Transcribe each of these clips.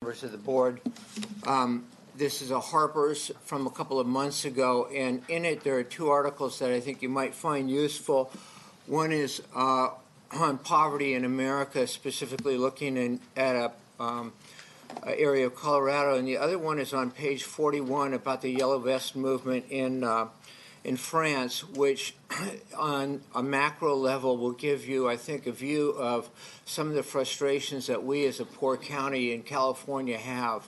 members of the board. This is a Harper's from a couple of months ago, and in it there are two articles that I think you might find useful. One is on poverty in America, specifically looking at a area of Colorado, and the other one is on page 41 about the Yellow Vest movement in France, which on a macro level will give you, I think, a view of some of the frustrations that we as a poor county in California have.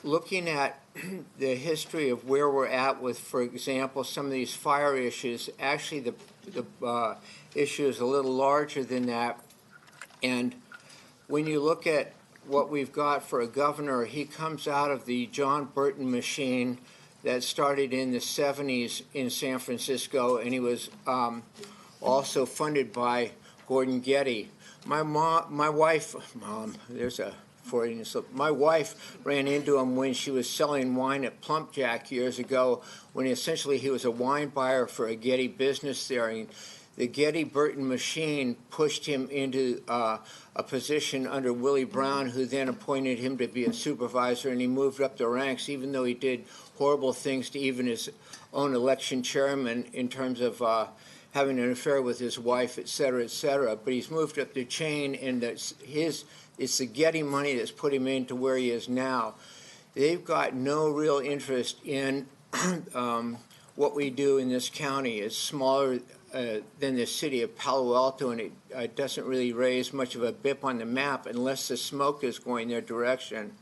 Looking at the history of where we're at with, for example, some of these fire issues, actually the issue is a little larger than that. And when you look at what we've got for a governor, he comes out of the John Burton machine that started in the 70s in San Francisco, and he was also funded by Gordon Getty. My wife ran into him when she was selling wine at Plump Jack years ago, when essentially he was a wine buyer for a Getty business there. And the Getty Burton machine pushed him into a position under Willie Brown, who then appointed him to be a supervisor, and he moved up the ranks, even though he did horrible things to even his own election chairman in terms of having an affair with his wife, et cetera, et cetera. But he's moved up the chain, and it's the Getty money that's put him into where he is now. They've got no real interest in what we do in this county. It's smaller than the city of Palo Alto, and it doesn't really raise much of a bip on the map unless the smoke is going their direction.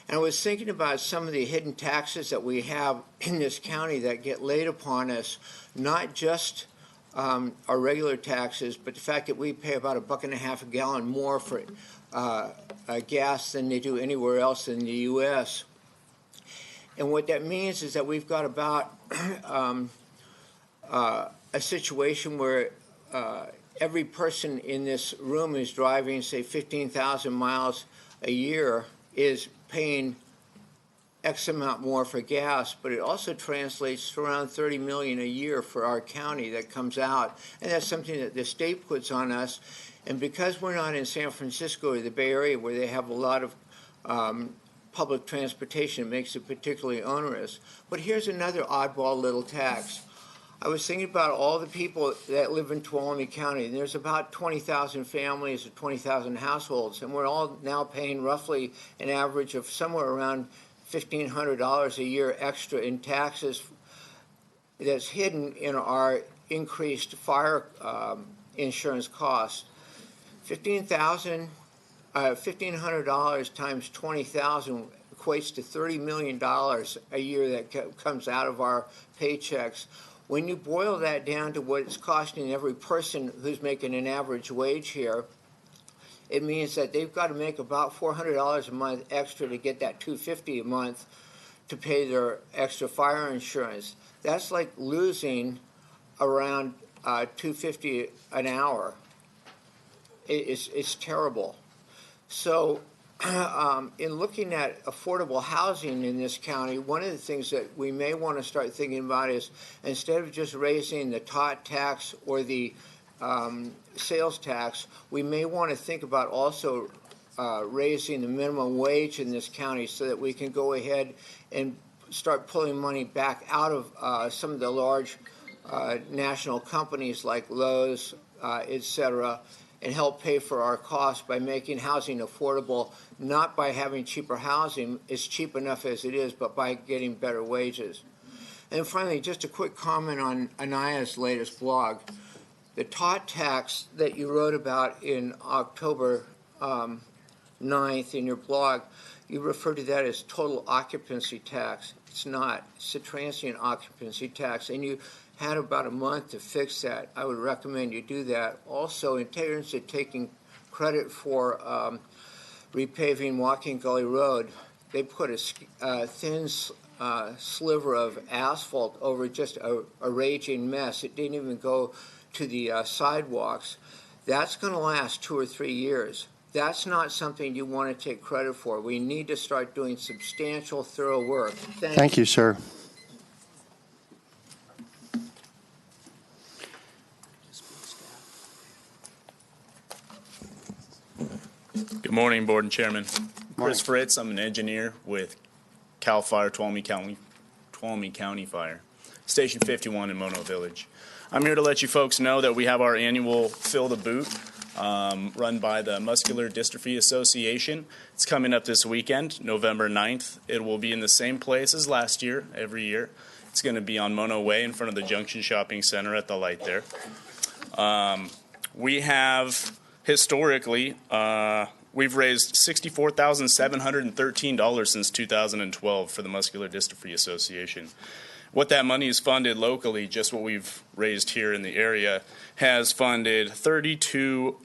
And I was thinking about some of the hidden taxes that we have in this county that get laid upon us, not just our regular taxes, but the fact that we pay about $1.50 a gallon more for gas than they do anywhere else in the U.S. And what that means is that we've got about a situation where every person in this room is driving, say, 15,000 miles a year, is paying X amount more for gas, but it also translates to around $30 million a year for our county that comes out, and that's something that the state puts on us. And because we're not in San Francisco or the Bay Area, where they have a lot of public transportation, it makes it particularly onerous. But here's another oddball little tax. I was thinking about all the people that live in Tuolumne County, and there's about 20,000 families or 20,000 households, and we're all now paying roughly an average of somewhere around $1,500 a year extra in taxes that's hidden in our increased fire insurance costs. $1,500 times 20,000 equates to $30 million a year that comes out of our paychecks. When you boil that down to what it's costing every person who's making an average wage here, it means that they've got to make about $400 a month extra to get that $250 a month to pay their extra fire insurance. That's like losing around $250 an hour. It's terrible. So in looking at affordable housing in this county, one of the things that we may want to start thinking about is, instead of just raising the tot tax or the sales tax, we may want to think about also raising the minimum wage in this county so that we can go ahead and start pulling money back out of some of the large national companies like Lowe's, et cetera, and help pay for our costs by making housing affordable, not by having cheaper housing. It's cheap enough as it is, but by getting better wages. And finally, just a quick comment on Anaya's latest blog. The tot tax that you wrote about in October 9th in your blog, you refer to that as total occupancy tax. It's not. It's a transient occupancy tax, and you had about a month to fix that. I would recommend you do that. Also, in terms of taking credit for repaving Walking Gully Road, they put a thin sliver of asphalt over just a raging mess. It didn't even go to the sidewalks. That's going to last 2 or 3 years. That's not something you want to take credit for. We need to start doing substantial, thorough work. Thank you, sir. Good Morning, Board and Chairman. Morning. Chris Fritz. I'm an engineer with CAL FIRE, Tuolumne County Fire, Station 51 in Mono Village. I'm here to let you folks know that we have our annual Fill the Boot run by the Muscular Dystrophy Association. It's coming up this weekend, November 9th. It will be in the same place as last year, every year. It's going to be on Mono Way in front of the Junction Shopping Center at the light there. We have historically, we've raised $64,713 since 2012 for the Muscular Dystrophy Association. What that money is funded locally, just what we've raised here in the area, has funded 32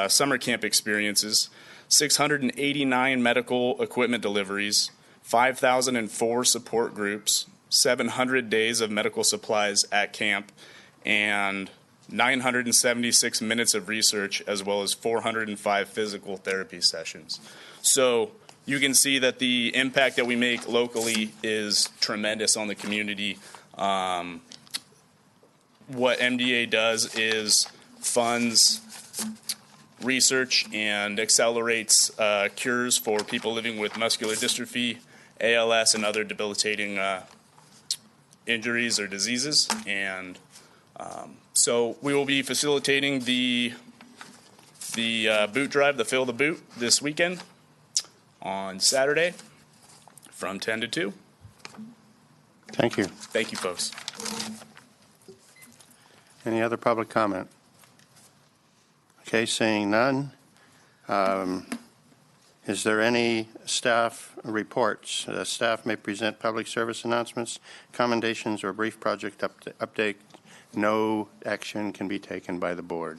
summer camp experiences, 689 medical equipment deliveries, 5,004 support groups, 700 days of medical supplies at camp, and 976 minutes of research, as well as 405 physical therapy sessions. So you can see that the impact that we make locally is tremendous on the community. What MDA does is funds research and accelerates cures for people living with muscular dystrophy, ALS, and other debilitating injuries or diseases. And so we will be facilitating the boot drive, the Fill the Boot, this weekend on Saturday from 10 to 2. Thank you. Thank you, folks. Any other public comment? Okay, seeing none. Is there any staff reports? Staff may present public service announcements, commendations, or brief project update. No action can be taken by the board.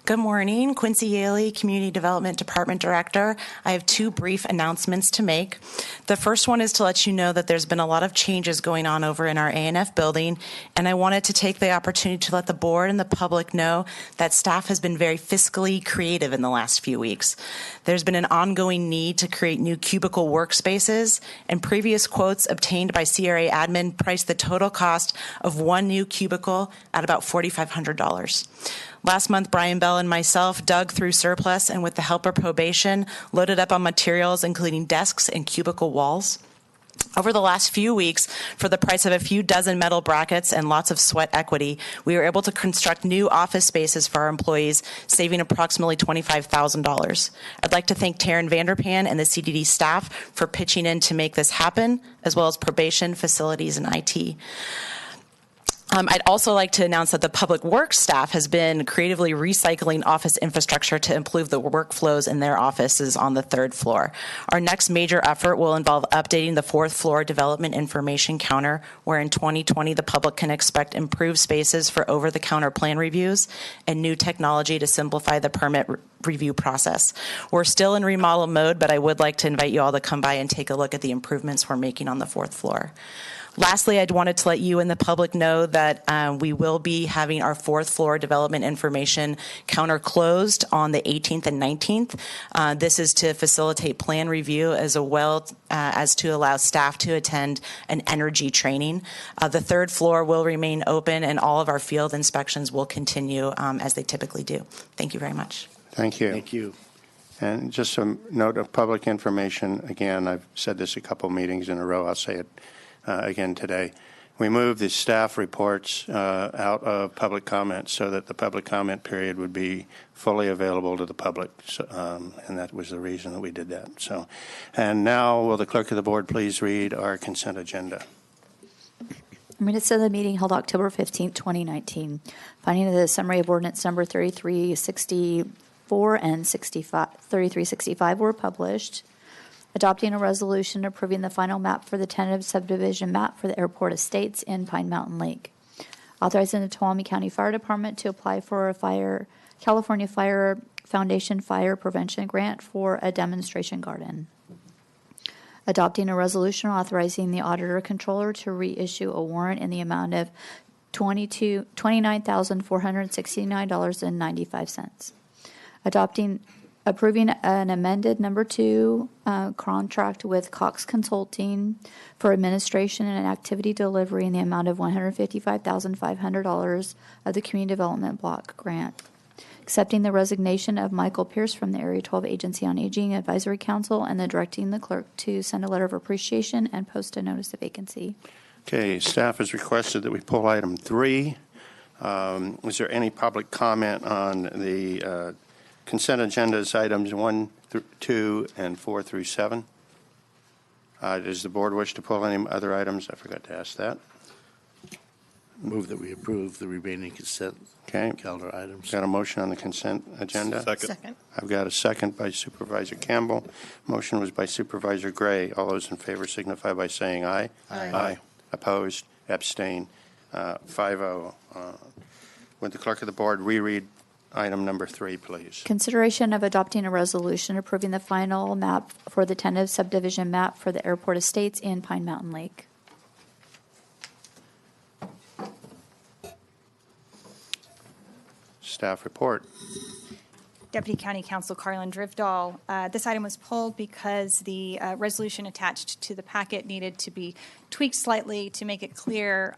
Good morning, Quincy Yaley, Community Development Department Director. I have two brief announcements to make. The first one is to let you know that there's been a lot of changes going on over in our A&F building, and I wanted to take the opportunity to let the board and the public know that staff has been very fiscally creative in the last few weeks. There's been an ongoing need to create new cubicle workspaces, and previous quotes obtained by CRA admin priced the total cost of one new cubicle at about $4,500. Last month, Brian Bell and myself dug through surplus and with the help of probation, loaded up on materials including desks and cubicle walls. Over the last few weeks, for the price of a few dozen metal brackets and lots of sweat equity, we were able to construct new office spaces for our employees, saving approximately $25,000. I'd like to thank Taryn Vanderpan and the CDD staff for pitching in to make this happen, as well as probation, facilities, and IT. I'd also like to announce that the Public Works staff has been creatively recycling office infrastructure to improve the workflows in their offices on the third floor. Our next major effort will involve updating the fourth floor development information counter, where in 2020 the public can expect improved spaces for over-the-counter plan reviews and new technology to simplify the permit review process. We're still in remodel mode, but I would like to invite you all to come by and take a look at the improvements we're making on the fourth floor. Lastly, I wanted to let you and the public know that we will be having our fourth floor development information counter closed on the 18th and 19th. This is to facilitate plan review as well as to allow staff to attend an energy training. The third floor will remain open and all of our field inspections will continue as they typically do. Thank you very much. Thank you. Thank you. And just a note of public information. Again, I've said this a couple meetings in a row. I'll say it again today. We moved the staff reports out of public comment so that the public comment period would be fully available to the public, and that was the reason that we did that. So, and now will the clerk of the board please read our consent agenda? Minutes of the meeting held October 15th, 2019. Finding the summary of ordinance number 3364 and 3365 were published. Adopting a resolution approving the final map for the tentative subdivision map for the airport estates in Pine Mountain Lake. Authorizing the Tuolumne County Fire Department to apply for a California Fire Foundation fire prevention grant for a demonstration garden. Adopting a resolution authorizing the auditor controller to reissue a warrant in the amount of $29,469.95. Approving an amended number 2 contract with Cox Consulting for administration and activity delivery in the amount of $155,500 of the Community Development Block Grant. accepting the resignation of Michael Pierce from the Area 12 Agency on Aging Advisory Council, and then directing the clerk to send a letter of appreciation and post a notice of vacancy. Okay, staff has requested that we pull item 3. Is there any public comment on the consent agenda's items 1 through 2 and 4 through 7? Does the board wish to pull any other items? I forgot to ask that. Move that we approve the remaining consent Okay. calendar items. Got a motion on the consent agenda? Second. I've got a second by Supervisor Campbell. Motion was by Supervisor Gray. All those in favor signify by saying aye. Aye. Opposed? Abstain? 5-0. Would the clerk of the board reread item number 3, please? Consideration of adopting a resolution approving the final map for the tentative subdivision map for the airport estates in Pine Mountain Lake. Staff report. Deputy County Counsel Carlin Drifdahl. This item was pulled because the resolution attached to the packet needed to be tweaked slightly to make it clear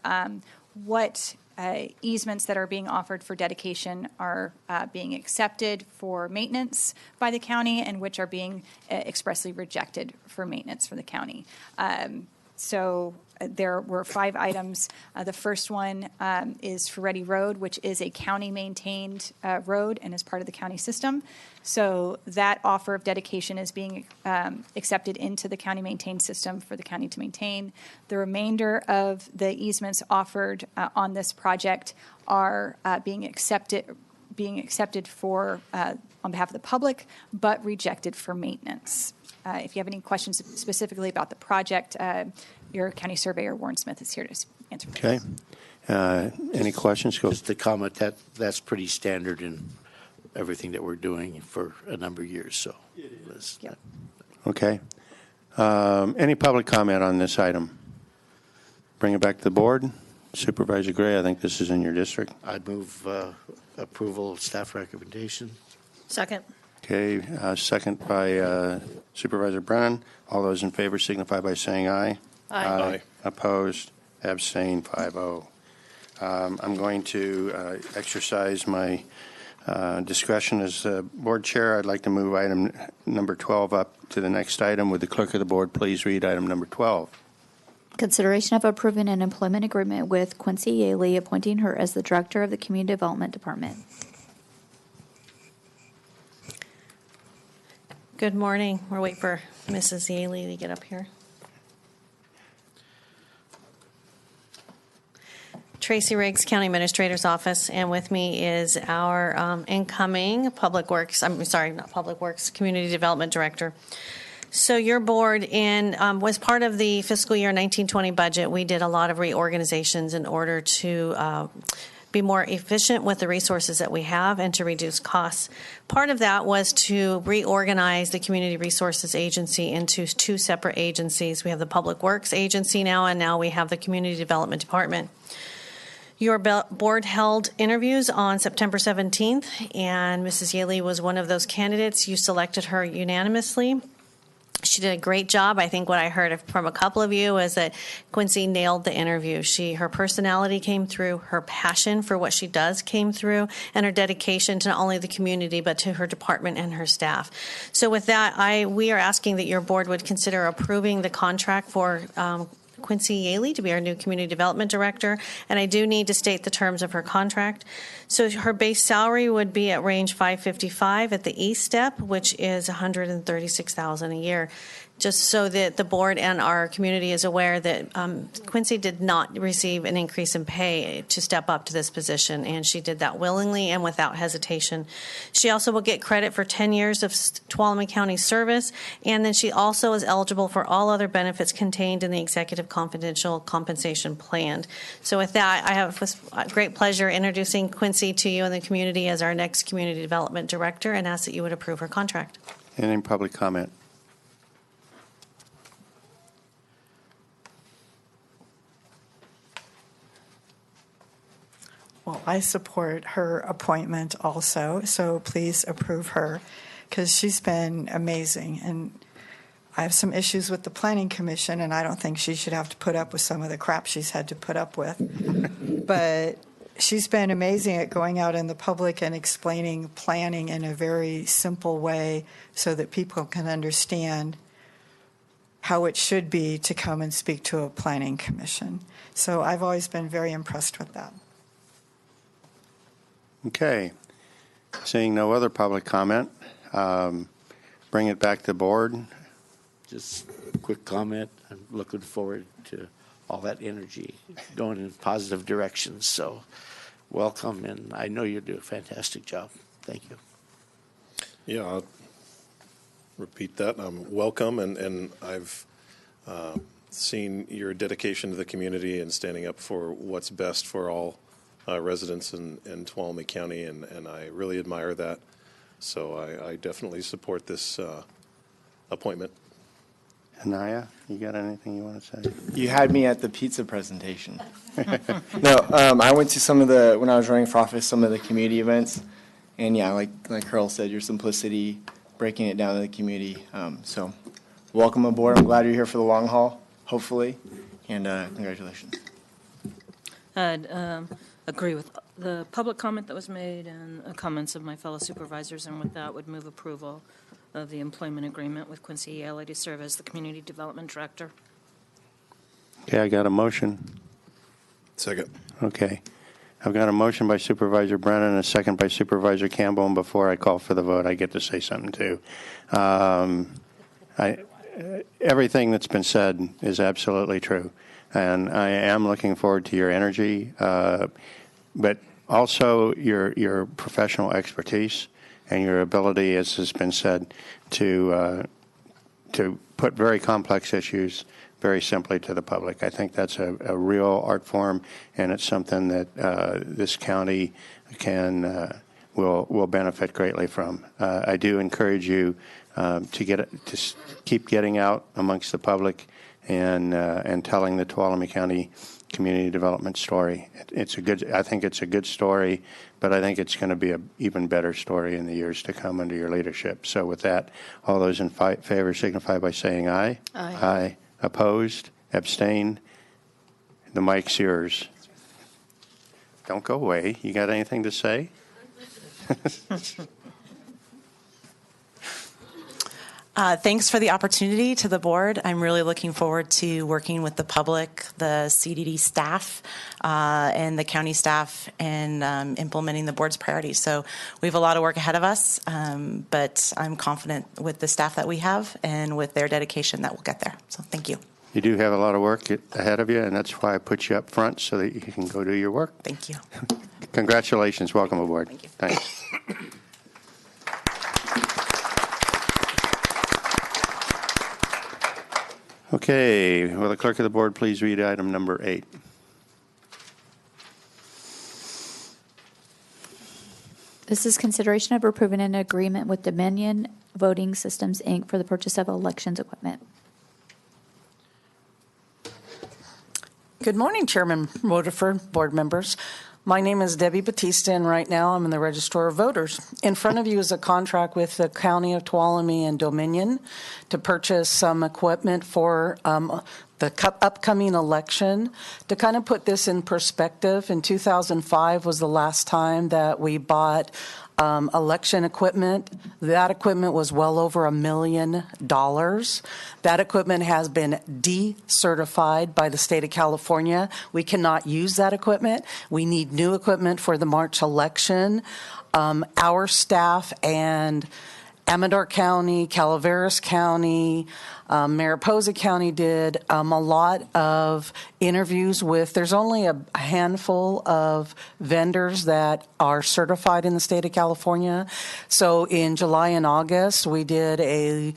what easements that are being offered for dedication are being accepted for maintenance by the county and which are being expressly rejected for maintenance for the county. So there were 5 items. The first one is Ferretti Road, which is a county-maintained road and is part of the county system. So that offer of dedication is being accepted into the county-maintained system for the county to maintain. The remainder of the easements offered on this project are being accepted for on behalf of the public, but rejected for maintenance. If you have any questions specifically about the project, your county surveyor, Warren Smith, is here to answer. Okay. Any questions? Go. Just to comment that that's pretty standard in everything that we're doing for a number of years. So, Yep. Okay. Any public comment on this item? Bring it back to the board. Supervisor Gray, I think this is in your district. I move approval of staff recommendation. Second. Okay, second by Supervisor Brennan. All those in favor signify by saying aye. Aye. Opposed? Abstained? 5-0. I'm going to exercise my discretion as board chair. I'd like to move item number 12 up to the next item. Would the clerk of the board please read item number 12? Consideration of approving an employment agreement with Quincy Yaley, appointing her as the Director of the Community Development Department. Good morning. We're waiting for Mrs. Yaley to get up here. Tracy Riggs, County Administrator's Office, and with me is our incoming Community Development Director. So your board was part of the fiscal year 1920 budget. We did a lot of reorganizations in order to be more efficient with the resources that we have and to reduce costs. Part of that was to reorganize the Community Resources Agency into 2 separate agencies. We have the Public Works Agency now, and now we have the Community Development Department. Your board held interviews on September 17th, and Mrs. Yaley was one of those candidates. You selected her unanimously. She did a great job. I think what I heard from a couple of you is that Quincy nailed the interview. Her personality came through, her passion for what she does came through, and her dedication to not only the community but to her department and her staff. So with that, we are asking that your board would consider approving the contract for Quincy Yaley to be our new Community Development Director, and I do need to state the terms of her contract. So her base salary would be at range 555 at the E step, which is $136,000 a year. Just so that the board and our community is aware that Quincy did not receive an increase in pay to step up to this position, and she did that willingly and without hesitation. She also will get credit for 10 years of Tuolumne County service, and then she also is eligible for all other benefits contained in the Executive Confidential Compensation Plan. So with that, I have with great pleasure introducing Quincy to you and the community as our next Community Development Director, and ask that you would approve her contract. Any public comment? Well, I support her appointment also, so please approve her because she's been amazing. And I have some issues with the Planning Commission, and I don't think she should have to put up with some of the crap she's had to put up with. But she's been amazing at going out in the public and explaining planning in a very simple way so that people can understand how it should be to come and speak to a planning commission. So I've always been very impressed with that. Okay. Seeing no other public comment, bring it back to the board. Just a quick comment. I'm looking forward to all that energy going in positive directions. So welcome, and I know you'll do a fantastic job. Thank you. Yeah, I'll repeat that. Welcome, and I've seen your dedication to the community and standing up for what's best for all residents in Tuolumne County, and I really admire that. So I definitely support this appointment. Anaya, you got anything you want to say? You had me at the pizza presentation. No, I went to some of the, when I was running for office, some of the community events. And yeah, like Earl said, your simplicity, breaking it down to the community. So welcome aboard. I'm glad you're here for the long haul, hopefully. And congratulations. I'd agree with the public comment that was made and the comments of my fellow supervisors, and with that would move approval of the employment agreement with Quincy Yaley to serve as the Community Development Director. Okay, I got a motion. Second. Okay. I've got a motion by Supervisor Brennan and a second by Supervisor Campbell, and before I call for the vote, I get to say something too. Everything that's been said is absolutely true, and I am looking forward to your energy, but also your professional expertise and your ability, as has been said, to put very complex issues very simply to the public. I think that's a real art form, and it's something that this county will benefit greatly from. I do encourage you to keep getting out amongst the public and telling the Tuolumne County community development story. I think it's a good story, but I think it's going to be an even better story in the years to come under your leadership. So with that, all those in favor signify by saying aye. Aye. Aye. Opposed? Abstain? The mic's yours. Don't go away. You got anything to say? Thanks for the opportunity to the board. I'm really looking forward to working with the public, the CDD staff, and the county staff and implementing the board's priorities. So we have a lot of work ahead of us, but I'm confident with the staff that we have and with their dedication that we'll get there. So thank you. You do have a lot of work ahead of you, and that's why I put you up front so that you can go do your work. Thank you. Congratulations. Welcome aboard. Thank you. Thanks. Okay, will the clerk of the board please read item number 8? This is consideration of approving an agreement with Dominion Voting Systems, Inc. for the purchase of elections equipment. Good morning, Chairman Rutherford, board members. My name is Debbie Batista, and right now I'm in the Registrar of Voters. In front of you is a contract with the County of Tuolumne and Dominion to purchase some equipment for the upcoming election. To kind of put this in perspective, in 2005 was the last time that we bought election equipment. That equipment was well over $1 million. That equipment has been decertified by the state of California. We cannot use that equipment. We need new equipment for the March election. Our staff and Amador County, Calaveras County, Mariposa County did a lot of interviews with, there's only a handful of vendors that are certified in the state of California. So in July and August, we did a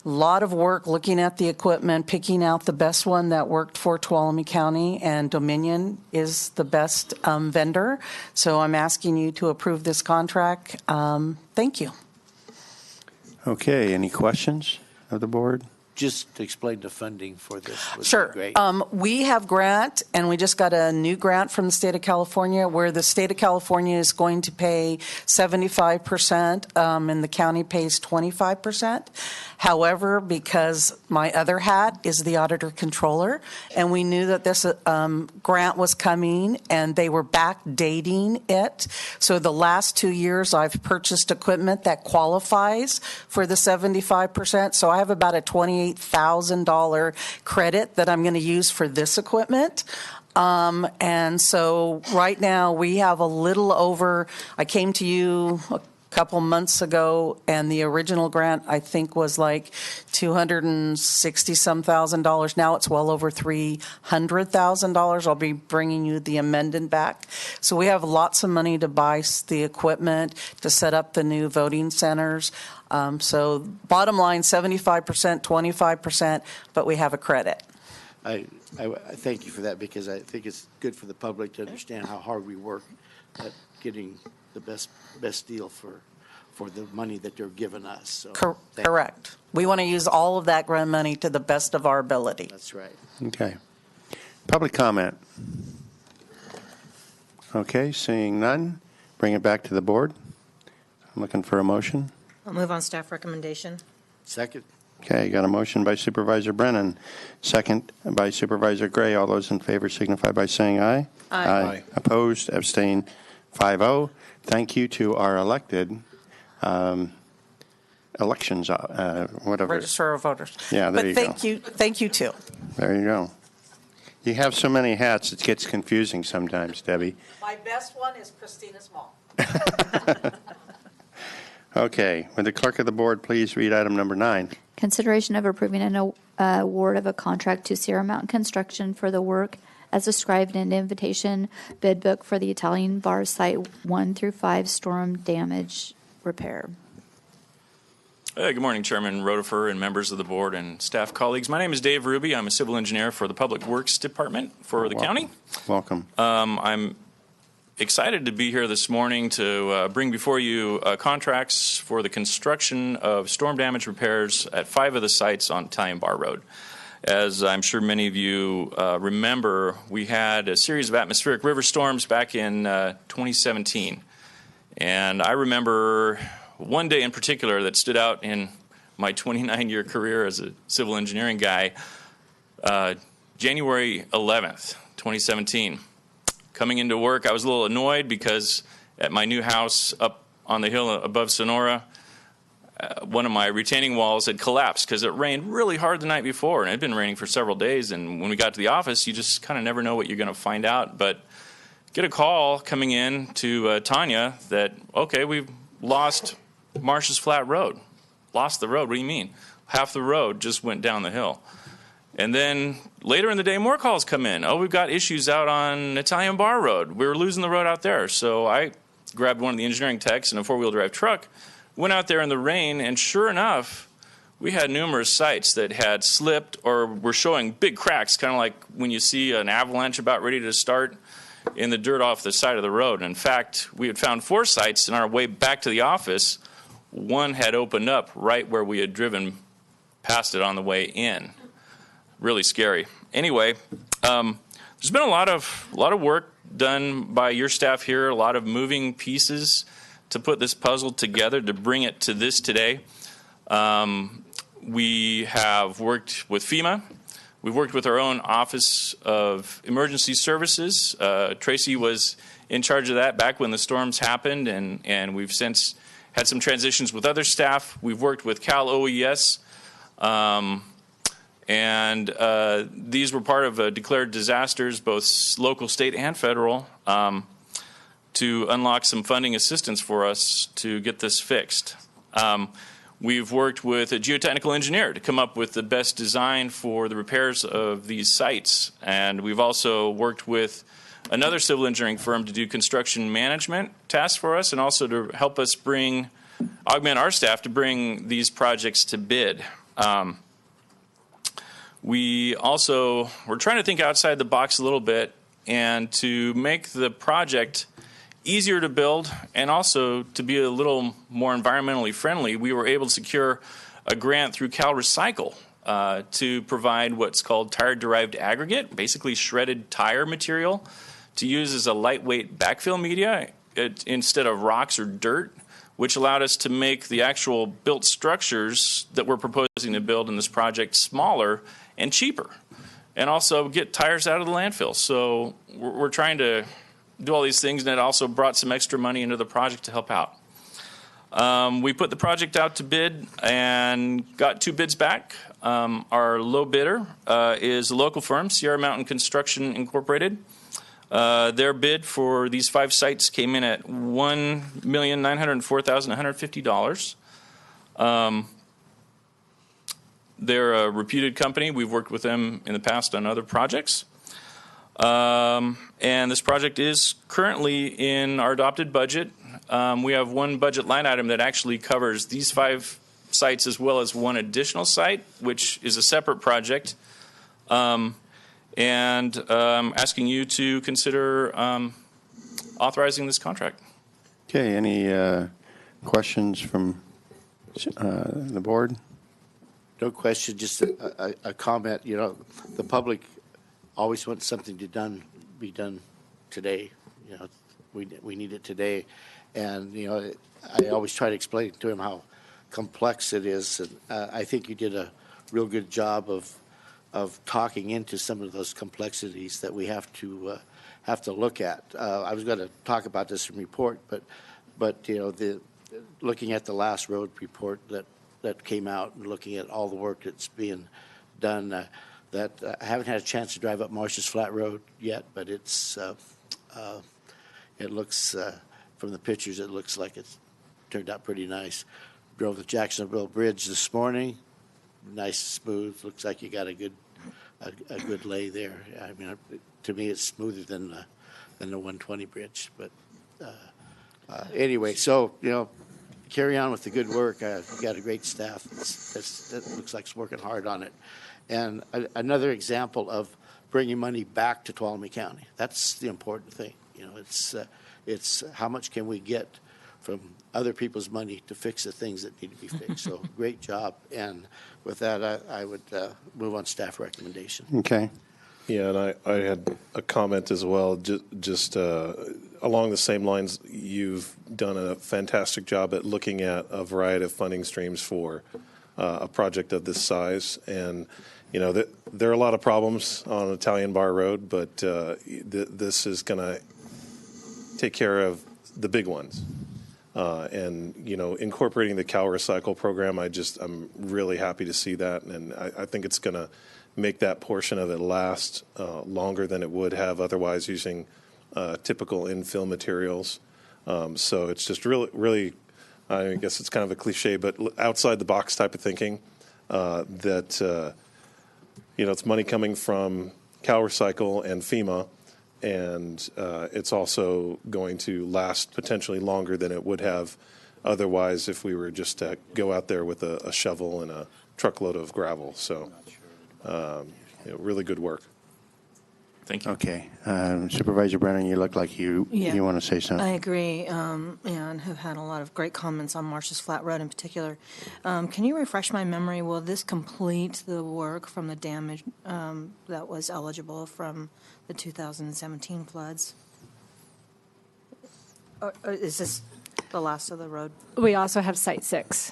lot of work looking at the equipment, picking out the best one that worked for Tuolumne County, and Dominion is the best vendor. So I'm asking you to approve this contract. Thank you. Okay, any questions of the board? Just explain the funding for this. Would be Sure. great. We have grant, and we just got a new grant from the state of California where the state of California is going to pay 75%, and the county pays 25%. However, because my other hat is the auditor controller, and we knew that this grant was coming, and they were backdating it. So the last 2 years, I've purchased equipment that qualifies for the 75%. So I have about a $28,000 credit that I'm going to use for this equipment. And so right now we have a little over, I came to you a couple months ago, and the original grant I think was like $260-some thousand. Now it's well over $300,000. I'll be bringing you the amendment back. So we have lots of money to buy the equipment, to set up the new voting centers. So bottom line, 75%, 25%, but we have a credit. I thank you for that, because I think it's good for the public to understand how hard we work at getting the best deal for the money that they're giving us. So Correct. We want to use all of that grant money to the best of our ability. That's right. Okay. Public comment. Okay, seeing none, bring it back to the board. I'm looking for a motion. I'll move on staff recommendation. Second. Okay, got a motion by Supervisor Brennan, second by Supervisor Gray. All those in favor signify by saying aye. Aye. Aye. Opposed, abstain, 5-0. Thank you to our elected elections, whatever. Register of voters. Yeah, there you go. But thank you too. There you go. You have so many hats, it gets confusing sometimes, Debbie. My best one is Christina Small. Okay, would the clerk of the board please read item number 9? Consideration of approving an award of a contract to Sierra Mountain Construction for the work as described in the invitation bid book for the Italian Bar Site 1 through 5 storm damage repair. Good morning, Chairman Rotifer and members of the board and staff colleagues. My name is Dave Ruby. I'm a civil engineer for the Public Works Department for the county. Welcome. I'm excited to be here this morning to bring before you contracts for the construction of storm damage repairs at 5 of the sites on Italian Bar Road. As I'm sure many of you remember, we had a series of atmospheric river storms back in 2017. And I remember one day in particular that stood out in my 29-year career as a civil engineering guy, January 11th, 2017. Coming into work, I was a little annoyed because at my new house up on the hill above Sonora, one of my retaining walls had collapsed because it rained really hard the night before, and it had been raining for several days. And when we got to the office, you just kind of never know what you're going to find out. But get a call coming in to Tanya that, okay, we've lost Marsh's Flat Road. Lost the road? What do you mean? Half the road just went down the hill. And then later in the day, more calls come in. Oh, we've got issues out on Italian Bar Road. We were losing the road out there. So I grabbed one of the engineering techs in a four-wheel drive truck, went out there in the rain, and sure enough, we had numerous sites that had slipped or were showing big cracks, kind of like when you see an avalanche about ready to start in the dirt off the side of the road. In fact, we had found 4 sites in our way back to the office. One had opened up right where we had driven past it on the way in. Really scary. Anyway, there's been a lot of work done by your staff here, a lot of moving pieces to put this puzzle together to bring it to this today. We have worked with FEMA. We've worked with our own Office of Emergency Services. Tracy was in charge of that back when the storms happened, and we've since had some transitions with other staff. We've worked with Cal OES. And these were part of declared disasters, both local, state, and federal, to unlock some funding assistance for us to get this fixed. We've worked with a geotechnical engineer to come up with the best design for the repairs of these sites. And we've also worked with another civil engineering firm to do construction management tasks for us and also to help us augment our staff to bring these projects to bid. We're trying to think outside the box a little bit and to make the project easier to build and also to be a little more environmentally friendly. We were able to secure a grant through Cal Recycle to provide what's called tire-derived aggregate, basically shredded tire material, to use as a lightweight backfill media instead of rocks or dirt. which allowed us to make the actual built structures that we're proposing to build in this project smaller and cheaper, and also get tires out of the landfill. So we're trying to do all these things, and it also brought some extra money into the project to help out. We put the project out to bid and got 2 bids back. Our low bidder is a local firm, Sierra Mountain Construction Incorporated. Their bid for these 5 sites came in at $1,904,150. They're a reputed company. We've worked with them in the past on other projects. And this project is currently in our adopted budget. We have one budget line item that actually covers these 5 sites as well as one additional site, which is a separate project. Asking you to consider authorizing this contract. Okay, any questions from the board? No question, just a comment. You know, the public always wants something to be done today. You know, we need it today. And, you know, I always try to explain to him how complex it is. And I think you did a real good job of talking into some of those complexities that we have to look at. I was going to talk about this in report, but you know, looking at the last road report that came out and looking at all the work that's being done, that I haven't had a chance to drive up Marsh's Flat Road yet, but it looks from the pictures, it looks like it's turned out pretty nice. Drove the Jacksonville Bridge this morning, nice, smooth. Looks like you got a good lay there. I mean, to me, it's smoother than the 120 bridge. But anyway, so you know, carry on with the good work. You got a great staff. It looks like it's working hard on it. And another example of bringing money back to Tuolumne County. That's the important thing. You know, it's how much can we get from other people's money to fix the things that need to be fixed. So great job. And with that, I would move on staff recommendation. Okay. Yeah, and I had a comment as well, just along the same lines. You've done a fantastic job at looking at a variety of funding streams for a project of this size. And, you know, there are a lot of problems on Italian Bar Road, but this is going to take care of the big ones. And, you know, incorporating the Cal Recycle program, I'm really happy to see that. And I think it's going to make that portion of it last longer than it would have otherwise using typical infill materials. So it's just really, I guess it's kind of a cliche, but outside the box type of thinking that, you know, it's money coming from Cal Recycle and FEMA. And it's also going to last potentially longer than it would have otherwise if we were just to go out there with a shovel and a truckload of gravel. So, you know, really good work. Thank you. Okay. Supervisor Brennan, you look like you want to say something. I agree, and have had a lot of great comments on Marsh's Flat Road in particular. Can you refresh my memory? Will this complete the work from the damage that was eligible from the 2017 floods? Or is this the last of the road? We also have Site 6,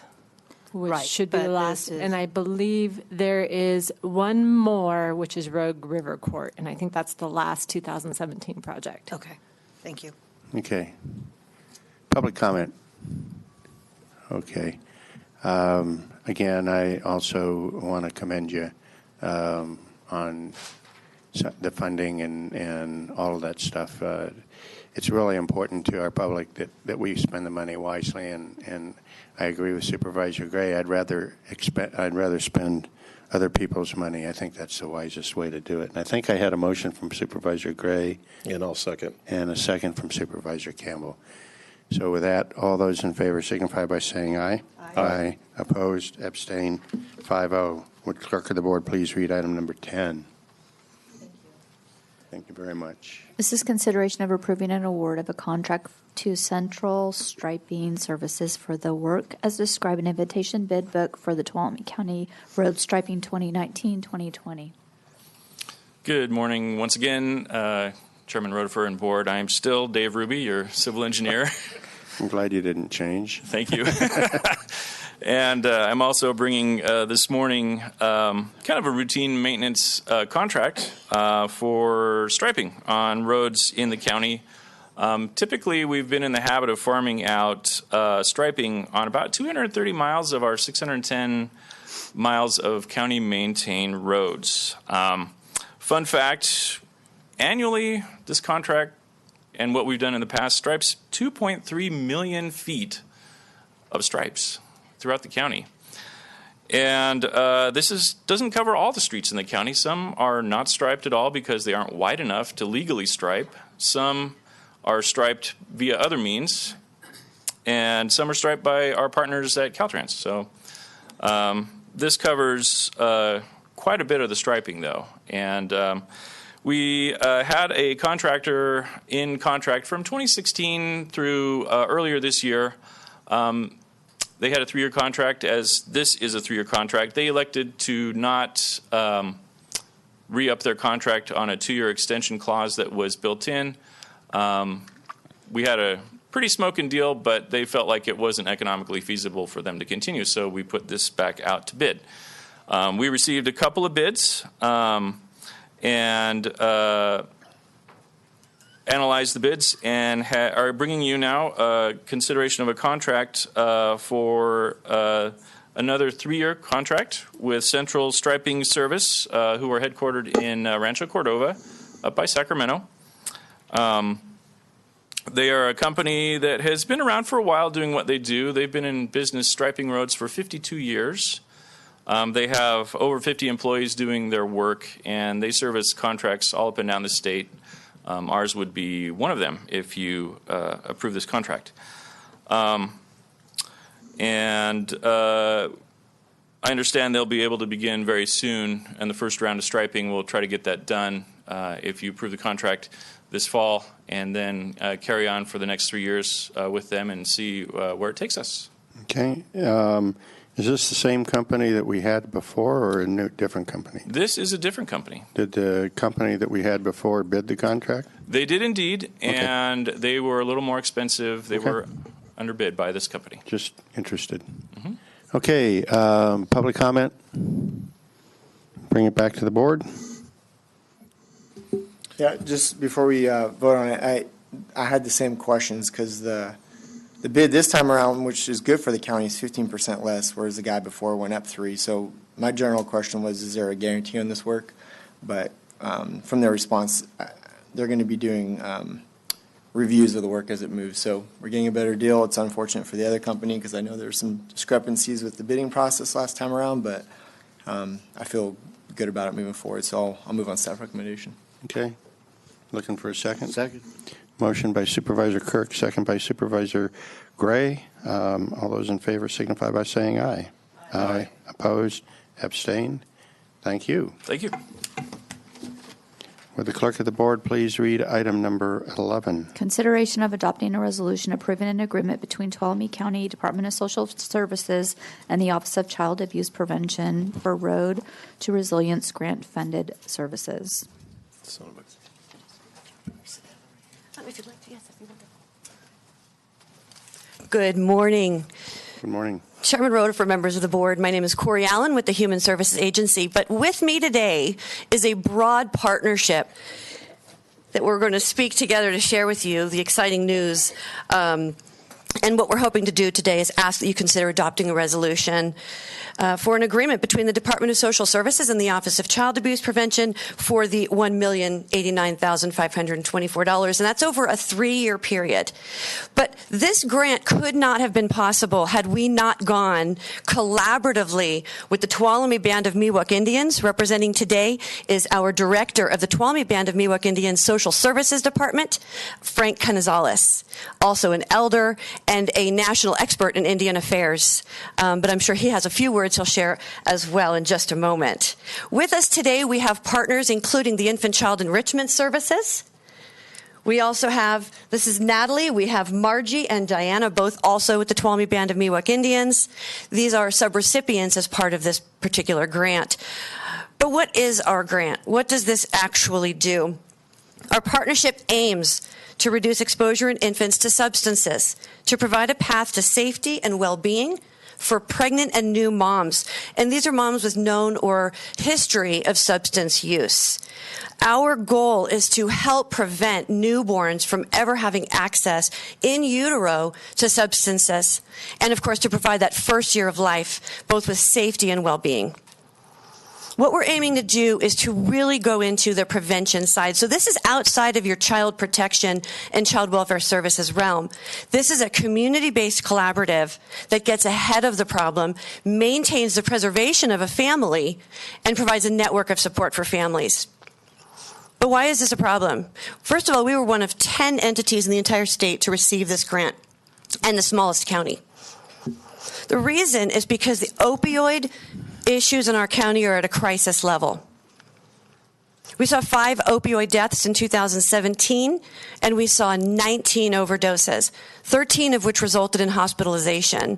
which Right, should be but the last. this is- And I believe there is one more, which is Rogue River Court, and I think that's the last 2017 project. Okay, thank you. Okay. Public comment. Okay. Again, I also want to commend you on the funding and all of that stuff. It's really important to our public that we spend the money wisely, and I agree with Supervisor Gray. I'd rather spend other people's money. I think that's the wisest way to do it. And I think I had a motion from Supervisor Gray. And I'll second. And a second from Supervisor Campbell. So with that, all those in favor signify by saying aye. Aye. Opposed, abstained, 5-0. Would clerk of the board please read item number 10? Thank you very much. This is consideration of approving an award of a contract to Central Striping Services for the work as described in invitation bid book for the Tuolumne County Road Striping 2019-2020. Good morning once again, Chairman Rodefer and board. I am still Dave Ruby, your civil engineer. I'm glad you didn't change. Thank you. And I'm also bringing this morning kind of a routine maintenance contract for striping on roads in the county. Typically, we've been in the habit of farming out striping on about 230 miles of our 610 miles of county-maintained roads. Fun fact, annually, this contract and what we've done in the past stripes 2.3 million feet of stripes throughout the county. And this doesn't cover all the streets in the county. Some are not striped at all because they aren't wide enough to legally stripe. Some are striped via other means, and some are striped by our partners at Caltrans. So this covers quite a bit of the striping, though. And we had a contractor in contract from 2016 through earlier this year. They had a 3-year contract. As this is a 3-year contract, they elected to not re-up their contract on a 2-year extension clause that was built in. We had a pretty smoking deal, but they felt like it wasn't economically feasible for them to continue, so we put this back out to bid. We received a couple of bids and analyzed the bids and are bringing you now consideration of a contract for another 3-year contract with Central Striping Service, who are headquartered in Rancho Cordova, up by Sacramento. They are a company that has been around for a while doing what they do. They've been in business striping roads for 52 years. They have over 50 employees doing their work, and they service contracts all up and down the state. Ours would be one of them if you approve this contract. I understand they'll be able to begin very soon, and the first round of striping, we'll try to get that done if you approve the contract this fall, and then carry on for the next 3 years with them and see where it takes us. Okay. Is this the same company that we had before or a different company? This is a different company. Did the company that we had before bid the contract? They did indeed, and they were a little more expensive. They were underbid by this company. Just interested. Mm-hmm. Okay. Public comment? Bring it back to the board. Yeah, just before we vote on it, I had the same questions because the bid this time around, which is good for the county, is 15% less, whereas the guy before went up 3%. So my general question was, is there a guarantee on this work? But from their response, they're going to be doing reviews of the work as it moves. So we're getting a better deal. It's unfortunate for the other company because I know there were some discrepancies with the bidding process last time around, but I feel good about it moving forward. So I'll move on staff recommendation. Okay. Looking for a second? Second. Motion by Supervisor Kirk, second by Supervisor Gray. All those in favor signify by saying aye. Aye. Opposed? Abstain? Thank you. Thank you. Would the clerk of the board please read item number 11? Consideration of adopting a resolution approving an agreement between Tuolumne County Department of Social Services and the Office of Child Abuse Prevention for Road to Resilience grant-funded services. Good morning. Good morning. Chairman Rhoda, for members of the board, my name is Corey Allen with the Human Services Agency, but with me today is a broad partnership that we're going to speak together to share with you the exciting news. And what we're hoping to do today is ask that you consider adopting a resolution for an agreement between the Department of Social Services and the Office of Child Abuse Prevention for the $1,089,524, and that's over a 3-year period. But this grant could not have been possible had we not gone collaboratively with the Tuolumne Band of Miwok Indians. Representing today is our director of the Tuolumne Band of Miwok Indians Social Services Department, Frank Canizales, also an elder and a national expert in Indian affairs. But I'm sure he has a few words he'll share as well in just a moment. With us today, we have partners including the Infant Child Enrichment Services. We also have, this is Natalie, we have Margie and Diana, both also with the Tuolumne Band of Miwok Indians. These are subrecipients as part of this particular grant. But what is our grant? What does this actually do? Our partnership aims to reduce exposure in infants to substances, to provide a path to safety and well-being for pregnant and new moms. And these are moms with known or history of substance use. Our goal is to help prevent newborns from ever having access in utero to substances, and of course to provide that first year of life, both with safety and well-being. What we're aiming to do is to really go into the prevention side. So this is outside of your child protection and child welfare services realm. This is a community-based collaborative that gets ahead of the problem, maintains the preservation of a family, and provides a network of support for families. But why is this a problem? First of all, we were one of 10 entities in the entire state to receive this grant, and the smallest county. The reason is because the opioid issues in our county are at a crisis level. We saw 5 opioid deaths in 2017, and we saw 19 overdoses, 13 of which resulted in hospitalization.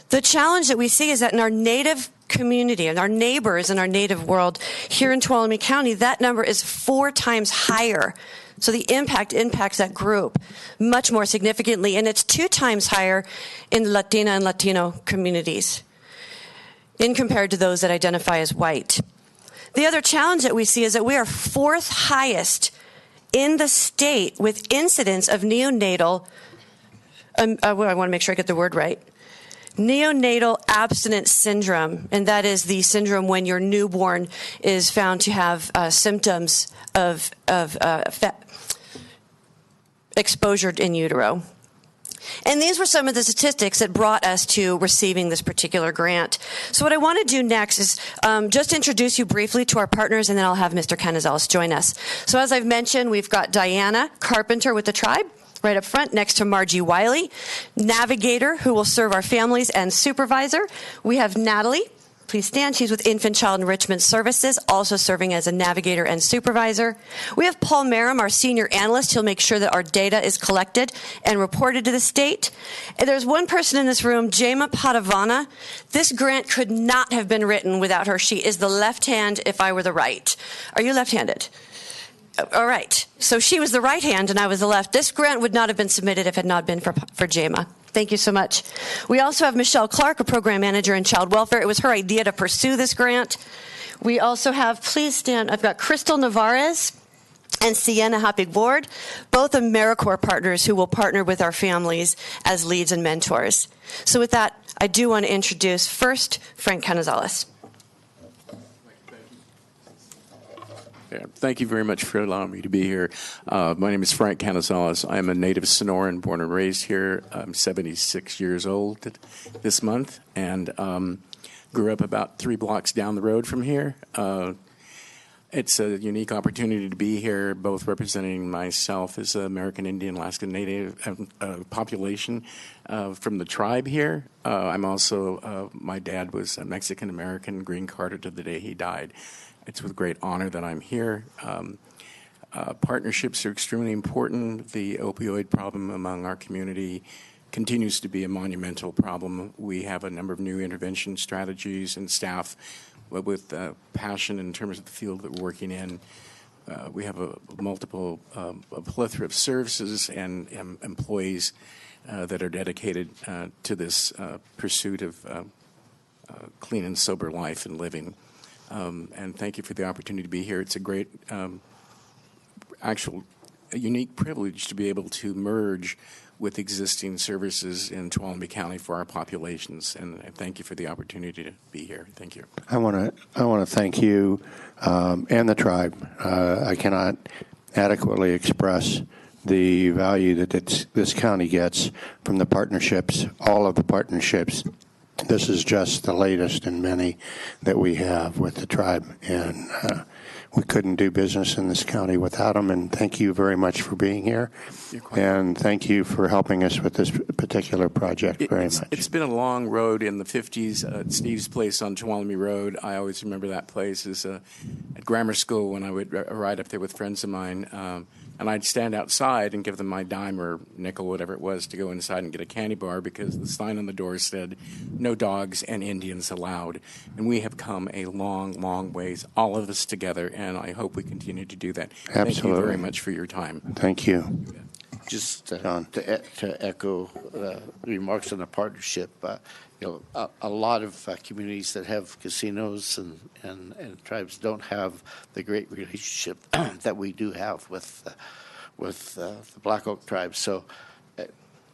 The challenge that we see is that in our native community and our neighbors in our native world here in Tuolumne County, that number is 4 times higher. So the impact impacts that group much more significantly, and it's 2 times higher in the Latina and Latino communities in compared to those that identify as white. The other challenge that we see is that we are 4th highest in the state with incidence of neonatal, I want to make sure I get the word right, neonatal abstinence syndrome, and that is the syndrome when your newborn is found to have symptoms of exposure in utero. And these were some of the statistics that brought us to receiving this particular grant. So what I want to do next is just introduce you briefly to our partners, and then I'll have Mr. Canizales join us. So as I've mentioned, we've got Diana Carpenter with the tribe right up front next to Margie Wiley, navigator who will serve our families, and supervisor. We have Natalie. Please stand. She's with Infant Child Enrichment Services, also serving as a navigator and supervisor. We have Paul Merrim, our senior analyst. He'll make sure that our data is collected and reported to the state. And there's one person in this room, Jema Padavana. This grant could not have been written without her. She is the left hand if I were the right. Are you left-handed? All right. So she was the right hand and I was the left. This grant would not have been submitted if it had not been for Jema. Thank you so much. We also have Michelle Clark, a program manager in child welfare. It was her idea to pursue this grant. We also have, please stand, I've got Crystal Navarez and Sienna Hoppig-Ward, both AmeriCorps partners who will partner with our families as leads and mentors. So with that, I do want to introduce first Frank Canizales. Yeah, thank you very much for allowing me to be here. My name is Frank Canizales. I'm a native Sonoran, born and raised here. I'm 76 years old this month, and grew up about 3 blocks down the road from here. It's a unique opportunity to be here, both representing myself as an American Indian Alaska Native population from the tribe here. I'm also, my dad was a Mexican American, green carded to the day he died. It's with great honor that I'm here. Partnerships are extremely important. The opioid problem among our community continues to be a monumental problem. We have a number of new intervention strategies and staff with passion in terms of the field that we're working in. We have a plethora of services and employees that are dedicated to this pursuit of clean and sober life and living. And thank you for the opportunity to be here. It's a great, a unique privilege to be able to merge with existing services in Tuolumne County for our populations. And thank you for the opportunity to be here. Thank you. I want to thank you and the tribe. I cannot adequately express the value that this county gets from the partnerships, all of the partnerships. This is just the latest in many that we have with the tribe, and we couldn't do business in this county without them. And thank you very much for being here, and thank you for helping us with this particular project very much. It's been a long road in the 50s. Steve's place on Tuolumne Road, I always remember that place as a grammar school when I would ride up there with friends of mine, and I'd stand outside and give them my dime or nickel, whatever it was, to go inside and get a candy bar because the sign on the door said, "No dogs and Indians allowed." And we have come a long, long ways, all of us together, and I hope we continue to do that. Absolutely. Thank you very much for your time. Thank you. Just to echo the remarks on the partnership, a lot of communities that have casinos and tribes don't have the great relationship that we do have with the Black Oak tribe. So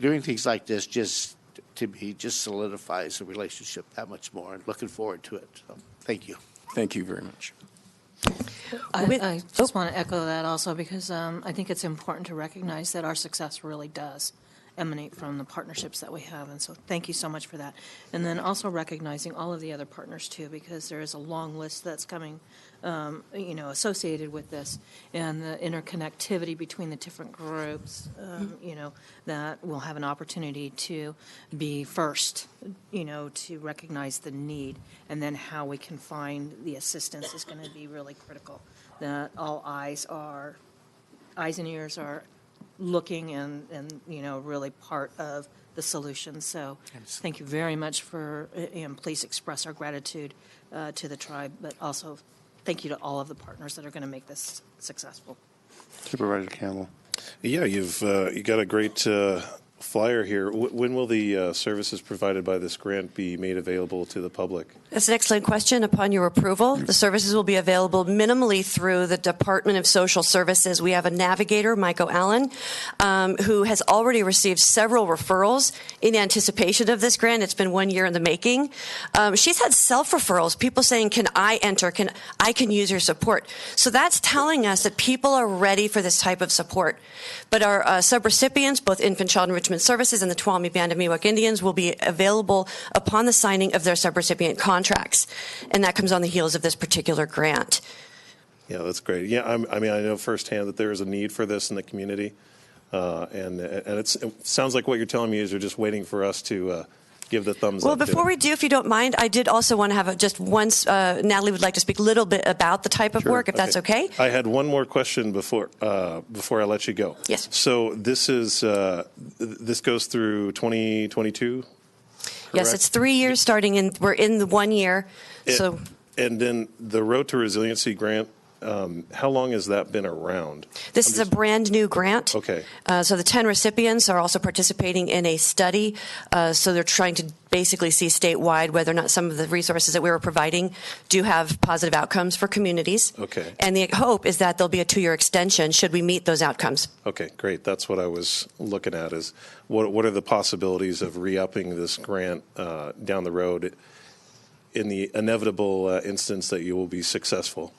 doing things like this just solidifies the relationship that much more, and looking forward to it. So thank you. Thank you very much. I just want to echo that also because I think it's important to recognize that our success really does emanate from the partnerships that we have. And so thank you so much for that. And then also recognizing all of the other partners too, because there is a long list that's coming, associated with this, and the interconnectivity between the different groups, that will have an opportunity to be first, to recognize the need, and then how we can find the assistance is going to be really critical. That all eyes and ears are looking and really part of the solution. So thank you very much and please express our gratitude to the tribe, but also thank you to all of the partners that are going to make this successful. Supervisor Campbell. Yeah, you got a great flyer here. When will the services provided by this grant be made available to the public? That's an excellent question. Upon your approval, the services will be available minimally through the Department of Social Services. We have a navigator, Michael Allen, who has already received several referrals in anticipation of this grant. It's been 1 year in the making. She's had self-referrals, people saying, "Can I enter? I can use your support." So that's telling us that people are ready for this type of support. But our subrecipients, both Infant, Child, and Enrichment Services and the Tuolumne Band of Miwok Indians, will be available upon the signing of their subrecipient contracts, and that comes on the heels of this particular grant. Yeah, that's great. Yeah, I know firsthand that there is a need for this in the community, and it sounds like what you're telling me is you're just waiting for us to give the thumbs up. Well, before we do, if you don't mind, I did also want to have just once, Natalie would like to speak a little bit about the type of work, if that's okay. I had one more question before I let you go. Yes. So this goes through 2022? Yes, it's 3 years starting we're in the 1 year. And then the Road to Resiliency grant, how long has that been around? This is a brand new grant. Okay. So the 10 recipients are also participating in a study. So they're trying to basically see statewide whether or not some of the resources that we were providing do have positive outcomes for communities. Okay. And the hope is that there'll be a 2-year extension should we meet those outcomes. Okay, great. That's what I was looking at is what are the possibilities of re-upping this grant down the road in the inevitable instance that you will be successful.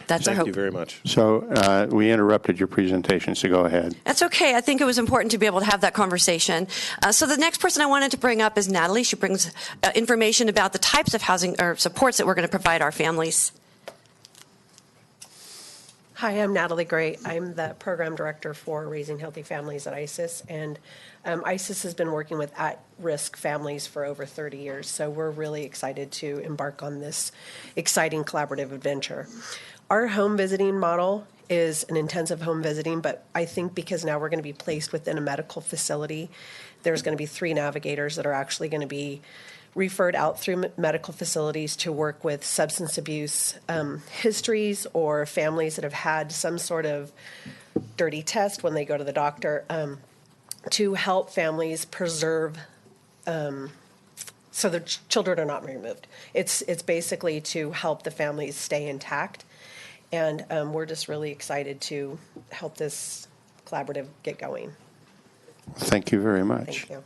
That's our hope. Thank you very much. So we interrupted your presentation, so go ahead. That's okay. I think it was important to be able to have that conversation. So the next person I wanted to bring up is Natalie. She brings information about the types of housing or supports that we're going to provide our families. Hi, I'm Natalie Gray. I'm the program director for Raising Healthy Families at ISIS, and ISIS has been working with at-risk families for over 30 years, so we're really excited to embark on this exciting collaborative adventure. Our home visiting model is an intensive home visiting, but I think because now we're going to be placed within a medical facility, there's going to be 3 navigators that are actually going to be referred out through medical facilities to work with substance abuse histories or families that have had some sort of dirty test when they go to the doctor, to help families preserve so the children are not removed. It's basically to help the families stay intact, and we're just really excited to help this collaborative get going. Thank you very much. Thank you.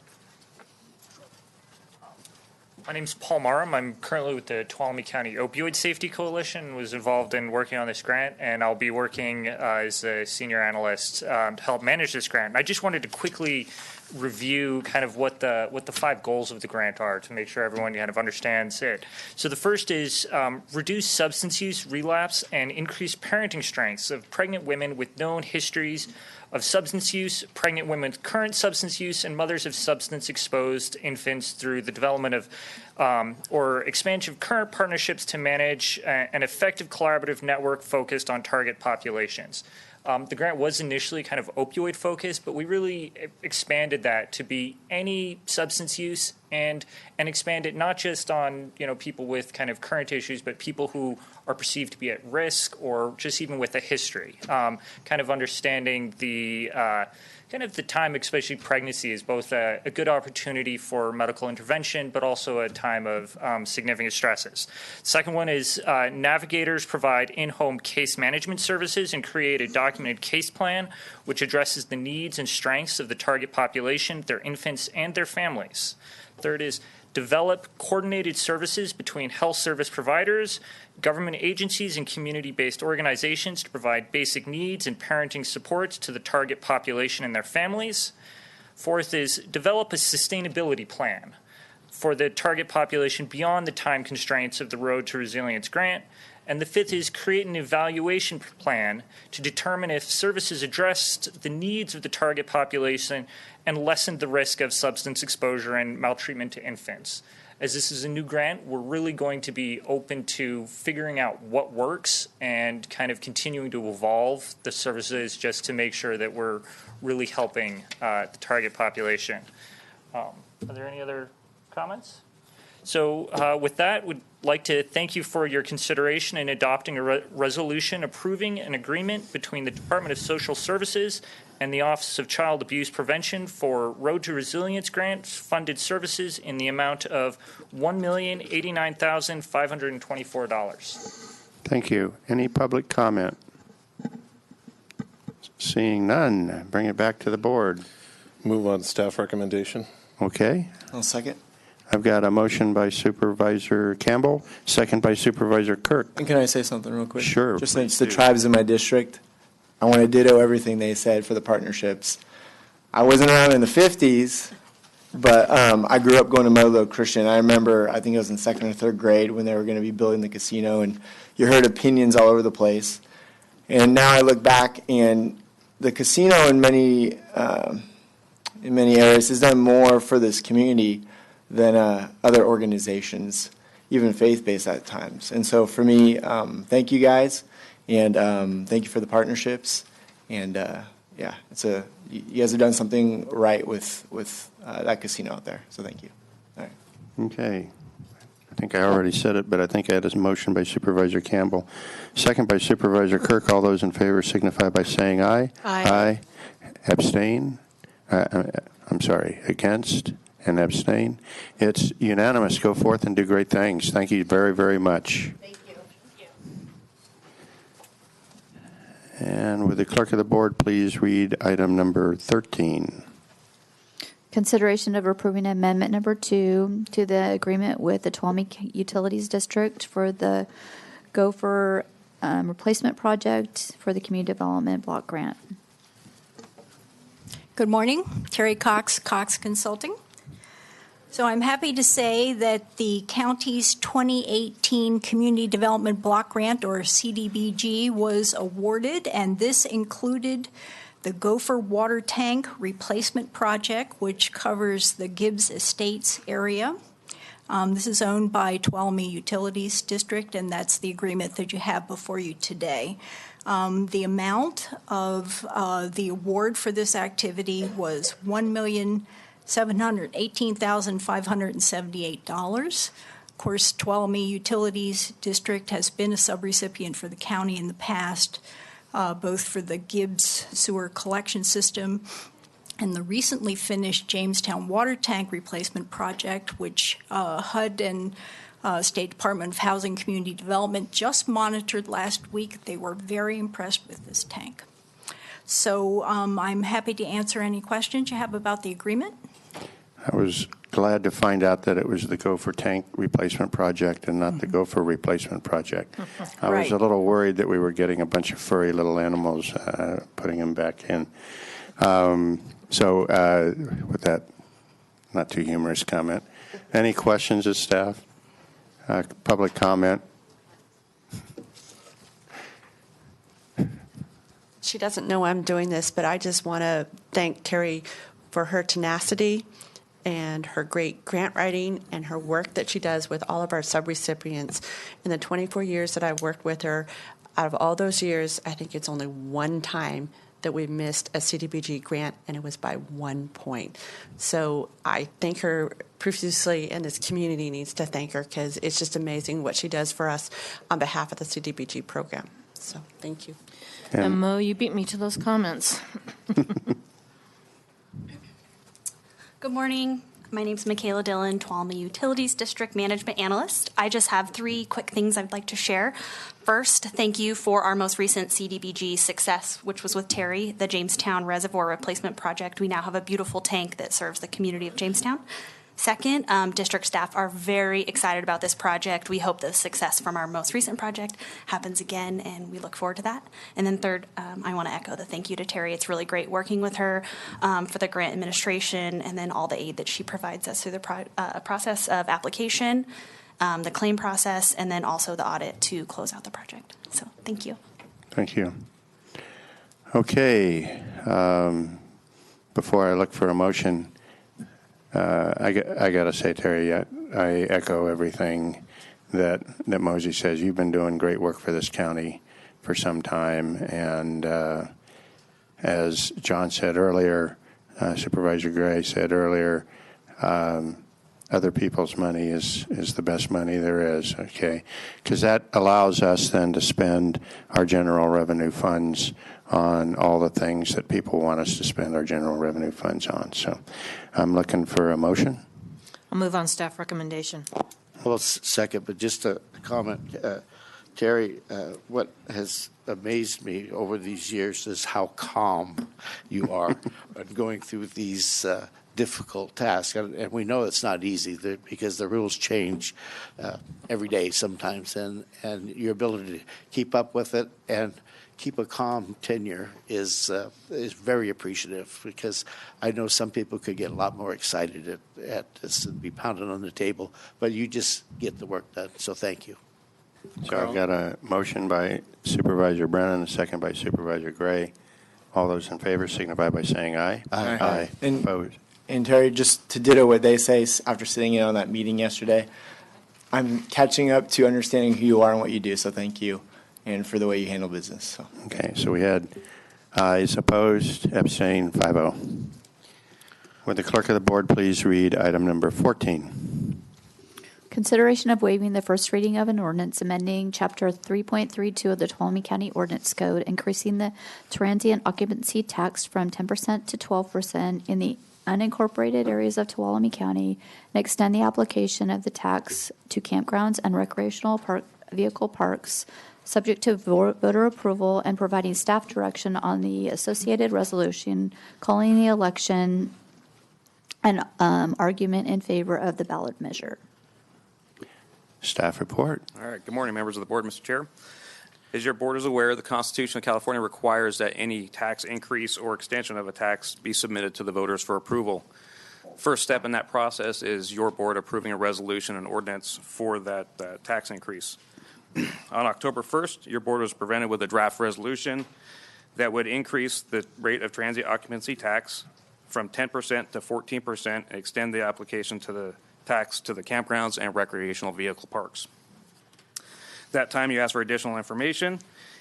My name's Paul Marum. I'm currently with the Tuolumne County Opioid Safety Coalition, was involved in working on this grant, and I'll be working as a senior analyst to help manage this grant. And I just wanted to quickly review kind of what the 5 goals of the grant are to make sure everyone kind of understands it. So the first is reduce substance use, relapse, and increase parenting strengths of pregnant women with known histories of substance use, pregnant women with current substance use, and mothers of substance-exposed infants through the development of or expansion of current partnerships to manage an effective collaborative network focused on target populations. The grant was initially kind of opioid focused, but we really expanded that to be any substance use and expand it not just on people with kind of current issues, but people who are perceived to be at risk or just even with a history. Kind of understanding the kind of the time, especially pregnancy, is both a good opportunity for medical intervention, but also a time of significant stresses. Second one is navigators provide in-home case management services and create a documented case plan which addresses the needs and strengths of the target population, their infants, and their families. Third is develop coordinated services between health service providers, government agencies, and community-based organizations to provide basic needs and parenting supports to the target population and their families. Fourth is develop a sustainability plan for the target population beyond the time constraints of the Road to Resilience grant. And the fifth is create an evaluation plan to determine if services addressed the needs of the target population and lessened the risk of substance exposure and maltreatment to infants. As this is a new grant, we're really going to be open to figuring out what works and kind of continuing to evolve the services just to make sure that we're really helping the target population. Are there any other comments? So with that, we'd like to thank you for your consideration in adopting a resolution approving an agreement between the Department of Social Services and the Office of Child Abuse Prevention for Road to Resilience grant funded services in the amount of $1,089,524. Thank you. Any public comment? Seeing none, bring it back to the board. Move on to staff recommendation. Okay. I'll second. I've got a motion by Supervisor Campbell, second by Supervisor Kirk. And can I say something real quick? Sure. Just since the tribes in my district, I want to ditto everything they said for the partnerships. I wasn't around in the 50s, but I grew up going to Modelo Christian. I remember, I think it was in 2nd or 3rd grade when they were going to be building the casino, and you heard opinions all over the place. And now I look back, and the casino in many areas has done more for this community than other organizations, even faith-based at times. And so for me, thank you guys, and thank you for the partnerships. And yeah, you guys have done something right with that casino out there. So thank you. All right. Okay. I think I already said it, but I think I had a motion by Supervisor Campbell, second by Supervisor Kirk. All those in favor signify by saying aye. Aye. Abstain? I'm sorry, against? And abstain. It's unanimous. Go forth and do great things. Thank you very, very much. Thank you. And would the clerk of the board please read item number 13? Consideration of approving amendment number 2 to the agreement with the Tuolumne Utilities District for the Gopher replacement project for the Community Development Block Grant. Good morning. Terry Cox, Cox Consulting. So I'm happy to say that the county's 2018 Community Development Block Grant, or CDBG, was awarded, and this included the Gopher Water Tank Replacement Project, which covers the Gibbs Estates area. This is owned by Tuolumne Utilities District, and that's the agreement that you have before you today. The amount of the award for this activity was $1,718,578. Of course, Tuolumne Utilities District has been a subrecipient for the county in the past, both for the Gibbs sewer collection system and the recently finished Jamestown Water Tank Replacement Project, which HUD and State Department of Housing and Community Development just monitored last week. They were very impressed with this tank. So I'm happy to answer any questions you have about the agreement. I was glad to find out that it was the Gopher Tank Replacement Project and not the Gopher Replacement Project. I was a little worried that we were getting a bunch of furry little animals, putting them back in. So with that not too humorous comment, any questions of staff? Public comment? She doesn't know I'm doing this, but I just want to thank Terry for her tenacity and her great grant writing and her work that she does with all of our subrecipients. In the 24 years that I've worked with her, out of all those years, I think it's only one time that we missed a CDBG grant, and it was by 1 point. So I thank her profusely, and this community needs to thank her because it's just amazing what she does for us on behalf of the CDBG program. So thank you. And Mo, you beat me to those comments. Good morning. My name is Michaela Dillon, Tuolumne Utilities District Management Analyst. I just have 3 quick things I'd like to share. First, thank you for our most recent CDBG success, which was with Terry, the Jamestown Reservoir Replacement Project. We now have a beautiful tank that serves the community of Jamestown. Second, district staff are very excited about this project. We hope the success from our most recent project happens again, and we look forward to that. And then third, I want to echo the thank you to Terry. It's really great working with her for the grant administration and then all the aid that she provides us through the process of application, the claim process, and then also the audit to close out the project. So thank you. Thank you. Okay. Before I look for a motion, I got to say, Terry, I echo everything that Mosey says. You've been doing great work for this county for some time, and as John said earlier, Supervisor Gray said earlier, other people's money is the best money there is, okay? Because that allows us then to spend our general revenue funds on all the things that people want us to spend our general revenue funds on. So I'm looking for a motion. I'll move on staff recommendation. Well, second, but just a comment. Terry, what has amazed me over these years is how calm you are going through these difficult tasks. And we know it's not easy because the rules change every day sometimes. And your ability to keep up with it and keep a calm tenure is very appreciative, because I know some people could get a lot more excited at this and be pounding on the table, but you just get the work done. So thank you. So I've got a motion by Supervisor Brennan, a second by Supervisor Gray. All those in favor signify by saying aye. Aye. Aye. And, Opposed? and Terry, just to ditto what they say, after sitting in on that meeting yesterday, I'm catching up to understanding who you are and what you do, so thank you, and for the way you handle business. So. Okay, so we had ayes, opposed, abstained, 5-0. Would the clerk of the board please read item number 14? Consideration of waiving the first reading of an ordinance amending Chapter 3.32 of the Tuolumne County Ordinance Code, increasing the transient occupancy tax from 10% to 12% in the unincorporated areas of Tuolumne County, and extend the application of the tax to campgrounds and recreational vehicle parks, subject to voter approval, and providing staff direction on the associated resolution, calling the election, and argument in favor of the ballot measure. Staff report. All right. Good morning, members of the board, Mr. Chair. As your board is aware, the Constitution of California requires that any tax increase or extension of a tax be submitted to the voters for approval. First step in that process is your board approving a resolution and ordinance for that tax increase. On October 1st, your board was presented with a draft resolution that would increase the rate of transient occupancy tax from 10% to 14% and extend the application to the tax to the campgrounds and recreational vehicle parks. That time you asked for additional information,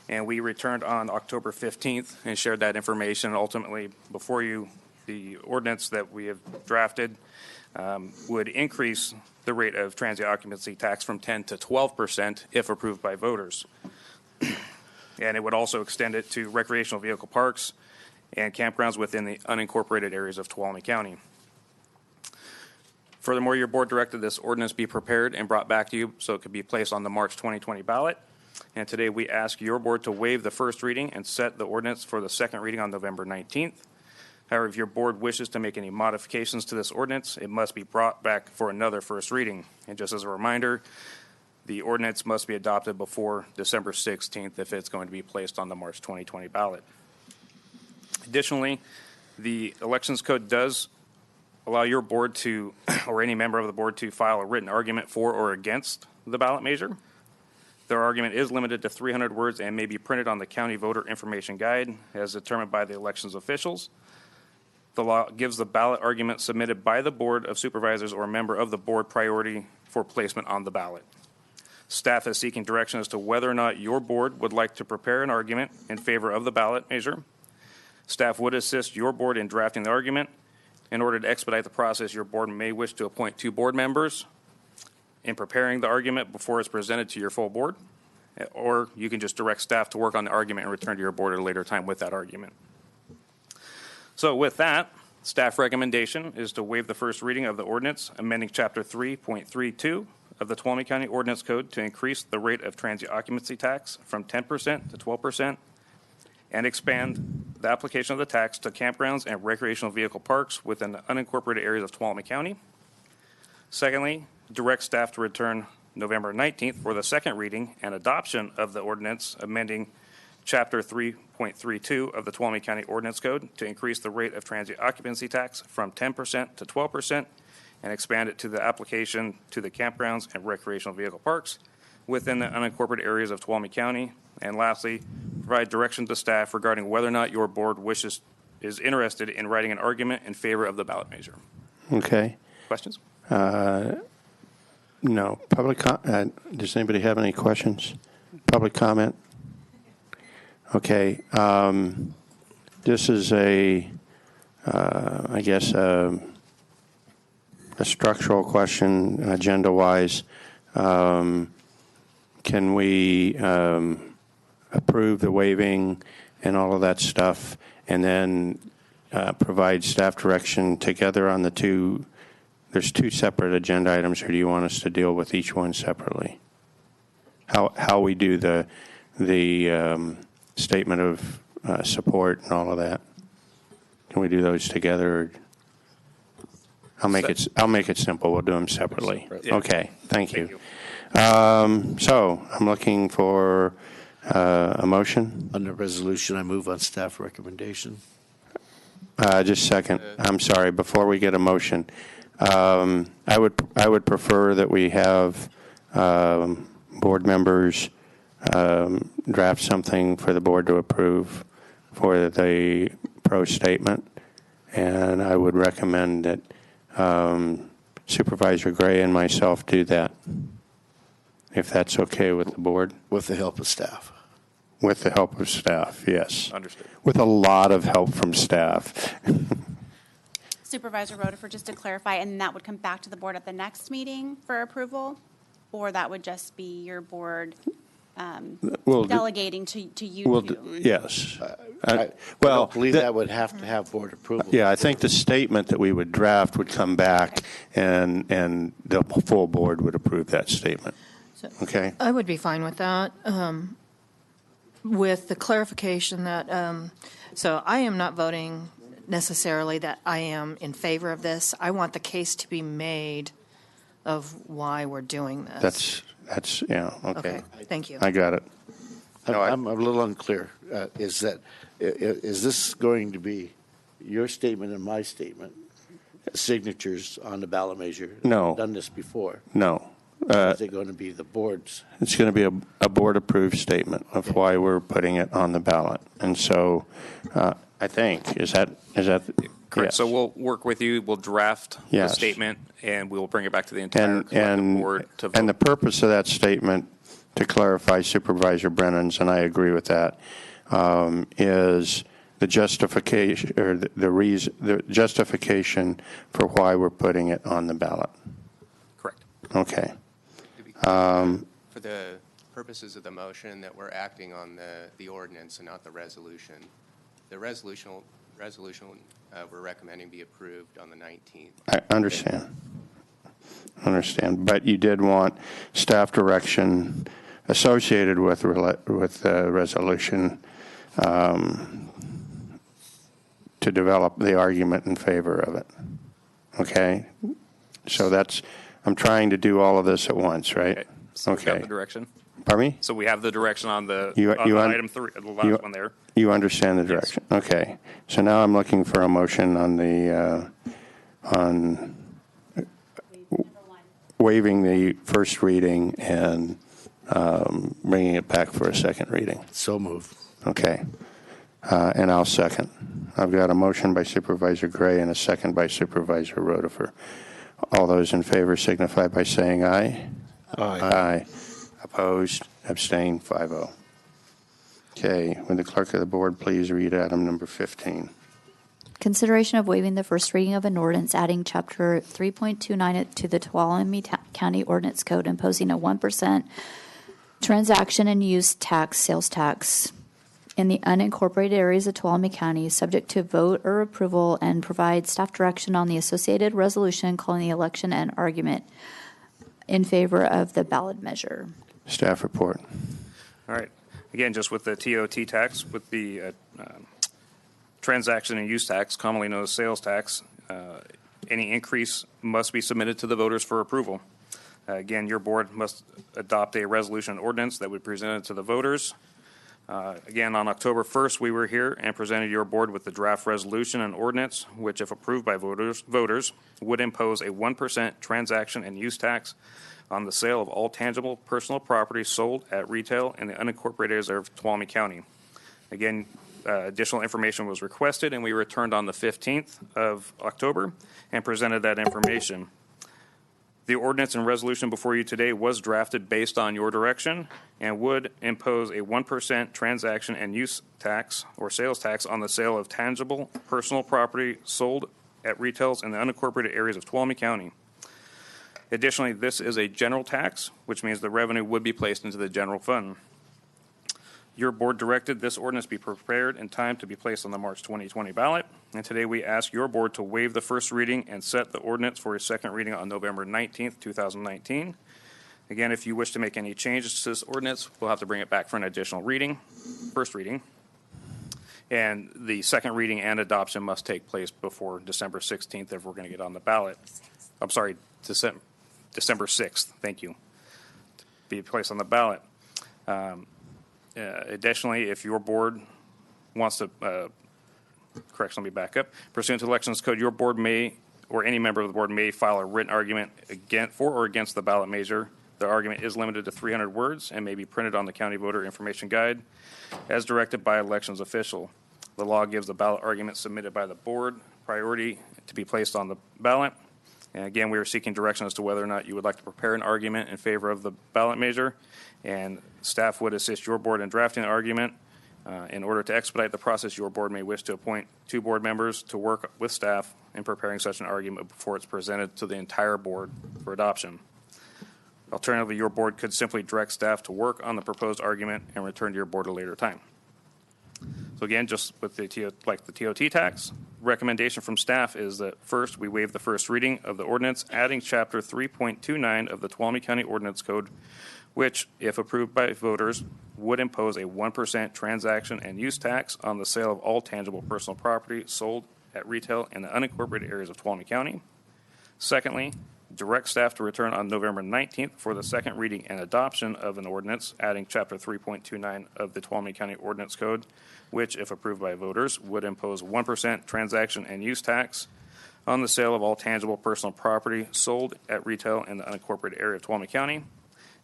and we returned on October 15th and shared that information. Ultimately, before you, the ordinance that we have drafted would increase the rate of transient occupancy tax from 10 to 12% if approved by voters. And it would also extend it to recreational vehicle parks and campgrounds within the unincorporated areas of Tuolumne County. Furthermore, your board directed this ordinance be prepared and brought back to you so it could be placed on the March 2020 ballot. And today we ask your board to waive the first reading and set the ordinance for the second reading on November 19th. However, if your board wishes to make any modifications to this ordinance, it must be brought back for another first reading. And just as a reminder, the ordinance must be adopted before December 16th if it's going to be placed on the March 2020 ballot. Additionally, The Elections Code does allow your board to, or any member of the board to file a written argument for or against the ballot measure. Their argument is limited to 300 words and may be printed on the county voter information guide as determined by the elections officials. The law gives the ballot argument submitted by the Board of Supervisors or a member of the board priority for placement on the ballot. Staff is seeking direction as to whether or not your board would like to prepare an argument in favor of the ballot measure. Staff would assist your board in drafting the argument. In order to expedite the process, your board may wish to appoint 2 board members in preparing the argument before it's presented to your full board, or you can just direct staff to work on the argument and return to your board at a later time with that argument. So with that, staff recommendation is to waive the first reading of the ordinance amending Chapter 3.32 of the Tuolumne County Ordinance Code to increase the rate of transient occupancy tax from 10% to 12% and expand the application of the tax to campgrounds and recreational vehicle parks within the unincorporated areas of Tuolumne County. Secondly, direct staff to return November 19th for the second reading and adoption of the ordinance amending Chapter 3.32 of the Tuolumne County Ordinance Code to increase the rate of transient occupancy tax from 10% to 12% and expand it to the application to the campgrounds and recreational vehicle parks within the unincorporated areas of Tuolumne County. And lastly, provide direction to staff regarding whether or not your board is interested in writing an argument in favor of the ballot measure. Okay. Questions? No. Does anybody have any questions? Public comment? Okay. This is I guess, a structural question, agenda-wise. Can we approve the waiving and all of that stuff, and then provide staff direction together on the two? There's 2 separate agenda items, or do you want us to deal with each one separately? How we do the statement of support and all of that? Can we do those together? I'll make it simple. We'll do them separately. Yeah. Okay. Thank you. So I'm looking for a motion. On the resolution, I move on staff recommendation. Just a second. I'm sorry. Before we get a motion, I would prefer that we have board members draft something for the board to approve for the pro statement, and I would recommend that Supervisor Gray and myself do that, if that's okay with the board. With the help of staff. With the help of staff, yes. Understood. With a lot of help from staff. Supervisor Rutherford, just to clarify, and that would come back to the board at the next meeting for approval? Or that would just be your board delegating to you two? Yes. I don't believe that would have to have board approval. Yeah, I think the statement that we would draft would come back, and the full board would approve that statement. Okay? I would be fine with that, with the clarification that, so I am not voting necessarily that I am in favor of this. I want the case to be made of why we're doing this. That's yeah, okay. Thank you. I got it. I'm a little unclear. Is this going to be your statement and my statement, signatures on the ballot measure? No. I've done this before. No. Is it going to be the board's? It's going to be a board-approved statement of why we're putting it on the ballot. And so I think, is that Correct. Yes. So we'll work with you. We'll draft Yes. the statement, and we will bring it back to the entire collective board to vote. And the purpose of that statement, to clarify Supervisor Brennan's, and I agree with that, is the justification or the justification for why we're putting it on the ballot. Correct. Okay. For the purposes of the motion, that we're acting on the ordinance and not the resolution. The resolution we're recommending be approved on the 19th. I understand. But you did want staff direction associated with the resolution to develop the argument in favor of it. Okay? So I'm trying to do all of this at once, right? So we've got Okay. the direction. Pardon me? So we have the direction on the item 3, the last one there. You understand the direction? Yes. Okay. So now I'm looking for a motion on the, on waiving the first reading and bringing it back for a second reading. So moved. Okay. And I'll second. I've got a motion by Supervisor Gray and a second by Supervisor Rotifer. All those in favor signify by saying aye. Aye. Aye. Opposed? Abstained? 5-0. Okay. Would the clerk of the board please read item number 15? Consideration of waiving the first reading of an ordinance adding Chapter 3.29 to the Tuolumne County Ordinance Code, imposing a 1% transaction and use tax, sales tax, in the unincorporated areas of Tuolumne County, subject to vote or approval, and provide staff direction on the associated resolution calling the election and argument in favor of the ballot measure. Staff report. All right. Again, just with the TOT tax, with the transaction and use tax, commonly known as sales tax, any increase must be submitted to the voters for approval. Again, your board must adopt a resolution ordinance that would be presented to the voters. Again, on October 1st, we were here and presented your board with the draft resolution and ordinance, which, if approved by voters, would impose a 1% transaction and use tax on the sale of all tangible personal property sold at retail in the unincorporated areas of Tuolumne County. Again, additional information was requested, and we returned on the 15th of October and presented that information. The ordinance and resolution before you today was drafted based on your direction and would impose a 1% transaction and use tax or sales tax on the sale of tangible personal property sold at retails in the unincorporated areas of Tuolumne County. Additionally, this is a general tax, which means the revenue would be placed into the general fund. Your board directed this ordinance be prepared in time to be placed on the March 2020 ballot, and today we ask your board to waive the first reading and set the ordinance for a second reading on November 19th, 2019. Again, if you wish to make any changes to this ordinance, we'll have to bring it back for an additional reading, first reading, and the second reading and adoption must take place before December 16th if we're going to get on the ballot. I'm sorry, December 6th, thank you, be placed on the ballot. Additionally, if your board wants to, correction, let me back up. Pursuant to Elections Code, your board may, or any member of the board may file a written argument for or against the ballot measure. The argument is limited to 300 words and may be printed on the County Voter Information Guide as directed by elections official. The law gives the ballot argument submitted by the board priority to be placed on the ballot. And again, we are seeking direction as to whether or not you would like to prepare an argument in favor of the ballot measure, and staff would assist your board in drafting the argument. In order to expedite the process, your board may wish to appoint 2 board members to work with staff in preparing such an argument before it's presented to the entire board for adoption. Alternatively, your board could simply direct staff to work on the proposed argument and return to your board at a later time. So again, just with the TOT tax, recommendation from staff is that first, we waive the first reading of the ordinance, adding Chapter 3.29 of the Tuolumne County Ordinance Code, which, if approved by voters, would impose a 1% transaction and use tax on the sale of all tangible personal property sold at retail in the unincorporated areas of Tuolumne County. Secondly, direct staff to return on November 19th for the second reading and adoption of an ordinance adding Chapter 3.29 of the Tuolumne County Ordinance Code, which, if approved by voters, would impose 1% transaction and use tax on the sale of all tangible personal property sold at retail in the unincorporated area of Tuolumne County.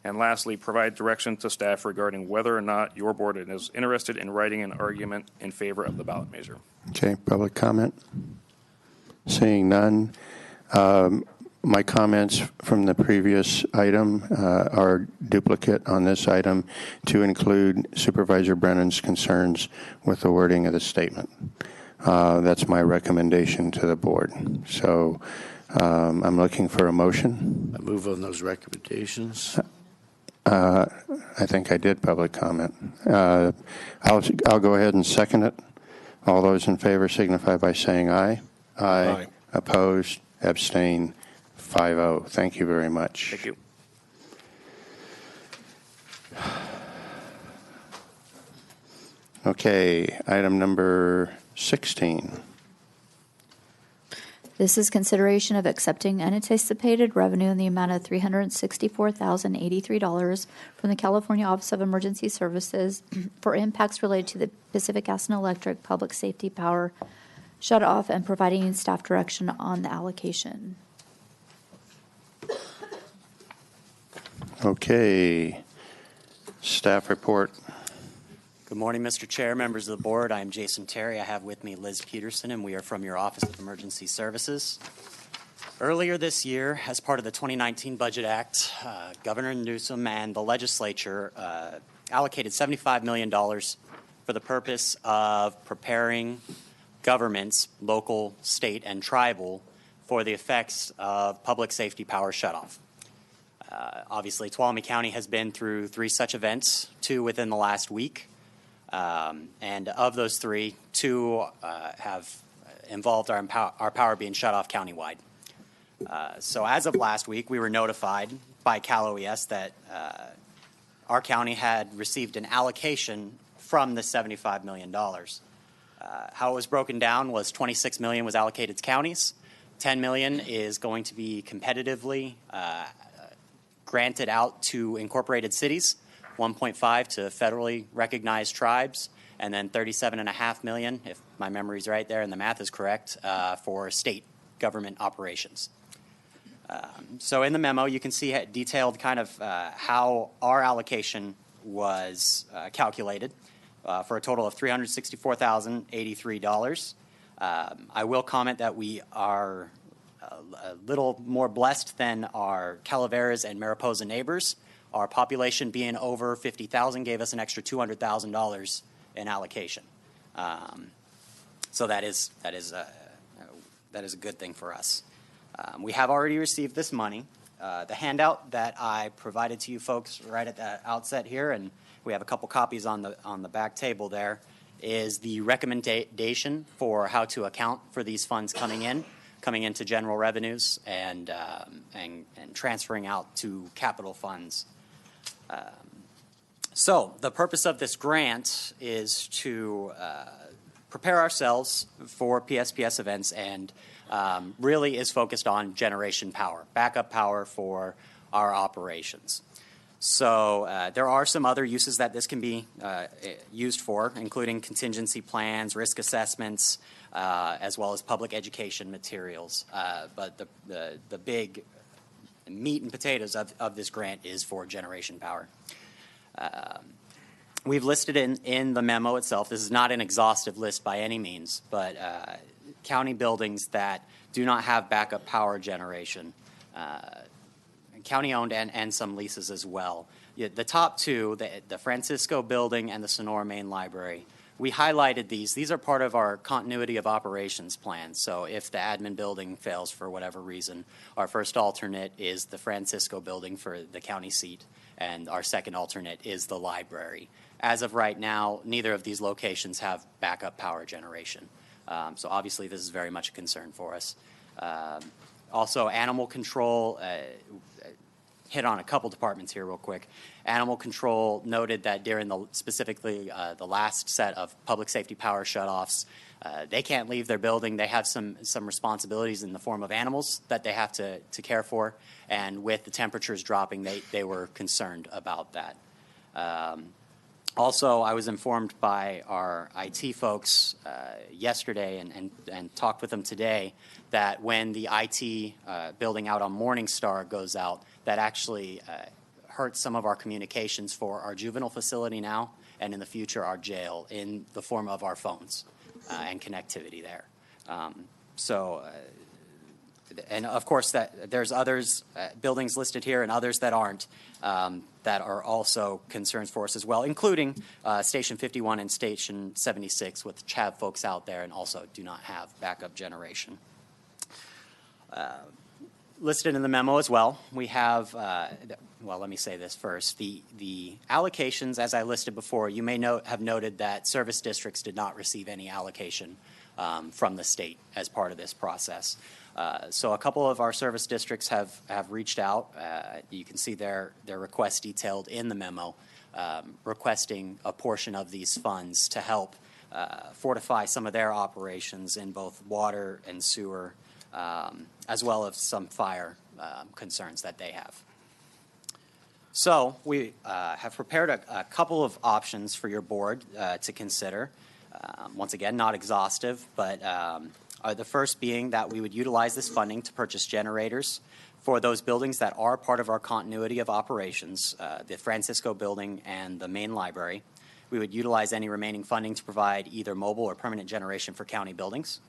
And lastly, provide direction to staff regarding whether or not your board is interested in writing an argument in favor of the ballot measure. Okay, public comment? Seeing none. My comments from the previous item are duplicate on this item to include Supervisor Brennan's concerns with the wording of the statement. That's my recommendation to the board. So I'm looking for a motion. I move on those recommendations. I think I did public comment. I'll go ahead and second it. All those in favor signify by saying aye. Aye. Opposed? Abstain? 5-0. Thank you very much. Thank you. Okay, item number 16. This is consideration of accepting unanticipated revenue in the amount of $364,083 from the California Office of Emergency Services for impacts related to the Pacific Gas and Electric Public Safety Power Shutoff and providing staff direction on the allocation. Okay. Staff report. Good morning, Mr. Chair, members of the board. I'm Jason Terry. I have with me Liz Peterson, and we are from your Office of Emergency Services. Earlier this year, as part of the 2019 Budget Act, Governor Newsom and the legislature allocated $75 million for the purpose of preparing governments, local, state, and tribal, for the effects of public safety power shutoff. Obviously, Tuolumne County has been through 3 such events, 2 within the last week. And of those 3, 2 have involved our power being shut off countywide. So as of last week, we were notified by Cal OES that our county had received an allocation from the $75 million. How it was broken down was $26 million was allocated to counties, $10 million is going to be competitively granted out to incorporated cities, 1.5 to federally recognized tribes, and then $37.5 million, if my memory's right there and the math is correct, for state government operations. So in the memo, you can see detailed kind of how our allocation was calculated for a total of $364,083. I will comment that we are a little more blessed than our Calaveras and Mariposa neighbors. Our population being over 50,000 gave us an extra $200,000 in allocation. So that is a good thing for us. We have already received this money. The handout that I provided to you folks right at the outset here, and we have a couple copies on the back table there, is the recommendation for how to account for these funds coming into general revenues and transferring out to capital funds. So the purpose of this grant is to prepare ourselves for PSPS events and really is focused on generation power, backup power for our operations. So there are some other uses that this can be used for, including contingency plans, risk assessments, as well as public education materials. But the big meat and potatoes of this grant is for generation power. We've listed in the memo itself, this is not an exhaustive list by any means, but county buildings that do not have backup power generation, county-owned and some leases as well. The top 2, the Francisco Building and the Sonora Main Library, we highlighted these. These are part of our continuity of operations plan. So if the admin building fails for whatever reason, our first alternate is the Francisco Building for the county seat, and our second alternate is the library. As of right now, neither of these locations have backup power generation. So obviously this is very much a concern for us. Also, animal control, hit on a couple departments here real quick. Animal control noted that during specifically the last set of public safety power shutoffs, they can't leave their building. They have some responsibilities in the form of animals that they have to care for, and with the temperatures dropping, they were concerned about that. Also, I was informed by our IT folks yesterday and talked with them today that when the IT building out on Morningstar goes out, that actually hurts some of our communications for our juvenile facility now and in the future our jail in the form of our phones and connectivity there. And of course there's others, buildings listed here and others that aren't, that are also concerns for us as well, including Station 51 and Station 76, which have folks out there and also do not have backup generation. Listed in the memo as well, we have, well, let me say this first. The allocations, as I listed before, you may have noted that service districts did not receive any allocation from the state as part of this process. So a couple of our service districts have reached out. You can see their requests detailed in the memo, requesting a portion of these funds to help fortify some of their operations in both water and sewer as well as some fire concerns that they have. So we have prepared a couple of options for your board to consider. Once again, not exhaustive, but the first being that we would utilize this funding to purchase generators for those buildings that are part of our continuity of operations, the Francisco building and the main library. We would utilize any remaining funding to provide either mobile or permanent generation for county buildings.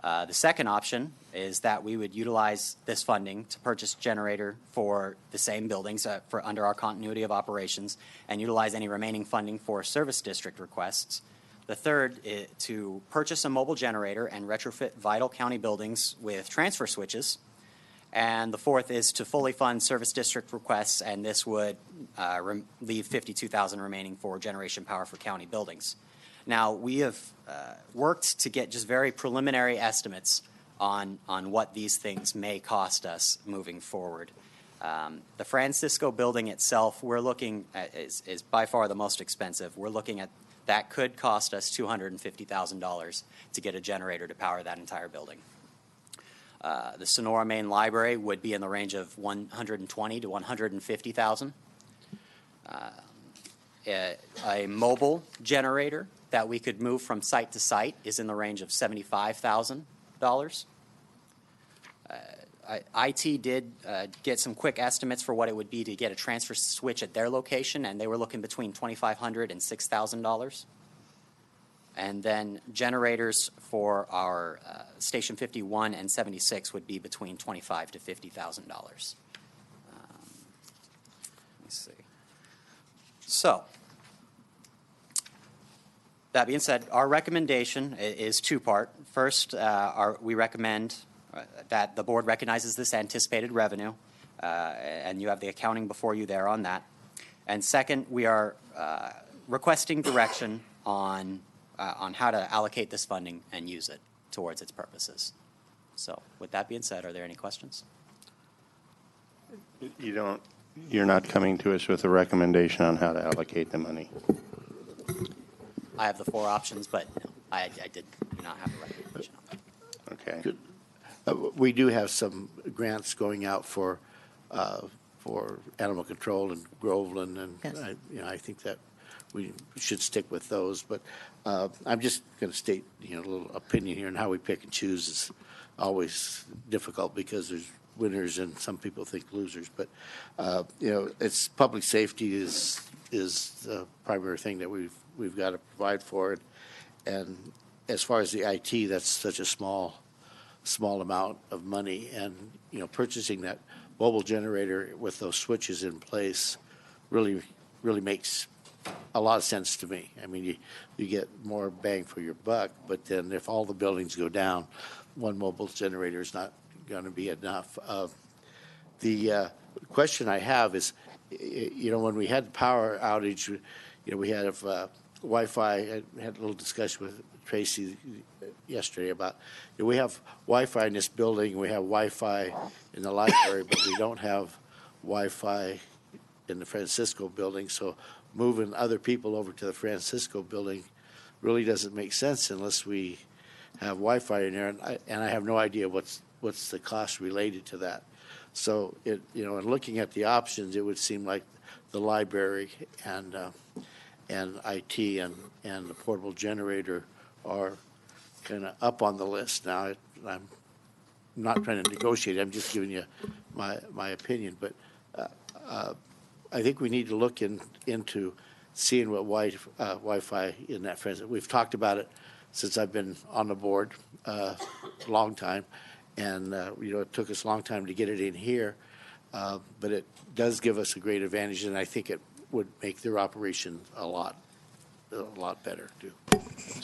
The second option is that we would utilize this funding to purchase generator for the same buildings for under our continuity of operations and utilize any remaining funding for service district requests. The third is to purchase a mobile generator and retrofit vital county buildings with transfer switches. And the fourth is to fully fund service district requests, and this would leave $52,000 remaining for generation power for county buildings. Now, we have worked to get just very preliminary estimates on what these things may cost us moving forward. The Francisco building itself, we're looking at, is by far the most expensive. We're looking at that could cost us $250,000 to get a generator to power that entire building. The Sonora Main Library would be in the range of $120,000 to $150,000. A mobile generator that we could move from site to site is in the range of $75,000. IT did get some quick estimates for what it would be to get a transfer switch at their location, and they were looking between $2,500 and $6,000. And then generators for our Station 51 and 76 would be between $25,000 to $50,000. Let me see. So, that being said, our recommendation is two-part. First, we recommend that the board recognizes this anticipated revenue, and you have the accounting before you there on that. And second, we are requesting direction on how to allocate this funding and use it towards its purposes. So, with that being said, are there any questions? You're not coming to us with a recommendation on how to allocate the money. I have the four options, but no, I do not have a recommendation on that. Okay. Good. We do have some grants going out for animal control in Groveland, and Yes. I think that we should stick with those. But I'm just going to state a little opinion here, and how we pick and choose is always difficult because there's winners and some people think losers. But it's public safety is the primary thing that we've got to provide for it. And as far as the IT, that's such a small amount of money, and purchasing that mobile generator with those switches in place really makes a lot of sense to me. I mean, you get more bang for your buck, but then if all the buildings go down, one mobile generator is not going to be enough. The question I have is, when we had the power outage, we had Wi-Fi. I had a little discussion with Tracy yesterday about we have Wi-Fi in this building, we have Wi-Fi in the library, but we don't have Wi-Fi in the Francisco building. So moving other people over to the Francisco building really doesn't make sense unless we have Wi-Fi in there, and I have no idea what's the cost related to that. So in looking at the options, it would seem like the library and IT and the portable generator are kind of up on the list. Now, I'm not trying to negotiate. I'm just giving you my opinion. But I think we need to look into seeing what Wi-Fi in that friends. We've talked about it since I've been on the board a long time. And, it took us a long time to get it in here. But it does give us a great advantage, and I think it would make their operation a lot better too.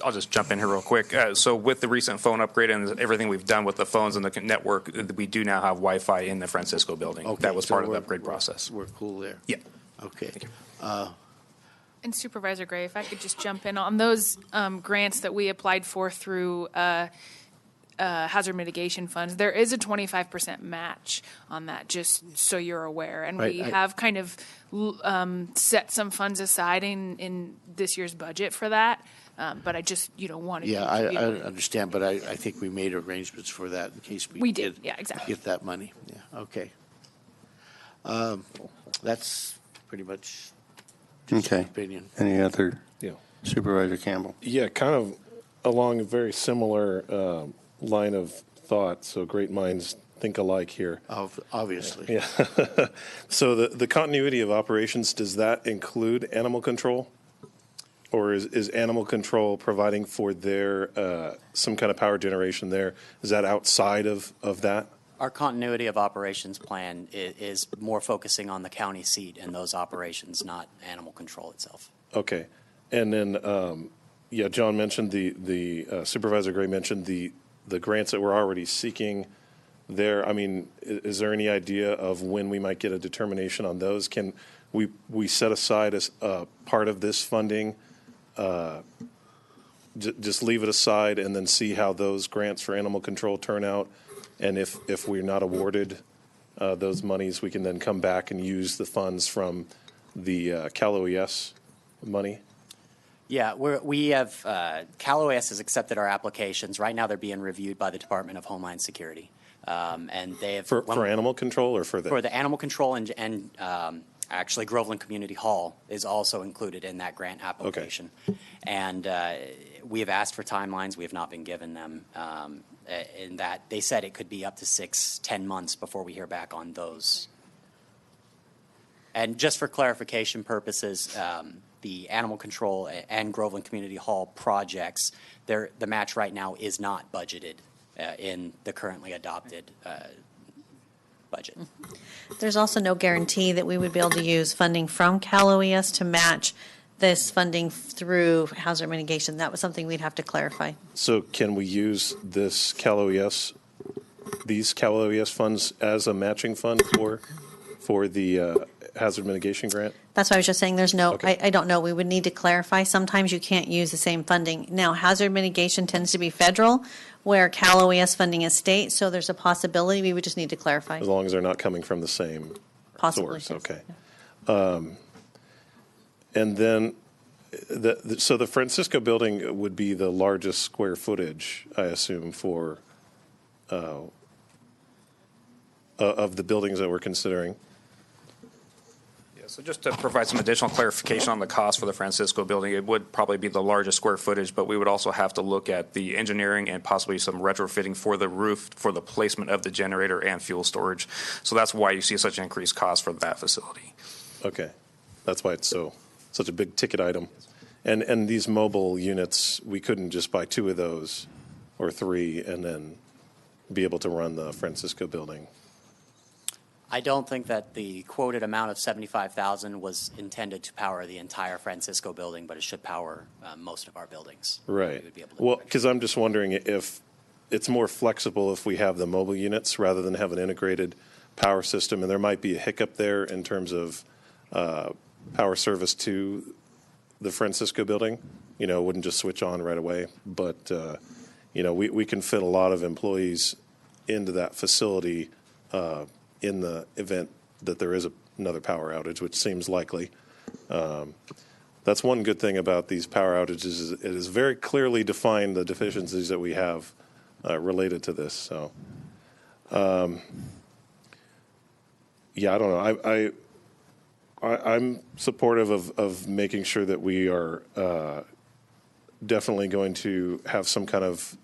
I'll just jump in here real quick. So with the recent phone upgrade and everything we've done with the phones and the network, we do now have Wi-Fi in the Francisco building. Okay, that was so part of the upgrade process. We're cool there. Yeah. Okay. And Supervisor Gray, if I could just jump in on those grants that we applied for through hazard mitigation funds, there is a 25% match on that, just so you're aware. And Right, we have kind of set some funds aside in this year's budget for that. But I just, wanted. Yeah, you to be I able to- understand, but I think we made arrangements for that in case We did, yeah, exactly. get that money. Yeah, okay. That's pretty much just my Okay. opinion. Any other? Yeah. Supervisor Campbell? Yeah, kind of along a very similar line of thought. So great minds think alike here. Obviously. Yeah. So the continuity of operations, does that include animal control? Or is animal control providing for their some kind of power generation there? Is that outside of that? Our continuity of operations plan is more focusing on the county seat and those operations, not animal control itself. Okay. And then, John mentioned the Supervisor Gray mentioned the grants that we're already seeking there. I mean, is there any idea of when we might get a determination on those? Can we set aside as part of this funding, just leave it aside and then see how those grants for animal control turn out? And if we're not awarded those monies, we can then come back and use the funds from the Cal OES money? Yeah, we have, Cal OES has accepted our applications. Right now, they're being reviewed by the Department of Homeland Security. And they have. For animal control or for the? For the animal control and actually Groveland Community Hall is also included in that grant application. Okay. And we have asked for timelines. We have not been given them. In that they said it could be up to 6-10 months before we hear back on those. And just for clarification purposes, the animal control and Groveland Community Hall projects, the match right now is not budgeted in the currently adopted budget. There's also no guarantee that we would be able to use funding from Cal OES to match this funding through hazard mitigation. That was something we'd have to clarify. So can we use this these Cal OES funds as a matching fund for the hazard mitigation grant? That's why I was just saying there's no, Okay. I don't know. We would need to clarify. Sometimes you can't use the same funding. Now, hazard mitigation tends to be federal, where Cal OES funding is state, so there's a possibility. We would just need to clarify. As long as they're not coming from the same Possibly, source. yes. Okay. And then, so the Francisco building would be the largest square footage, I assume, for of the buildings that we're considering. Yeah, so just to provide some additional clarification on the cost for the Francisco building, it would probably be the largest square footage, but we would also have to look at the engineering and possibly some retrofitting for the roof, for the placement of the generator and fuel storage. So that's why you see such an increased cost for that facility. Okay. That's why it's such a big ticket item. And these mobile units, we couldn't just buy 2 of those or 3 and then be able to run the Francisco building. I don't think that the quoted amount of $75,000 was intended to power the entire Francisco building, but it should power most of our buildings. Right. We would be able to Well, because I'm just wondering if it's more flexible if we have the mobile units rather than have an integrated power system, and there might be a hiccup there in terms of power service to the Francisco building. It wouldn't just switch on right away, but we can fit a lot of employees into that facility in the event that there is another power outage, which seems likely. That's one good thing about these power outages is it is very clearly defined the deficiencies that we have related to this. So, yeah, I don't know. I'm supportive of making sure that we are definitely going to have some kind of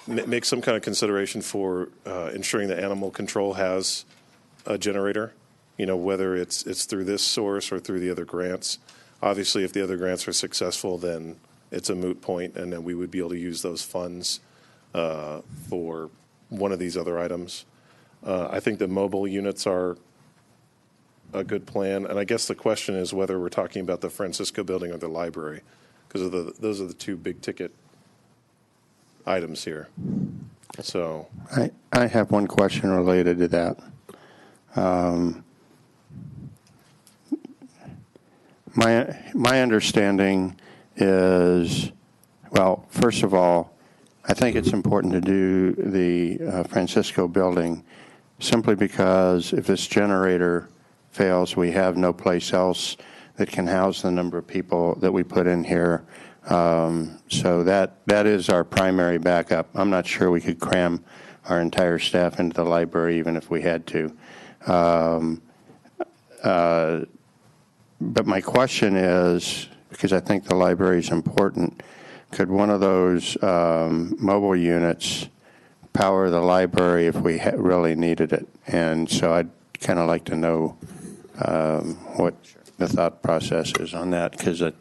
make some kind of consideration for ensuring that animal control has a generator, whether it's through this source or through the other grants. Obviously, if the other grants are successful, then it's a moot point, and then we would be able to use those funds for one of these other items. I think the mobile units are a good plan, and I guess the question is whether we're talking about the Francisco building or the library, because those are the 2 big ticket items here. So I have one question related to that. My understanding is, well, first of all, I think it's important to do the Francisco building simply because if this generator fails, we have no place else that can house the number of people that we put in here. So that is our primary backup. I'm not sure we could cram our entire staff into the library even if we had to. But my question is, because I think the library is important, could one of those mobile units power the library if we really needed it? And so I'd kind of like to know what the thought process is on that, because I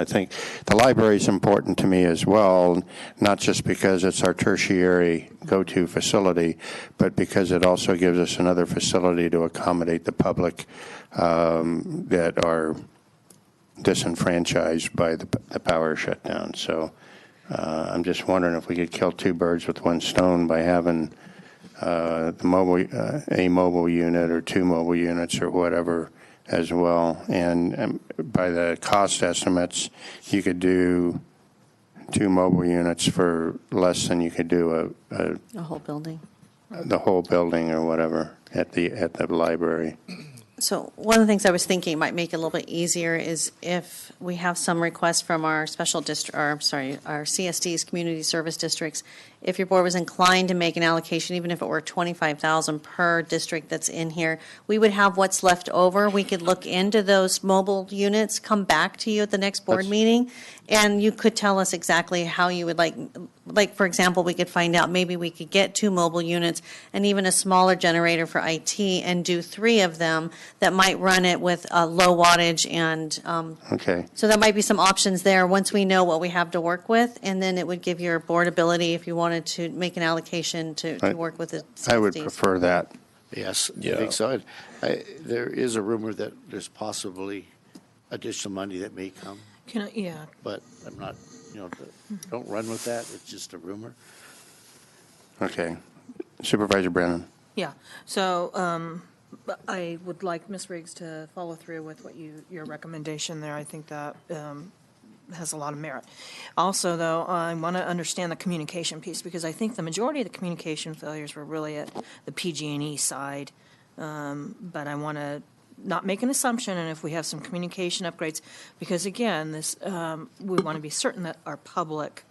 think the library is important to me as well, not just because it's our tertiary go-to facility, but because it also gives us another facility to accommodate the public that are disenfranchised by the power shutdown. So I'm just wondering if we could kill two birds with one stone by having a mobile unit or two mobile units or whatever as well. And by the cost estimates, you could do two mobile units for less than you could do A whole building. the whole building or whatever at the library. So one of the things I was thinking might make it a little bit easier is if we have some requests from our special district, our CSDs, community service districts, if your board was inclined to make an allocation, even if it were $25,000 per district that's in here, we would have what's left over. We could look into those mobile units, come back to you at the next board meeting, and you could tell us exactly how you would like, for example, we could find out maybe we could get two mobile units and even a smaller generator for IT and do three of them that might run it with a low wattage and Okay. so there might be some options there once we know what we have to work with, and then it would give your board ability, if you wanted to make an allocation to work with the CSDs. I would prefer that. Yes, Yeah. I think so. There is a rumor that there's possibly additional money that may come, Yeah. but I'm not, don't run with that. It's just a rumor. Okay. Supervisor Brennan. Yeah, so I would like Ms. Riggs to follow through with what your recommendation there. I think that has a lot of merit. Also, though, I want to understand the communication piece, because I think the majority of the communication failures were really at the PG&E side. But I want to not make an assumption, and if we have some communication upgrades, because again, this we want to be certain that our public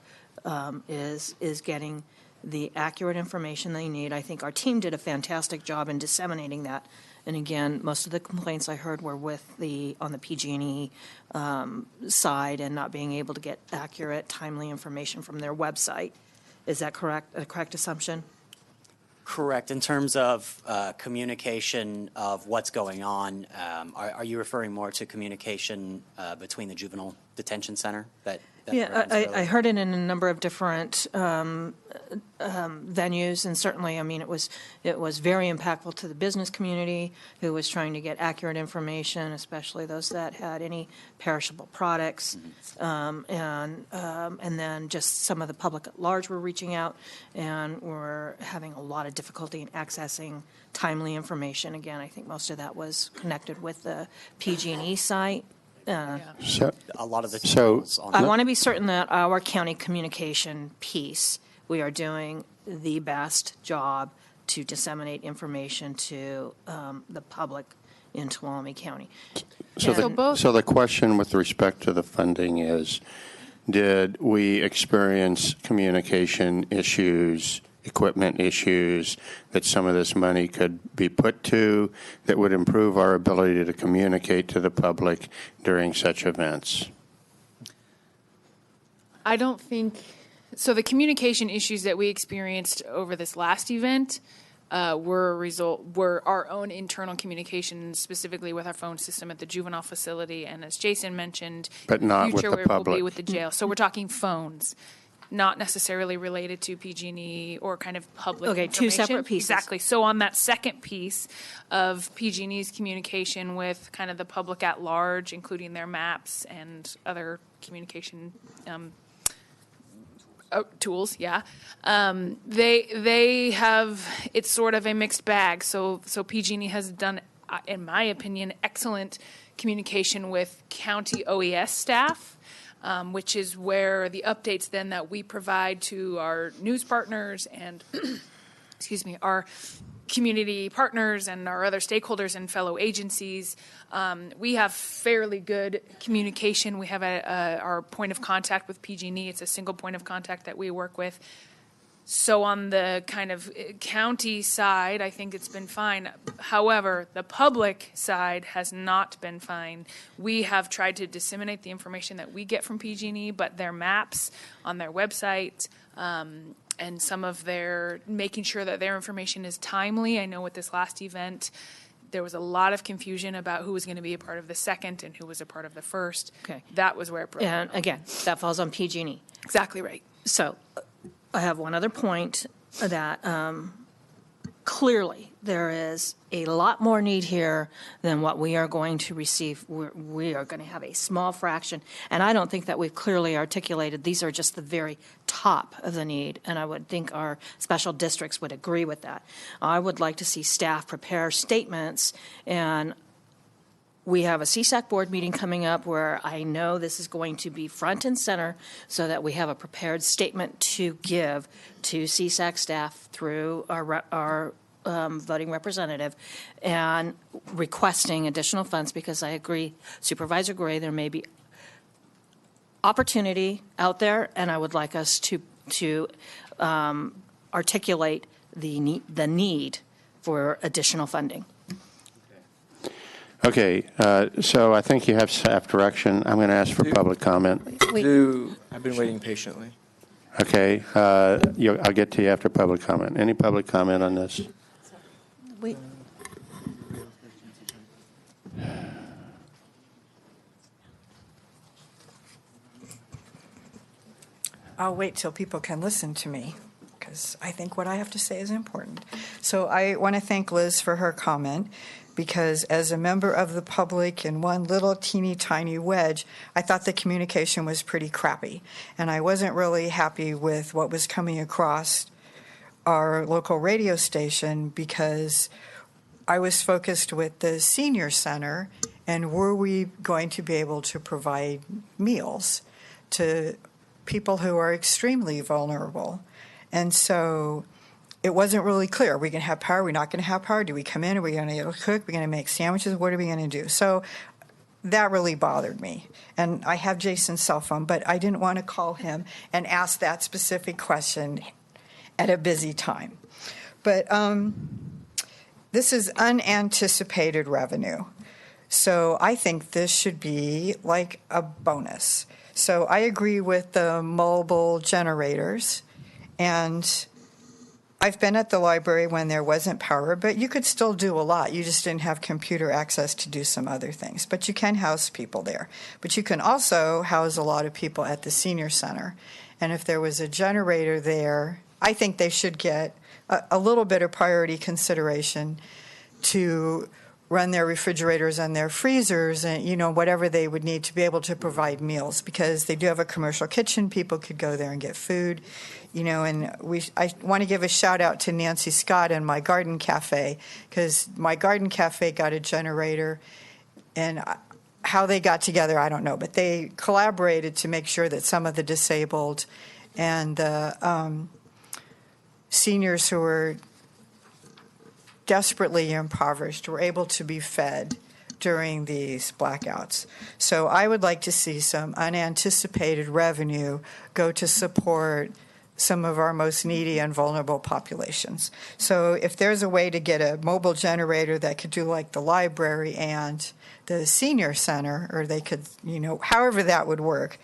is getting the accurate information they need. I think our team did a fantastic job in disseminating that. And again, most of the complaints I heard were on the PG&E side and not being able to get accurate, timely information from their website. Is that correct? A correct assumption? Correct. In terms of communication of what's going on, are you referring more to communication between the juvenile detention center? Yeah, I heard it in a number of different venues, and certainly, I mean, it was very impactful to the business community who was trying to get accurate information, especially those that had any perishable products, and then just some of the public at large were reaching out and were having a lot of difficulty in accessing timely information. Again, I think most of that was connected with the PG&E site. So, a lot of the I want to be certain that our county communication piece, we are doing the best job to disseminate information to the public in Tuolumne County. So the question with respect to the funding is, did we experience communication issues, equipment issues that some of this money could be put to that would improve our ability to communicate to the public during such events? I don't think so. The communication issues that we experienced over this last event were our own internal communication, specifically with our phone system at the juvenile facility, and as Jason mentioned, but not with future the where it will public. be with the jail. So we're talking phones, not necessarily related to PG&E or kind of public. Okay, two information. separate pieces. Exactly. So on that second piece of PG&E's communication with kind of the public at large, including their maps and other communication tools, they have, it's sort of a mixed bag. So PG&E has done, in my opinion, excellent communication with county OES staff, which is where the updates then that we provide to our news partners and, excuse me, our community partners and our other stakeholders and fellow agencies. We have fairly good communication. We have our point of contact with PG&E. It's a single point of contact that we work with. So on the kind of county side, I think it's been fine. However, the public side has not been fine. We have tried to disseminate the information that we get from PG&E, but their maps on their website, and some of their making sure that their information is timely. I know with this last event, there was a lot of confusion about who was going to be a part of the second and who was a part of the first. Okay. That was where it broke. And again, that falls on PG&E. Exactly right. So I have one other point that clearly there is a lot more need here than what we are going to receive. We are going to have a small fraction, and I don't think that we've clearly articulated. These are just the very top of the need, and I would think our special districts would agree with that. I would like to see staff prepare statements, and we have a CSAC board meeting coming up where I know this is going to be front and center so that we have a prepared statement to give to CSAC staff through our voting representative and requesting additional funds, because I agree, Supervisor Gray, there may be opportunity out there, and I would like us to articulate the need for additional funding. Okay, so I think you have staff direction. I'm going to ask for public comment. I've been waiting patiently. Okay, I'll get to you after public comment. Any public comment on this? Wait. I'll wait till people can listen to me, because I think what I have to say is important. So I want to thank Liz for her comment, because as a member of the public in one little teeny tiny wedge, I thought the communication was pretty crappy. And I wasn't really happy with what was coming across our local radio station, because I was focused with the senior center, and were we going to be able to provide meals to people who are extremely vulnerable? And so it wasn't really clear. Are we going to have power? Are we not going to have power? Do we come in? Are we going to cook? Are we going to make sandwiches? What are we going to do? So that really bothered me. And I have Jason's cell phone, but I didn't want to call him and ask that specific question at a busy time. But this is unanticipated revenue. So I think this should be like a bonus. So I agree with the mobile generators, and I've been at the library when there wasn't power, but you could still do a lot. You just didn't have computer access to do some other things. But you can house people there. But you can also house a lot of people at the senior center. And if there was a generator there, I think they should get a little bit of priority consideration to run their refrigerators and their freezers and, whatever they would need to be able to provide meals, because they do have a commercial kitchen. People could go there and get food, and I want to give a shout out to Nancy Scott and My Garden Cafe, because My Garden Cafe got a generator, and how they got together, I don't know, but they collaborated to make sure that some of the disabled and the seniors who were desperately impoverished were able to be fed during these blackouts. So I would like to see some unanticipated revenue go to support some of our most needy and vulnerable populations. So if there's a way to get a mobile generator that could do like the library and the senior center, or they could, however that would work,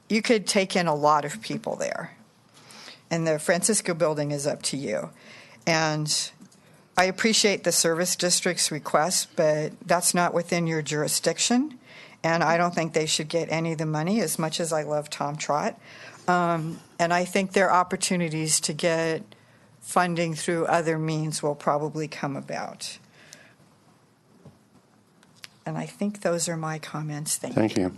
you could take in a lot of people there. And the Francisco building is up to you. And I appreciate the service district's request, but that's not within your jurisdiction, and I don't think they should get any of the money, as much as I love Tom Trott. And I think their opportunities to get funding through other means will probably come about. And I think those are my comments. Thank you.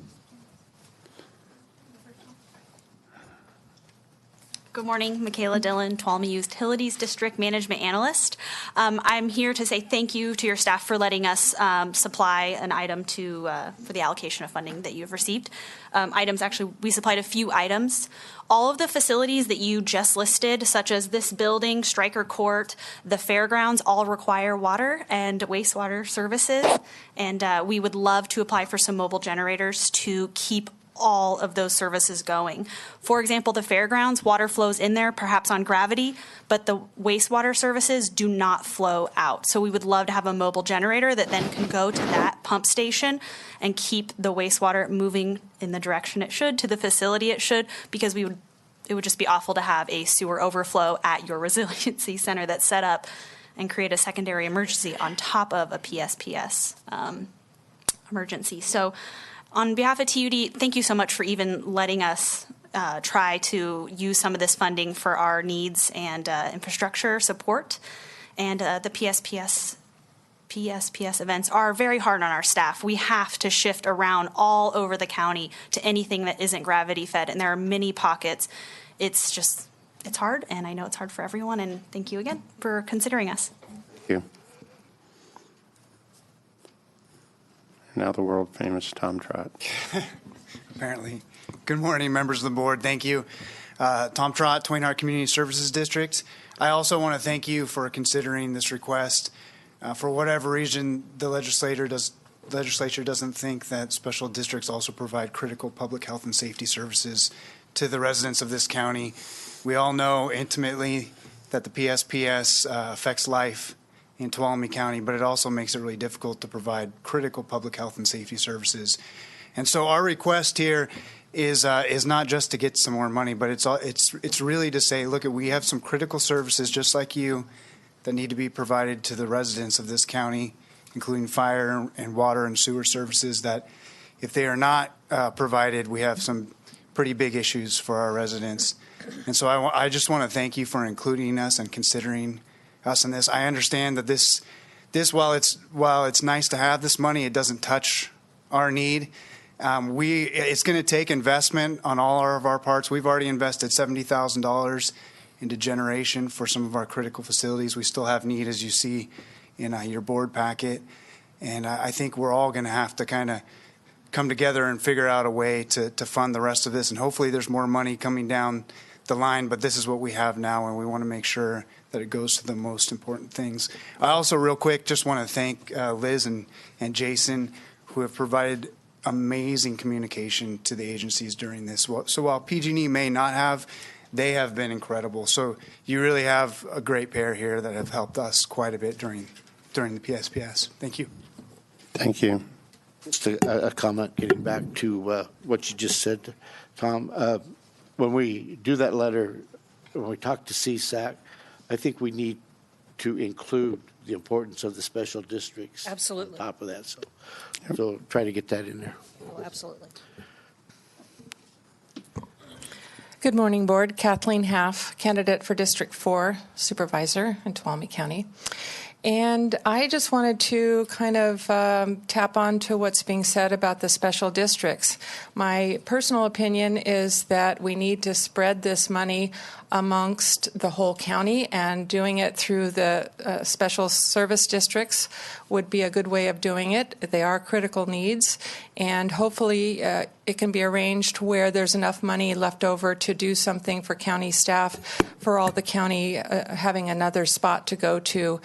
Go Good morning, Michaela Dillon, Tuolumne Utilities District Management Analyst. I'm here to say thank you to your staff for letting us supply an item for the allocation of funding that you've received. Actually, we supplied a few items. All of the facilities that you just listed, such as this building, Stryker Court, the fairgrounds, all require water and wastewater services. And we would love to apply for some mobile generators to keep all of those services going. For example, the fairgrounds, water flows in there, perhaps on gravity, but the wastewater services do not flow out. So we would love to have a mobile generator that then can go to that pump station and keep the wastewater moving in the direction it should, to the facility it should, because it would just be awful to have a sewer overflow at your resiliency center that's set up and create a secondary emergency on top of a PSPS emergency. So on behalf of TUD, thank you so much for even letting us try to use some of this funding for our needs and infrastructure support. And the PSPS events are very hard on our staff. We have to shift around all over the county to anything that isn't gravity fed, and there are many pockets. It's hard, and I know it's hard for everyone, and thank you again for considering us. Thank you. Now the world famous Tom Trott. Apparently. Good morning, members of the board. Thank you. Tom Trott, Twain Harte Community Services District. I also want to thank you for considering this request. For whatever reason, the legislature doesn't think that special districts also provide critical public health and safety services to the residents of this county. We all know intimately that the PSPS affects life in Tuolumne County, but it also makes it really difficult to provide critical public health and safety services. And so our request here is not just to get some more money, but it's really to say, look, we have some critical services just like you that need to be provided to the residents of this county, including fire and water and sewer services, that if they are not provided, we have some pretty big issues for our residents. And so I just want to thank you for including us and considering us in this. I understand that this while it's nice to have this money, it doesn't touch our need. It's going to take investment on all of our parts. We've already invested $70,000 into generation for some of our critical facilities. We still have need, as you see in your board packet. And I think we're all going to have to kind of come together and figure out a way to fund the rest of this. And hopefully there's more money coming down the line, but this is what we have now, and we want to make sure that it goes to the most important things. I also, real quick, just want to thank Liz and Jason, who have provided amazing communication to the agencies during this. So while PG&E may not have, they have been incredible. So you really have a great pair here that have helped us quite a bit during the PSPS. Thank you. Thank you. Just a comment, getting back to what you just said, Tom. When we do that letter, when we talk to CSAC, I think we need to include the importance of the special districts. Absolutely. On top of that, so try to get that in there. Oh, absolutely. Good morning, Board. Kathleen Haff, candidate for District 4 Supervisor in Tuolumne County. And I just wanted to kind of tap on to what's being said about the special districts. My personal opinion is that we need to spread this money amongst the whole county, and doing it through the special service districts would be a good way of doing it. They are critical needs, and hopefully it can be arranged where there's enough money left over to do something for county staff, for all the county having another spot to go to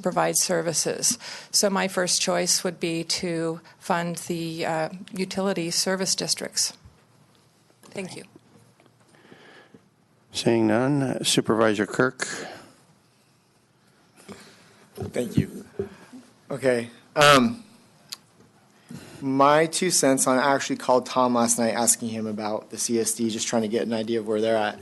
provide services. So my first choice would be to fund the utility service districts. Thank you. Seeing none, Supervisor Kirk. Thank you. Okay. My 2 cents on, I actually called Tom last night asking him about the CSD, just trying to get an idea of where they're at.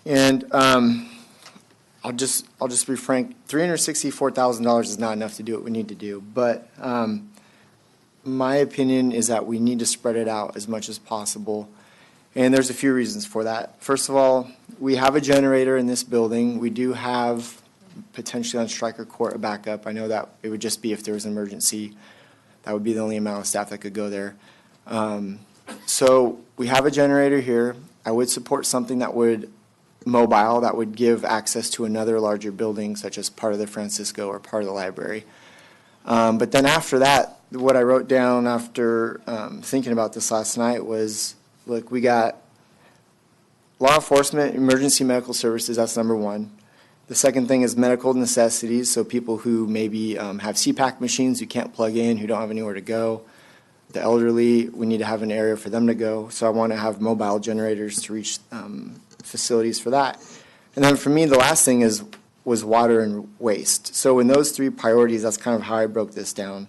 And I'll just be frank, $364,000 is not enough to do what we need to do. But my opinion is that we need to spread it out as much as possible. And there's a few reasons for that. First of all, we have a generator in this building. We do have potentially on Stryker Court a backup. I know that it would just be if there was an emergency. That would be the only amount of staff that could go there. So we have a generator here. I would support something that would mobile that would give access to another larger building, such as part of the Francisco or part of the library. But then after that, what I wrote down after thinking about this last night was, look, we got law enforcement, emergency medical services, that's number one. The second thing is medical necessities, so people who maybe have CPAP machines who can't plug in, who don't have anywhere to go. The elderly, we need to have an area for them to go. So I want to have mobile generators to reach facilities for that. And then for me, the last thing was water and waste. So in those three priorities, that's kind of how I broke this down.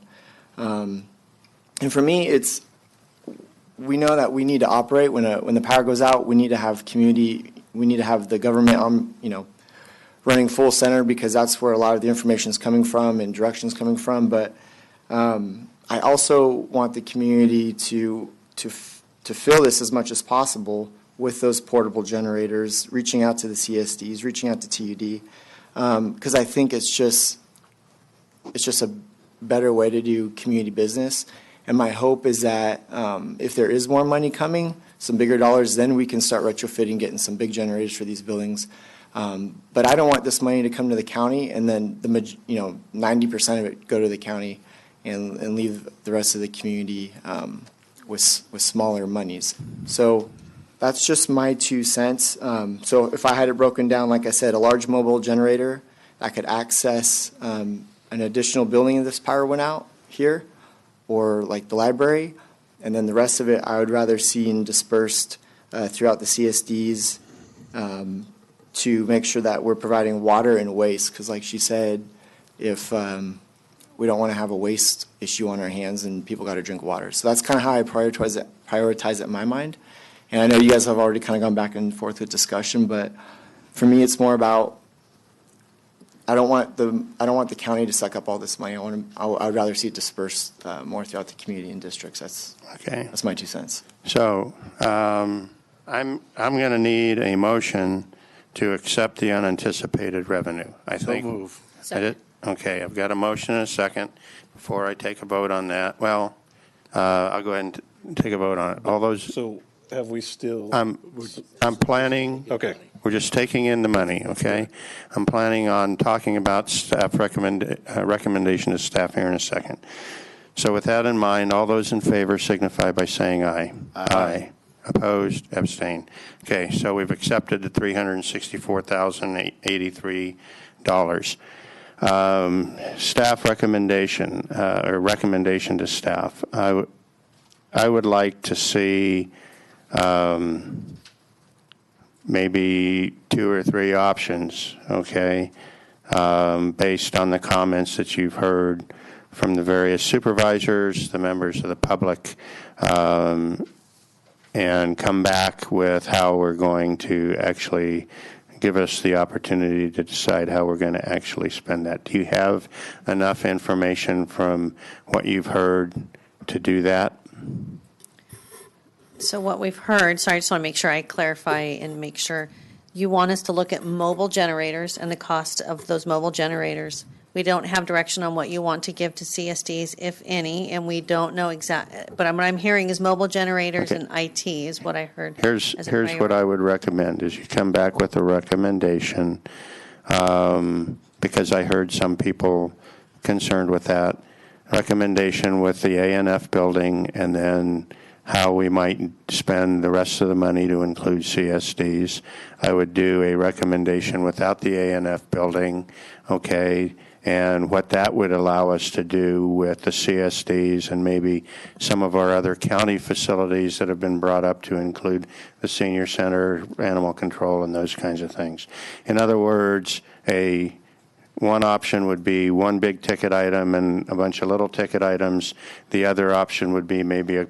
And for me, we know that we need to operate when the power goes out. We need to have community. We need to have the government running full center, because that's where a lot of the information is coming from and directions coming from. But I also want the community to fill this as much as possible with those portable generators, reaching out to the CSDs, reaching out to TUD, because I think it's just a better way to do community business. And my hope is that if there is more money coming, some bigger dollars, then we can start retrofitting, getting some big generators for these buildings. But I don't want this money to come to the county and then 90% of it go to the county and leave the rest of the community with smaller monies. So that's just my 2 cents. So if I had it broken down, like I said, a large mobile generator that could access an additional building if this power went out here, or like the library, and then the rest of it I would rather see dispersed throughout the CSDs to make sure that we're providing water and waste, because like she said, if we don't want to have a waste issue on our hands and people got to drink water. So that's kind of how I prioritize it in my mind. And I know you guys have already kind of gone back and forth with discussion, but for me it's more about I don't want the county to suck up all this money. I'd rather see it dispersed more throughout the community and districts. That's my 2 cents. So I'm going to need a motion to accept the unanticipated revenue. I think. So move. Second. Okay, I've got a motion and a second. Before I take a vote on that, well, I'll go ahead and take a vote on it. All those. So have we still? I'm planning. Okay. We're just taking in the money, okay? I'm planning on talking about staff recommendation to staff here in a second. So with that in mind, all those in favor signify by saying aye. Aye. Opposed? Abstain. Okay, so we've accepted the $364,083. Staff recommendation, or recommendation to staff. I would like to see maybe 2 or 3 options, okay, based on the comments that you've heard from the various supervisors, the members of the public, and come back with how we're going to actually give us the opportunity to decide how we're going to actually spend that. Do you have enough information from what you've heard to do that? So what we've heard, sorry, I just want to make sure I clarify and make sure you want us to look at mobile generators and the cost of those mobile generators. We don't have direction on what you want to give to CSDs, if any, and we don't know exactly. But what I'm hearing is mobile generators and IT is what I heard. Here's what I would recommend is you come back with a recommendation, because I heard some people concerned with that. Recommendation with the ANF building, and then how we might spend the rest of the money to include CSDs. I would do a recommendation without the ANF building, okay, and what that would allow us to do with the CSDs and maybe some of our other county facilities that have been brought up to include the senior center, animal control, and those kinds of things. In other words, one option would be one big ticket item and a bunch of little ticket items. The other option would be maybe a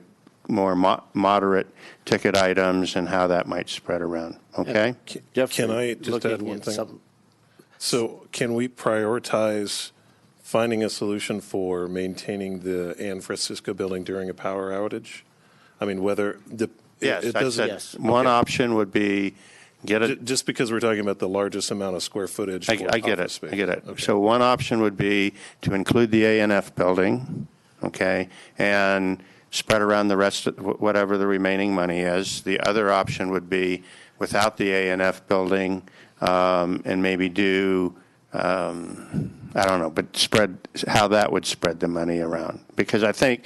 more moderate ticket items and how that might spread around. Okay? Can I just add one thing? So can we prioritize finding a solution for maintaining the Ann Francisco building during a power outage? I mean, whether yes, it doesn't. Yes. One option would be get it. Just because we're talking about the largest amount of square footage. I get it. Space. I get it. Okay. So one option would be to include the ANF building, okay, and spread around the rest of whatever the remaining money is. The other option would be without the A&F building, and maybe do, I don't know, but spread how that would spread the money around. Because I think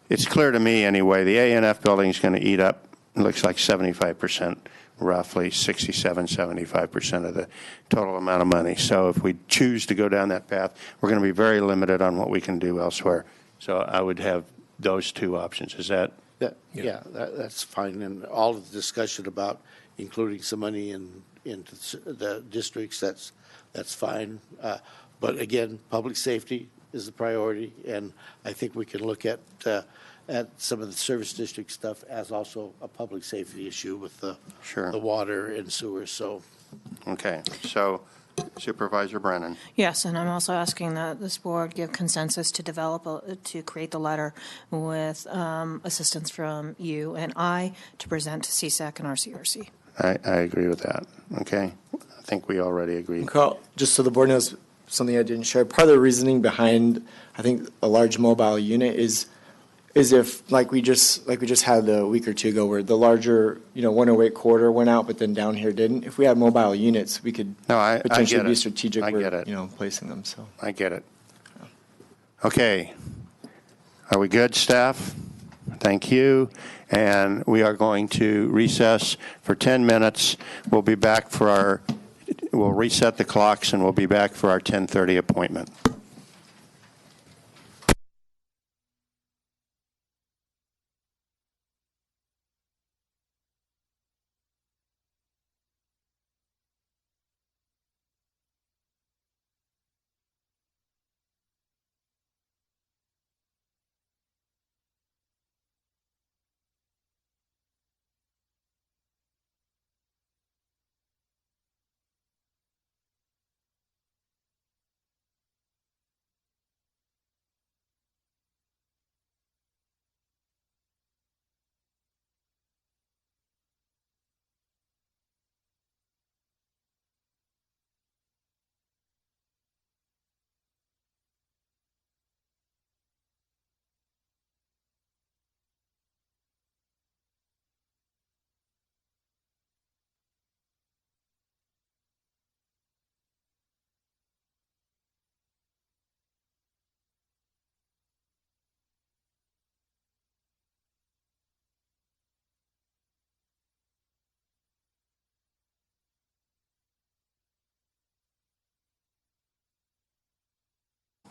it's clear to me anyway, the A&F building is going to eat up, it looks like 75%, roughly 75% of the total amount of money. So if we choose to go down that path, we're going to be very limited on what we can do elsewhere. So I would have those two options. Is that? That's fine. And all of the discussion about including some money into the districts, that's fine. But again, public safety is the priority, and I think we can look at some of the service district stuff as also a public safety issue with the water and sewer. So, okay. So, Supervisor Brennan. Yes, and I'm also asking that this board give consensus to to create the letter with assistance from you and I to present to CSAC and RCRC. I agree with that. Okay. I think we already agreed. Carl, just so the board knows something I didn't share, part of the reasoning behind, I think, a large mobile unit is if, like we just had a week or two ago, where the larger, 108 corridor went out, but then down here didn't. If we had mobile units, we could potentially be strategic with, placing them. So I get it. Okay. Are we good, staff? Thank you. And we are going to recess for 10 minutes. We'll be back for we'll reset the clocks, and we'll be back for our 10:30 appointment.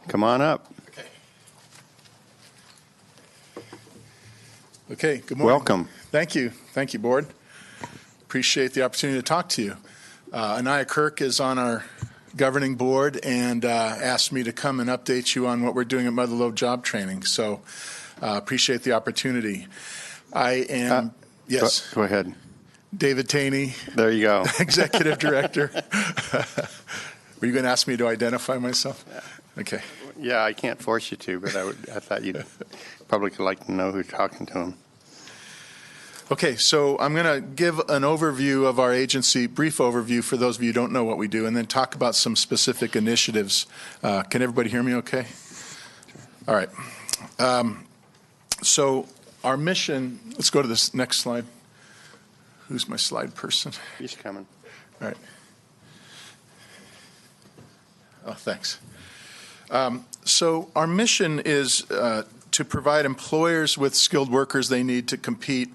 Come on up. Okay, good morning. Welcome. Thank you, Board. Appreciate the opportunity to talk to you. Anaya Kirk is on our governing board and asked me to come and update you on what we're doing at Mother Lode Job Training. So appreciate the opportunity. I am, yes. Go ahead. David Taney. There you go. Executive Director. Were you going to ask me to identify myself? Yeah. Okay. Yeah, I can't force you to, but I thought you'd probably like to know who's talking to him. Okay, so I'm going to give an overview of our agency, brief overview for those of you who don't know what we do, and then talk about some specific initiatives. Can everybody hear me okay? All right. So our mission, let's go to this next slide. Who's my slide person? He's coming. All right. Oh, thanks. So our mission is to provide employers with skilled workers they need to compete,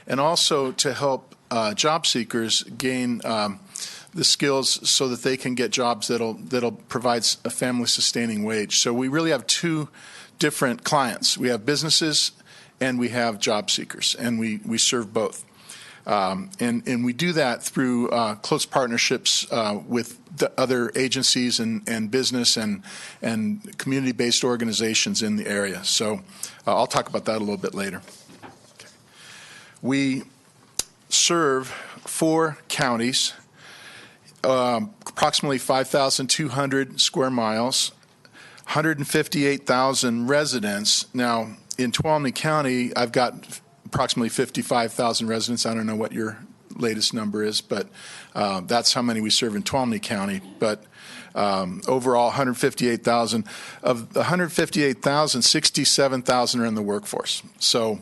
and also to help job seekers gain the skills so that they can get jobs that'll provide a family-sustaining wage. So we really have two different clients. We have businesses and we have job seekers, and we serve both. And we do that through close partnerships with the other agencies and business and community-based organizations in the area. So I'll talk about that a little bit later. Okay. We serve 4 counties, approximately 5,200 square miles, 158,000 residents. Now, in Tuolumne County, I've got approximately 55,000 residents. I don't know what your latest number is, but that's how many we serve in Tuolumne County. But overall, 158,000. Of the 158,000, 67,000 are in the workforce. So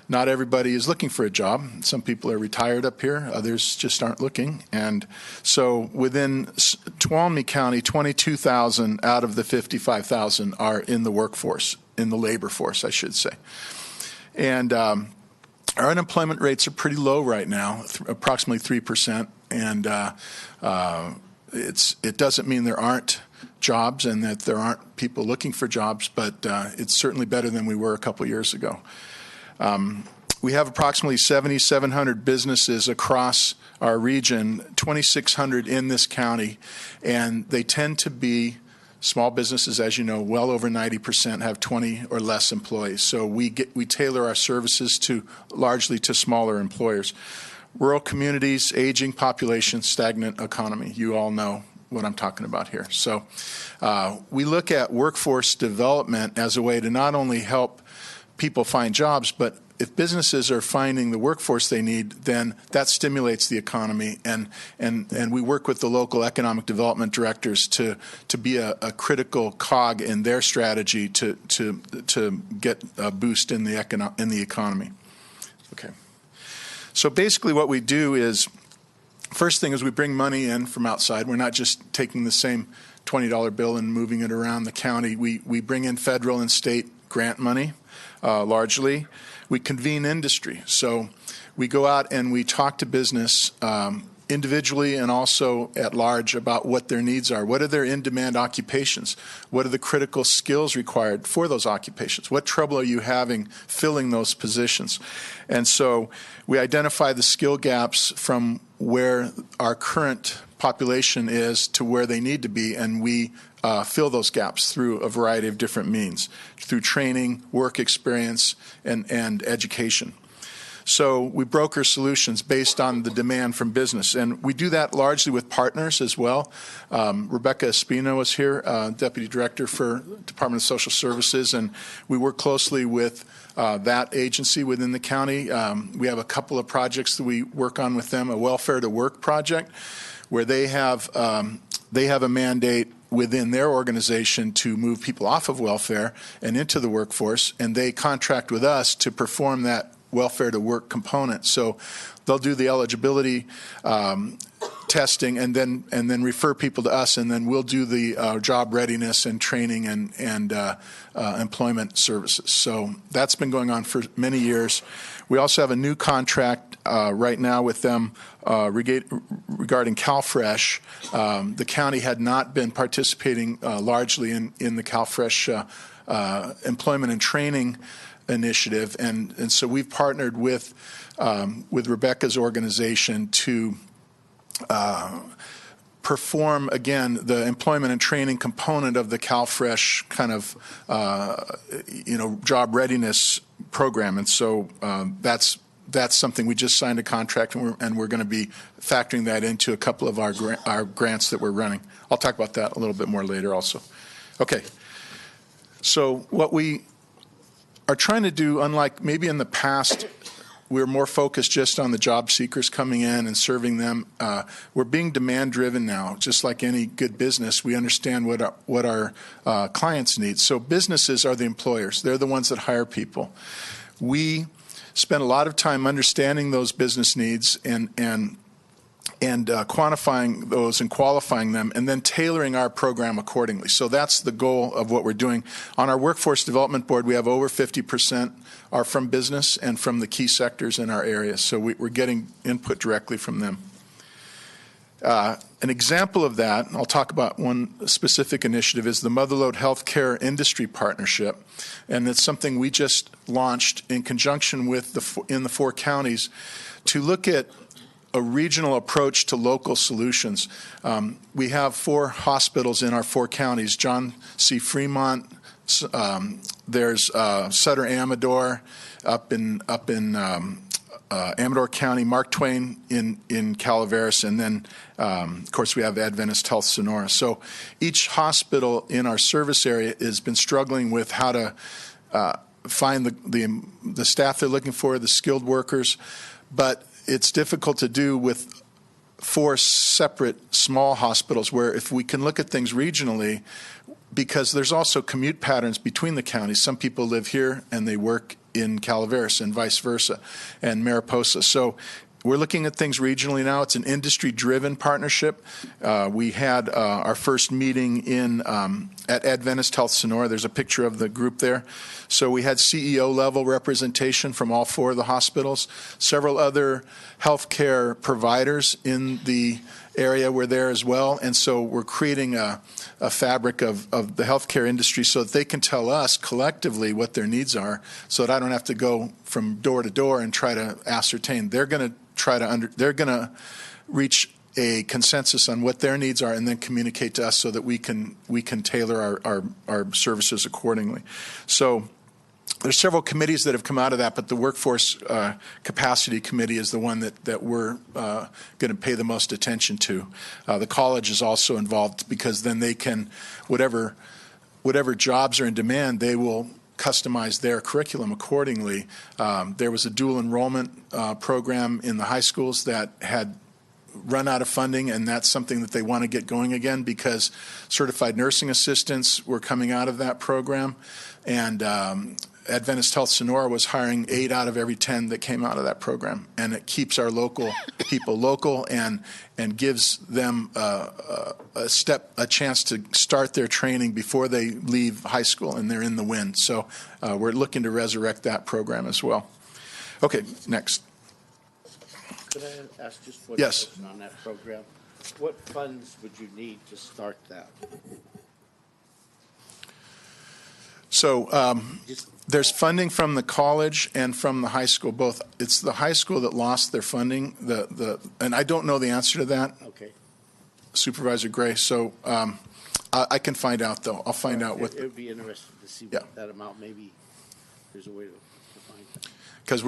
not everybody is looking for a job. Some people are retired up here. Others just aren't looking. And so within Tuolumne County, 22,000 out of the 55,000 are in the workforce, in the labor force, I should say. And our unemployment rates are pretty low right now, approximately 3%. And it doesn't mean there aren't jobs and that there aren't people looking for jobs, but it's certainly better than we were a couple years ago. We have approximately 7,700 businesses across our region, 2,600 in this county, and they tend to be small businesses. As you know, well over 90% have 20 or less employees. So we tailor our services largely to smaller employers. Rural communities, aging population, stagnant economy. You all know what I'm talking about here. So we look at workforce development as a way to not only help people find jobs, but if businesses are finding the workforce they need, then that stimulates the economy, and we work with the local economic development directors to be a critical cog in their strategy to get a boost in the economy. Okay. So basically what we do is, first thing is we bring money in from outside. We're not just taking the same $20 bill and moving it around the county. We bring in federal and state grant money. Largely. We convene industry. So we go out and we talk to business individually and also at large about what their needs are. What are their in-demand occupations? What are the critical skills required for those occupations? What trouble are you having filling those positions? And so we identify the skill gaps from where our current population is to where they need to be, and we fill those gaps through a variety of different means, through training, work experience, and education. So we broker solutions based on the demand from business, and we do that largely with partners as well. Rebecca Espino is here, Deputy Director for Department of Social Services, and we work closely with that agency within the county. We have a couple of projects that we work on with them, a Welfare to Work project, where they have a mandate within their organization to move people off of welfare and into the workforce, and they contract with us to perform that welfare to work component. So they'll do the eligibility testing and then refer people to us, and then we'll do the job readiness and training and employment services. So that's been going on for many years. We also have a new contract right now with them regarding CalFresh. The county had not been participating largely in the CalFresh employment and training initiative, and so we've partnered with Rebecca's organization to perform, again, the employment and training component of the CalFresh kind of, job readiness program. And so that's something we just signed a contract, and we're going to be factoring that into a couple of our grants that we're running. I'll talk about that a little bit more later also. Okay. So what we are trying to do, unlike maybe in the past, we're more focused just on the job seekers coming in and serving them. We're being demand driven now. Just like any good business, we understand what our clients need. So businesses are the employers. They're the ones that hire people. We spend a lot of time understanding those business needs and quantifying those and qualifying them, and then tailoring our program accordingly. So that's the goal of what we're doing. On our Workforce Development Board, we have over 50% are from business and from the key sectors in our area. So we're getting input directly from them. An example of that, and I'll talk about one specific initiative, is the Motherlode Healthcare Industry Partnership. And it's something we just launched in conjunction with in the 4 counties to look at a regional approach to local solutions. We have 4 hospitals in our 4 counties: John C. Fremont, there's Sutter Amador up in Amador County, Mark Twain in Calaveras, and then, of course, we have Adventist Health Sonora. So each hospital in our service area has been struggling with how to find the staff they're looking for, the skilled workers. But it's difficult to do with 4 separate small hospitals, where if we can look at things regionally, because there's also commute patterns between the counties. Some people live here and they work in Calaveras and vice versa, and Mariposa. So we're looking at things regionally now. It's an industry-driven partnership. We had our first meeting at Adventist Health Sonora. There's a picture of the group there. So we had CEO-level representation from all 4 of the hospitals. Several other healthcare providers in the area were there as well. And so we're creating a fabric of the healthcare industry so that they can tell us collectively what their needs are, so that I don't have to go from door to door and try to ascertain. They're going to reach a consensus on what their needs are and then communicate to us so that we can tailor our services accordingly. So there's several committees that have come out of that, but the Workforce Capacity Committee is the one that we're going to pay the most attention to. The college is also involved, because then they can, whatever jobs are in demand, they will customize their curriculum accordingly. There was a dual enrollment program in the high schools that had run out of funding, and that's something that they want to get going again, because certified nursing assistants were coming out of that program, and Adventist Health Sonora was hiring 8 out of every 10 that came out of that program, and it keeps our local people local and gives them a chance to start their training before they leave high school and they're in the wind. So we're looking to resurrect that program as well. Okay, next. Could I ask just one Yes. question on that program? What funds would you need to start that? So there's funding from the college and from the high school, both. It's the high school that lost their funding, and I don't know the answer to that, Okay. Supervisor Gray. So I can find out, though. I'll find out what. It would be interesting to see what that amount, maybe there's a way to find that. Because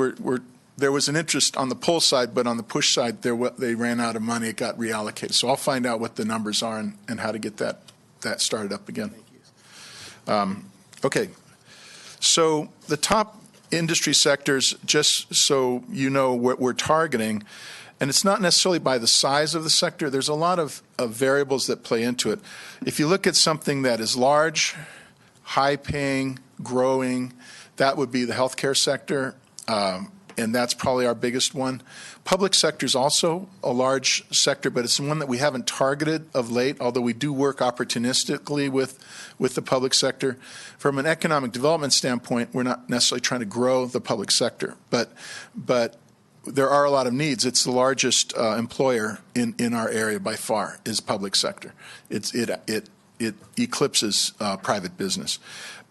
there was an interest on the pull side, but on the push side, they ran out of money. It got reallocated. So I'll find out what the numbers are and how to get that started up again. Thank you. Okay. So the top industry sectors, just so you know what we're targeting, and it's not necessarily by the size of the sector. There's a lot of variables that play into it. If you look at something that is large, high-paying, growing, that would be the healthcare sector. And that's probably our biggest one. Public sector is also a large sector, but it's one that we haven't targeted of late, although we do work opportunistically with the public sector. From an economic development standpoint, we're not necessarily trying to grow the public sector, but there are a lot of needs. It's the largest employer in our area by far is public sector. It eclipses private business.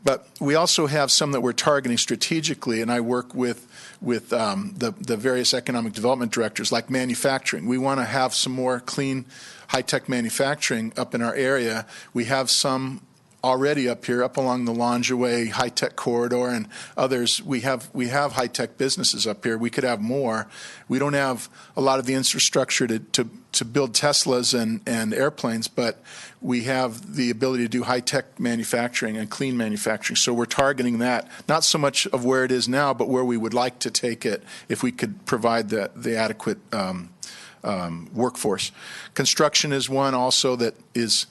But we also have some that we're targeting strategically, and I work with the various economic development directors, like manufacturing. We want to have some more clean, high-tech manufacturing up in our area. We have some already up here, up along the Longeway high-tech corridor and others. We have high-tech businesses up here. We could have more. We don't have a lot of the infrastructure to build Teslas and airplanes, but we have the ability to do high-tech manufacturing and clean manufacturing. So we're targeting that, not so much of where it is now, but where we would like to take it if we could provide the adequate workforce. Construction is one also that is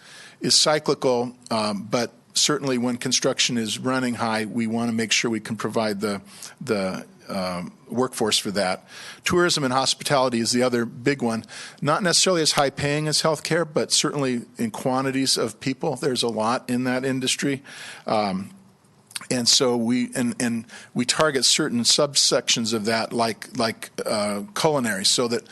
cyclical, but certainly when construction is running high, we want to make sure we can provide the workforce for that. Tourism and hospitality is the other big one. Not necessarily as high paying as healthcare, but certainly in quantities of people, there's a lot in that industry. And so we target certain subsections of that, like culinary, so that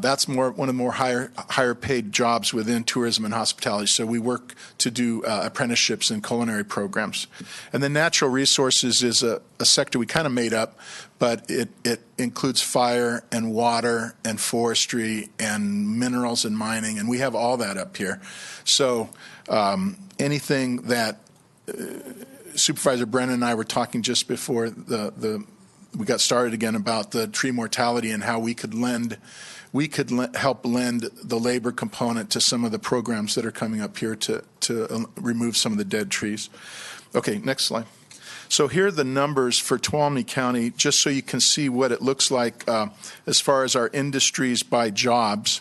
that's one of the more higher paid jobs within tourism and hospitality. So we work to do apprenticeships and culinary programs. And then natural resources is a sector we kind of made up, but it includes fire and water and forestry and minerals and mining, and we have all that up here. So anything that Supervisor Brennan and I were talking just before we got started again about the tree mortality and how we could help lend the labor component to some of the programs that are coming up here to remove some of the dead trees. Okay, next slide. So here are the numbers for Tuolumne County, just so you can see what it looks like as far as our industries by jobs.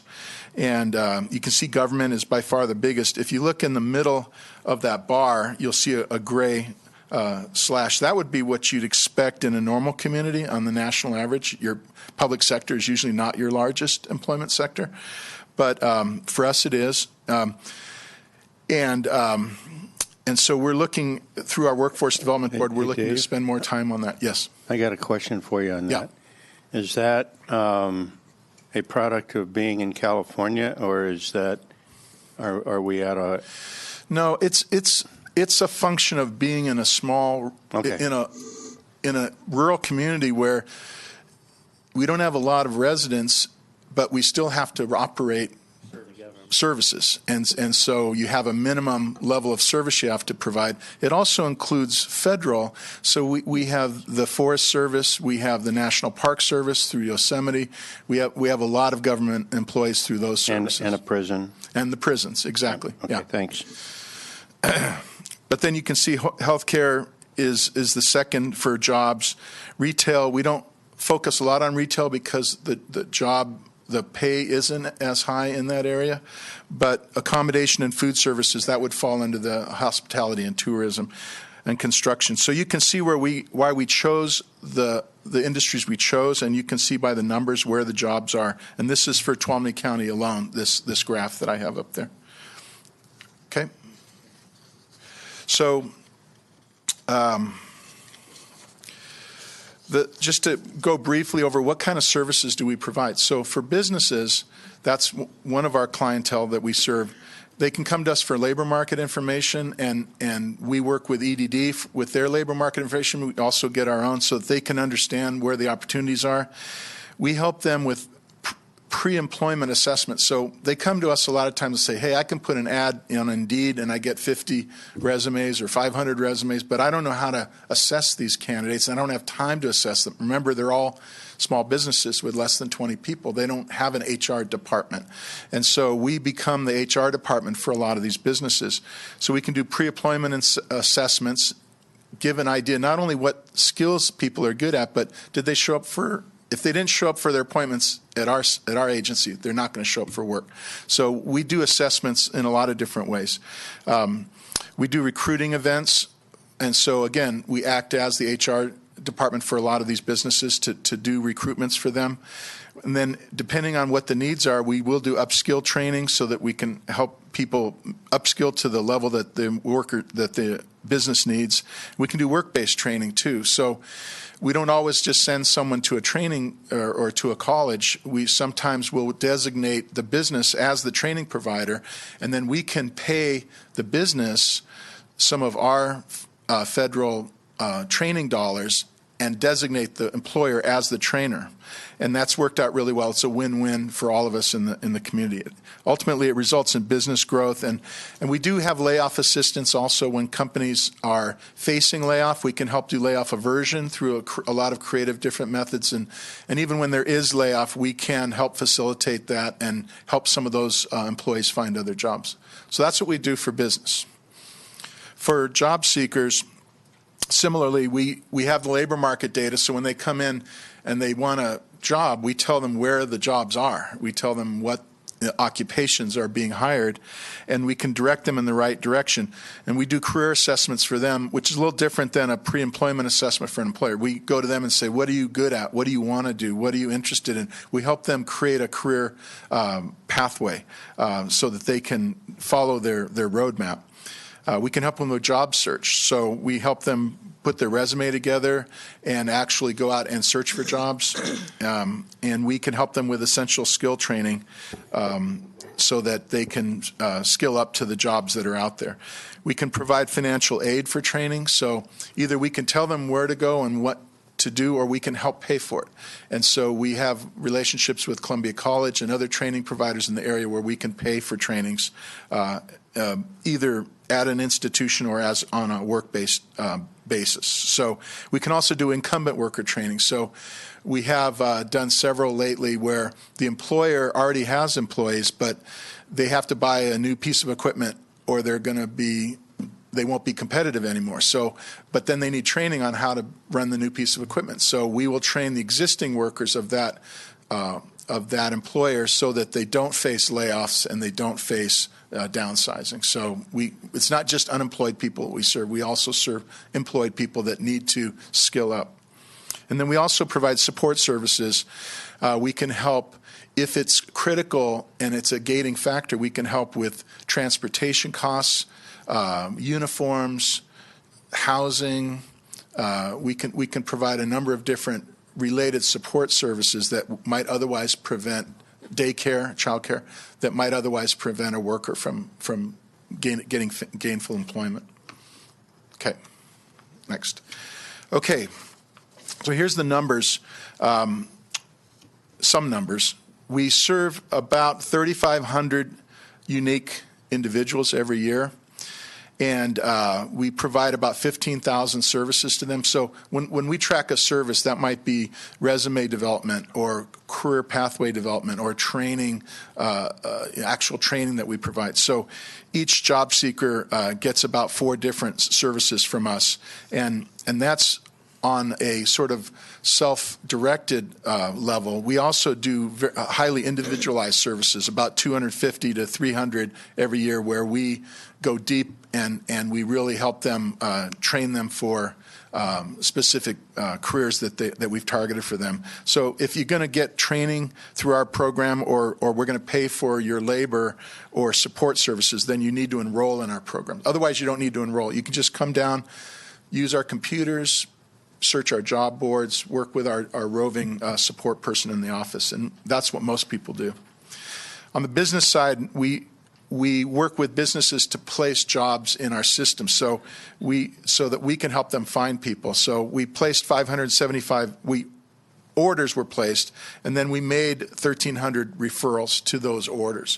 And you can see government is by far the biggest. If you look in the middle of that bar, you'll see a gray slash. That would be what you'd expect in a normal community on the national average. Your public sector is usually not your largest employment sector, but for us it is. And so we're looking through our Workforce Development Board, we're looking to spend more time on that. Yes. I got a question for you on that. Is that a product of being in California, or is that, are we at a... No, it's a function of being in a small, in a rural community where we don't have a lot of residents, but we still have to operate services. And so you have a minimum level of service you have to provide. It also includes federal. So we have the Forest Service, we have the National Park Service through Yosemite. We have a lot of government employees through those services. And a prison. And the prisons, exactly. Okay, thanks. But then you can see healthcare is the second for jobs. Retail, we don't focus a lot on retail because the pay isn't as high in that area, but accommodation and food services, that would fall under the hospitality and tourism and construction. So you can see why we chose the industries we chose, and you can see by the numbers where the jobs are. And this is for Tuolumne County alone, this graph that I have up there. Okay. So just to go briefly over what kind of services do we provide. So for businesses, that's one of our clientele that we serve. They can come to us for labor market information, and we work with EDD with their labor market information. We also get our own so that they can understand where the opportunities are. We help them with pre-employment assessment. So they come to us a lot of times and say, hey, I can put an ad on Indeed and I get 50 resumes or 500 resumes, but I don't know how to assess these candidates. I don't have time to assess them. Remember, they're all small businesses with less than 20 people. They don't have an HR department. And so we become the HR department for a lot of these businesses. So we can do pre-employment assessments, give an idea not only what skills people are good at, but did they show up for, if they didn't show up for their appointments at our agency, they're not going to show up for work. So we do assessments in a lot of different ways. We do recruiting events, and so again, we act as the HR department for a lot of these businesses to do recruitments for them. And then depending on what the needs are, we will do upskill training so that we can help people upskill to the level that the business needs. We can do work-based training too. So we don't always just send someone to a training or to a college. We sometimes will designate the business as the training provider, and then we can pay the business some of our federal training dollars and designate the employer as the trainer. And that's worked out really well. It's a win-win for all of us in the community. Ultimately, it results in business growth. And we do have layoff assistance also when companies are facing layoff. We can help do layoff aversion through a lot of creative different methods. And even when there is layoff, we can help facilitate that and help some of those employees find other jobs. So that's what we do for business. For job seekers, similarly, we have the labor market data, so when they come in and they want a job, we tell them where the jobs are. We tell them what occupations are being hired, and we can direct them in the right direction. And we do career assessments for them, which is a little different than a pre-employment assessment for an employer. We go to them and say, what are you good at? What do you want to do? What are you interested in? We help them create a career pathway so that they can follow their roadmap. We can help them with job search. So we help them put their resume together and actually go out and search for jobs. And we can help them with essential skill training so that they can skill up to the jobs that are out there. We can provide financial aid for training. So either we can tell them where to go and what to do, or we can help pay for it. And so we have relationships with Columbia College and other training providers in the area where we can pay for trainings either at an institution or as on a work-based basis. So we can also do incumbent worker training. So we have done several lately where the employer already has employees, but they have to buy a new piece of equipment or they're going to they won't be competitive anymore. So, but then they need training on how to run the new piece of equipment. So we will train the existing workers of that employer so that they don't face layoffs and they don't face downsizing. So it's not just unemployed people we serve. We also serve employed people that need to skill up. And then we also provide support services. We can help if it's critical and it's a gating factor. We can help with transportation costs, uniforms, housing. We can provide a number of different related support services that might otherwise prevent daycare, childcare, that might otherwise prevent a worker from getting gainful employment. Okay, next. Okay, so here's the numbers, some numbers. We serve about 3,500 unique individuals every year. And we provide about 15,000 services to them. So when we track a service, that might be resume development or career pathway development or training, actual training that we provide. So each job seeker gets about 4 different services from us. And that's on a sort of self-directed level. We also do highly individualized services, about 250 to 300 every year, where we go deep and we really help them, train them for specific careers that we've targeted for them. So if you're going to get training through our program or we're going to pay for your labor or support services, then you need to enroll in our program. Otherwise, you don't need to enroll. You can just come down, use our computers, search our job boards, work with our roving support person in the office, and that's what most people do. On the business side, we work with businesses to place jobs in our system, so that we can help them find people. So we placed 575 orders were placed, and then we made 1,300 referrals to those orders.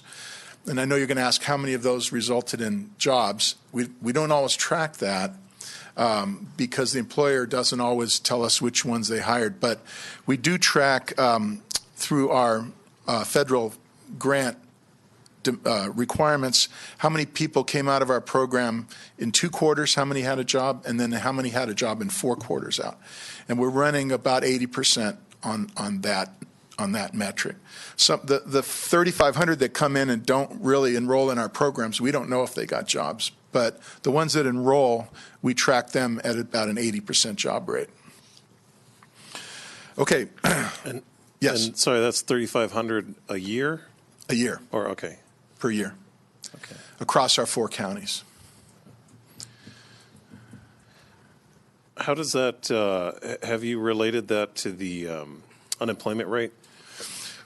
And I know you're going to ask how many of those resulted in jobs. We don't always track that. Because the employer doesn't always tell us which ones they hired. But we do track through our federal grant requirements how many people came out of our program in 2 quarters, how many had a job, and then how many had a job in 4 quarters out. And we're running about 80% on that metric. So the 3,500 that come in and don't really enroll in our programs, we don't know if they got jobs. But the ones that enroll, we track them at about an 80% job rate. Okay. Yes. And sorry, that's 3,500 a year? A year. Or okay. Per year. Okay. Across our 4 counties. How does that, have you related that to the unemployment rate?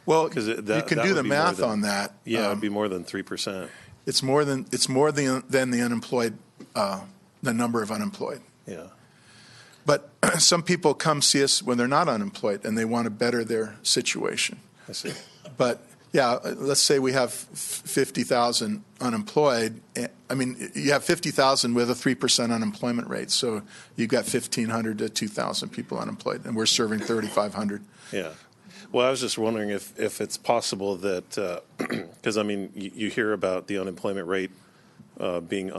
Well, you can do the math on that. Yeah, it would be more than 3%. It's more than the unemployed, the number of unemployed. Yeah. But some people come see us when they're not unemployed and they want to better their situation. I see. But yeah, let's say we have 50,000 unemployed. I mean, you have 50,000 with a 3% unemployment rate. So you've got 1,500 to 2,000 people unemployed, and we're serving 3,500. Yeah. Well, I was just wondering if it's possible that, because I mean, you hear about the unemployment rate being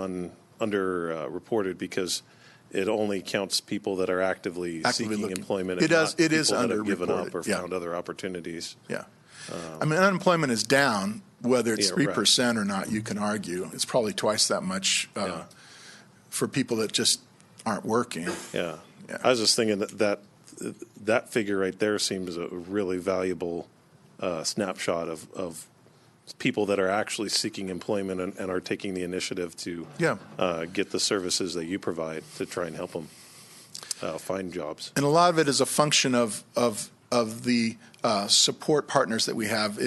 underreported because it only counts people that are actively seeking looking. employment. It is that have given up underreported. or found other opportunities. Yeah. I mean, unemployment is down, whether it's 3% right. or not, you can argue. It's probably twice that much for people that just aren't working. Yeah. I was just thinking that figure right there seems a really valuable snapshot of people that are actually seeking employment and are taking the initiative to get the services that you provide to try and help them find jobs. And a lot of it is a function of the support partners that we have.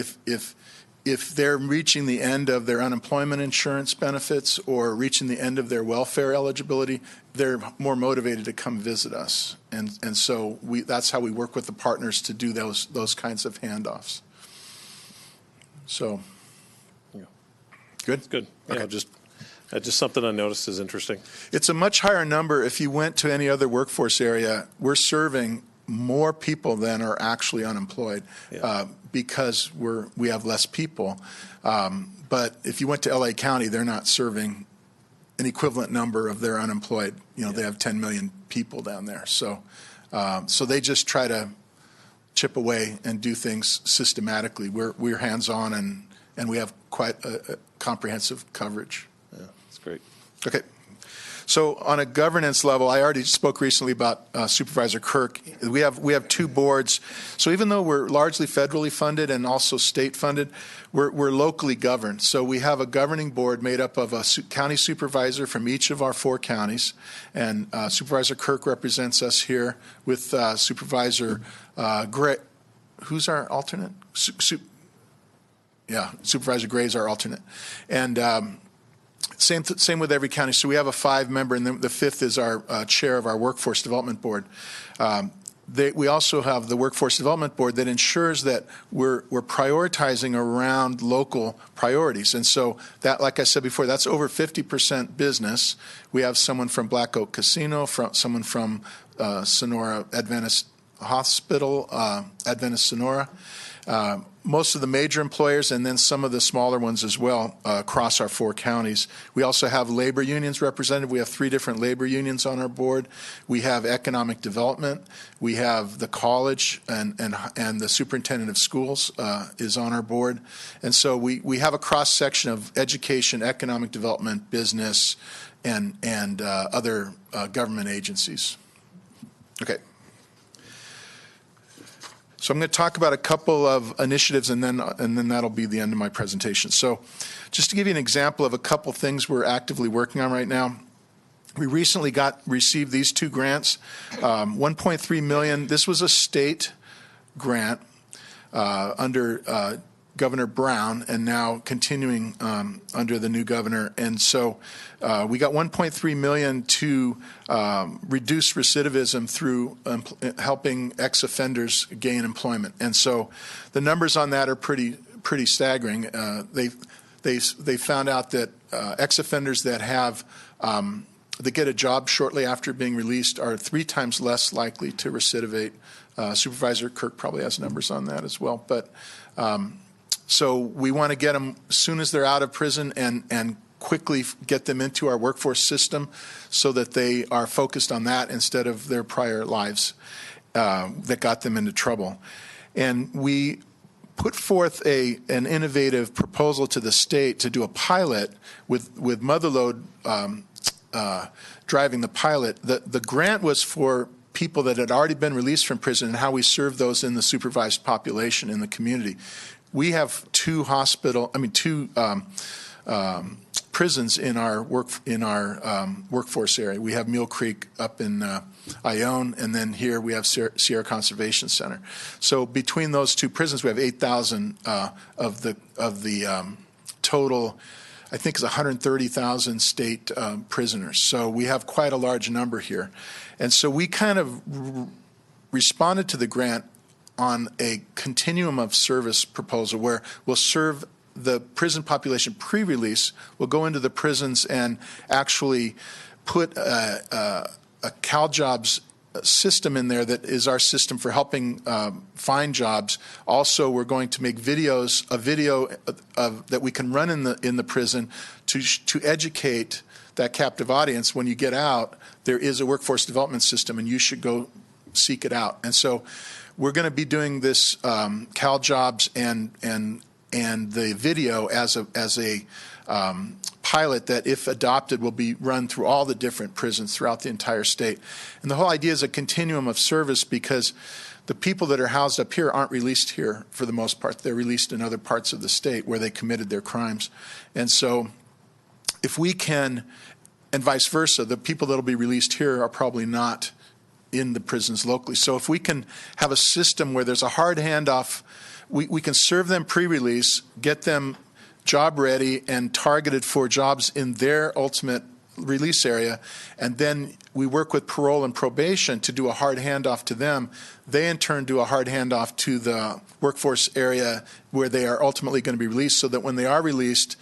If they're reaching the end of their unemployment insurance benefits or reaching the end of their welfare eligibility, they're more motivated to come visit us. And so that's how we work with the partners to do those kinds of handoffs. So, good? Good. Okay. Yeah, just something I noticed is interesting. It's a much higher number. If you went to any other workforce area, we're serving more people than are actually unemployed because we have less people. But if you went to LA County, they're not serving an equivalent number of their unemployed. They have 10 million people down there. So they just try to chip away and do things systematically. We're hands-on and we have quite a comprehensive coverage. Yeah, that's great. Okay. So on a governance level, I already spoke recently about Supervisor Kirk. We have two boards. So even though we're largely federally funded and also state funded, we're locally governed. So we have a governing board made up of a county supervisor from each of our 4 counties, and Supervisor Kirk represents us here with Supervisor Gray. Who's our alternate? Supervisor Gray is our alternate, and same with every county. So we have a 5-member, and then the 5th is our chair of our Workforce Development Board. We also have the Workforce Development Board that ensures that we're prioritizing around local priorities. And so that, like I said before, that's over 50% business. We have someone from Black Oak Casino, someone from Sonora Adventist Hospital, Adventist Sonora. Most of the major employers and then some of the smaller ones as well across our 4 counties. We also have labor unions represented. We have 3 different labor unions on our board. We have economic development. We have the college and the superintendent of schools is on our board. And so we have a cross-section of education, economic development, business, and other government agencies. Okay. So I'm going to talk about a couple of initiatives, and then that'll be the end of my presentation. So just to give you an example of a couple things we're actively working on right now, we recently received these 2 grants, $1.3 million. This was a state grant under Governor Brown, and now continuing under the new governor. And so we got $1.3 million to reduce recidivism through helping ex-offenders gain employment. And so the numbers on that are pretty staggering. They found out that ex-offenders that get a job shortly after being released are 3 times less likely to recidivate. Supervisor Kirk probably has numbers on that as well, but. So we want to get them as soon as they're out of prison and quickly get them into our workforce system so that they are focused on that instead of their prior lives that got them into trouble. And we put forth an innovative proposal to the state to do a pilot with Motherlode driving the pilot. The grant was for people that had already been released from prison and how we serve those in the supervised population in the community. We have 2 prisons in our workforce area. We have Mule Creek up in Ione, and then here we have Sierra Conservation Center. So between those 2 prisons, we have 8,000 of the total. I think is 130,000 state prisoners. So we have quite a large number here, and so we kind of responded to the grant on a continuum of service proposal where we'll serve the prison population pre-release. We'll go into the prisons and actually put a CalJobs system in there that is our system for helping find jobs. Also, we're going to make a video that we can run in the prison to educate that captive audience. When you get out, there is a workforce development system, and you should go seek it out. And so we're going to be doing this CalJobs and the video as a pilot that, if adopted, will be run through all the different prisons throughout the entire state. And the whole idea is a continuum of service, because the people that are housed up here aren't released here for the most part. They're released in other parts of the state where they committed their crimes. And so if we can, and vice versa, the people that will be released here are probably not in the prisons locally. So if we can have a system where there's a hard handoff, we can serve them pre-release, get them job ready and targeted for jobs in their ultimate release area, and then we work with parole and probation to do a hard handoff to them. They in turn do a hard handoff to the workforce area where they are ultimately going to be released, so that when they are released,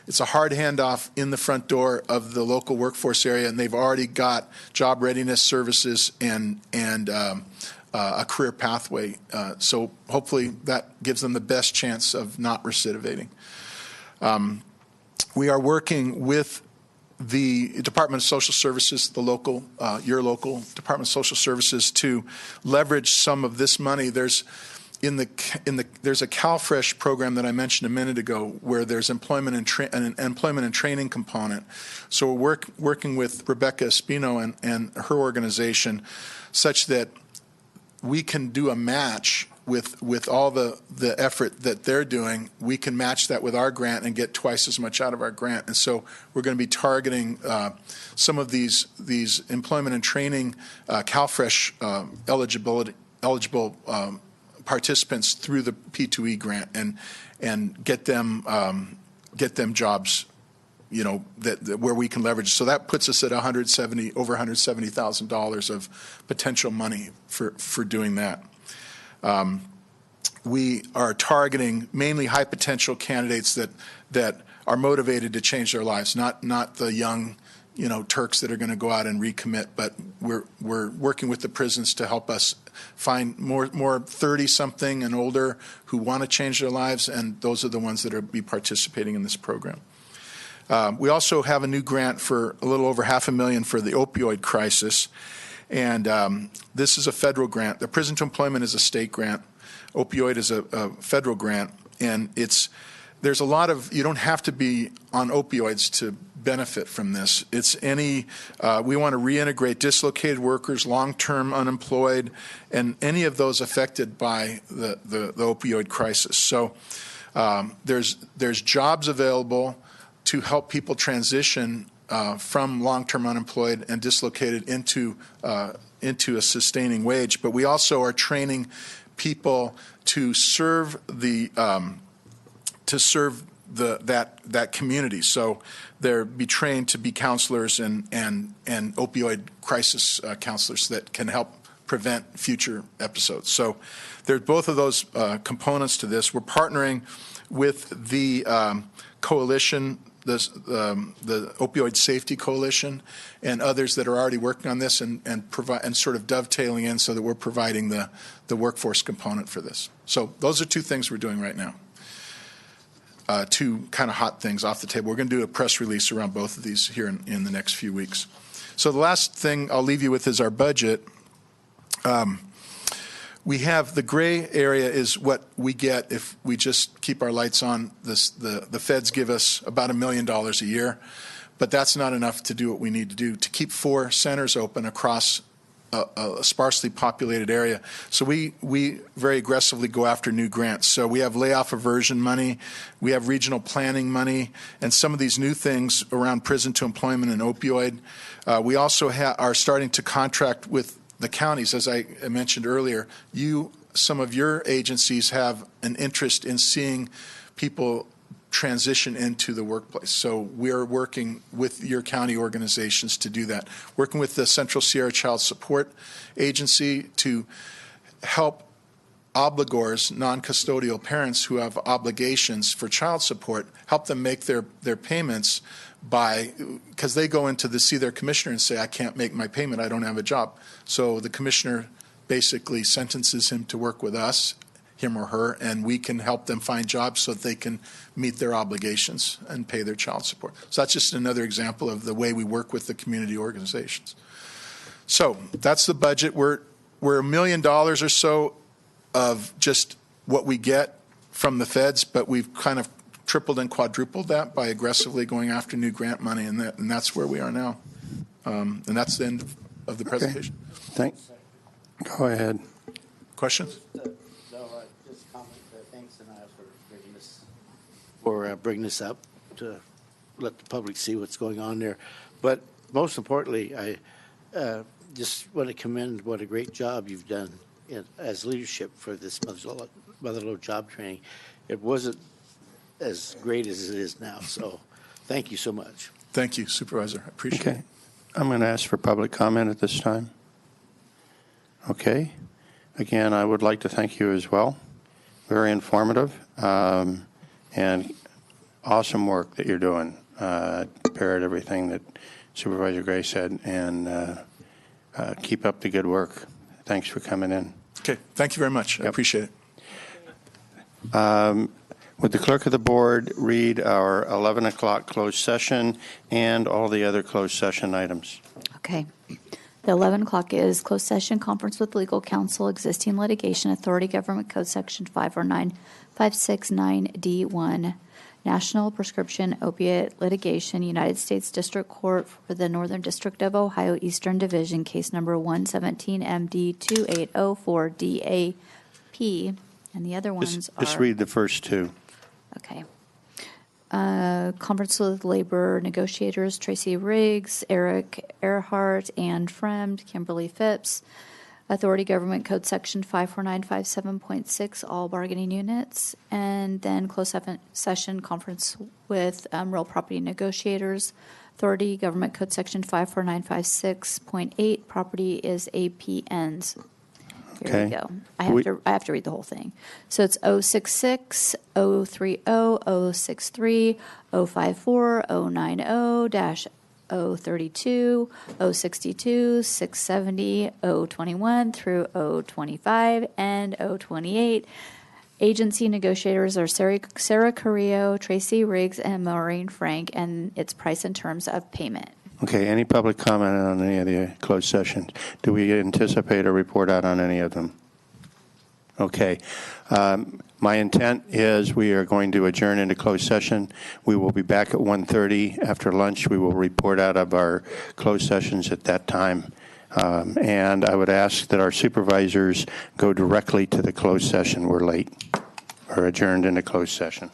it's a hard handoff in the front door of the local workforce area, and they've already got job readiness services and a career pathway. So hopefully that gives them the best chance of not recidivating. We are working with the Department of Social Services, the local, your local Department of Social Services, to leverage some of this money. There's a CalFresh program that I mentioned a minute ago where there's an employment and training component. So we're working with Rebecca Espino and her organization such that we can do a match with all the effort that they're doing. We can match that with our grant and get twice as much out of our grant. And so we're going to be targeting some of these employment and training CalFresh eligible participants through the P2E grant and get them jobs, that where we can leverage. So that puts us at over $170,000 of potential money for doing that. We are targeting mainly high potential candidates that are motivated to change their lives, not the young, Turks that are going to go out and recommit, but we're working with the prisons to help us find more 30-something and older who want to change their lives, and those are the ones that are be participating in this program. We also have a new grant for a little over $500,000 for the opioid crisis, and this is a federal grant. The Prison to Employment is a state grant. Opioid is a federal grant, and there's a lot of, you don't have to be on opioids to benefit from this. It's we want to reintegrate dislocated workers, long-term unemployed, and any of those affected by the opioid crisis. So there's jobs available to help people transition from long-term unemployed and dislocated into a sustaining wage. But we also are training people to serve that community. So they're be trained to be counselors and opioid crisis counselors that can help prevent future episodes. So there's both of those components to this. We're partnering with the coalition, the Opioid Safety Coalition, and others that are already working on this and sort of dovetailing in so that we're providing the workforce component for this. So those are two things we're doing right now. Two kind of hot things off the table. We're going to do a press release around both of these here in the next few weeks. So the last thing I'll leave you with is our budget. We have the gray area is what we get if we just keep our lights on. The feds give us about $1 million a year, but that's not enough to do what we need to do to keep 4 centers open across a sparsely populated area. So we very aggressively go after new grants. So we have layoff aversion money, we have regional planning money, and some of these new things around prison to employment and opioid. We also are starting to contract with the counties. As I mentioned earlier, some of your agencies have an interest in seeing people transition into the workplace. So we're working with your county organizations to do that. Working with the Central Sierra Child Support Agency to help obligors, non-custodial parents who have obligations for child support, help them make their payments because they go into see their commissioner and say, I can't make my payment, I don't have a job. So the commissioner basically sentences him to work with us, him or her, and we can help them find jobs so that they can meet their obligations and pay their child support. So that's just another example of the way we work with the community organizations. So that's the budget. We're $1 million or so of just what we get from the feds, but we've kind of tripled and quadrupled that by aggressively going after new grant money, and that's where we are now. And that's the end of the presentation. Thanks. Go ahead. Questions? Just comment. Thanks, and for bringing this up to let the public see what's going on there. But most importantly, I just want to commend what a great job you've done as leadership for this mother-lode job training. It wasn't as great as it is now, so thank you so much. Thank you, Supervisor. I appreciate it. I'm going to ask for public comment at this time. Okay. Again, I would like to thank you as well. Very informative and awesome work that you're doing. Parrot everything that Supervisor Gray said, and keep up the good work. Thanks for coming in. Okay. Thank you very much. I appreciate it. Would the clerk of the board read our 11 o'clock closed session and all the other closed session items? Okay. The 11 o'clock is closed session conference with legal counsel, existing litigation, Authority Government Code Section 509569D1, National Prescription Opiate Litigation, United States District Court for the Northern District of Ohio, Eastern Division, case number 117MD2804DAP, and the other ones are... Just read the first two. Okay. Conference with labor negotiators, Tracy Riggs, Eric Earhart, Ann Fremd, Kimberly Phipps, Authority Government Code Section 54957.6, all bargaining units, and then closed session conference with real property negotiators, Authority Government Code Section 54956.8, property is APNs. Here we go. I have to read the whole thing. So it's 066, 030, 063, 054, 090 dash 032, 062, 670, 021 through 025, and 028. Agency negotiators are Sarah Carrillo, Tracy Riggs, and Maureen Frank, and its price and terms of payment. Okay, any public comment on any of the closed sessions? Do we anticipate a report out on any of them? Okay. My intent is we are going to adjourn into closed session. We will be back at 1:30 after lunch. We will report out of our closed sessions at that time. And I would ask that our supervisors go directly to the closed session. We're late. We're adjourned into closed session.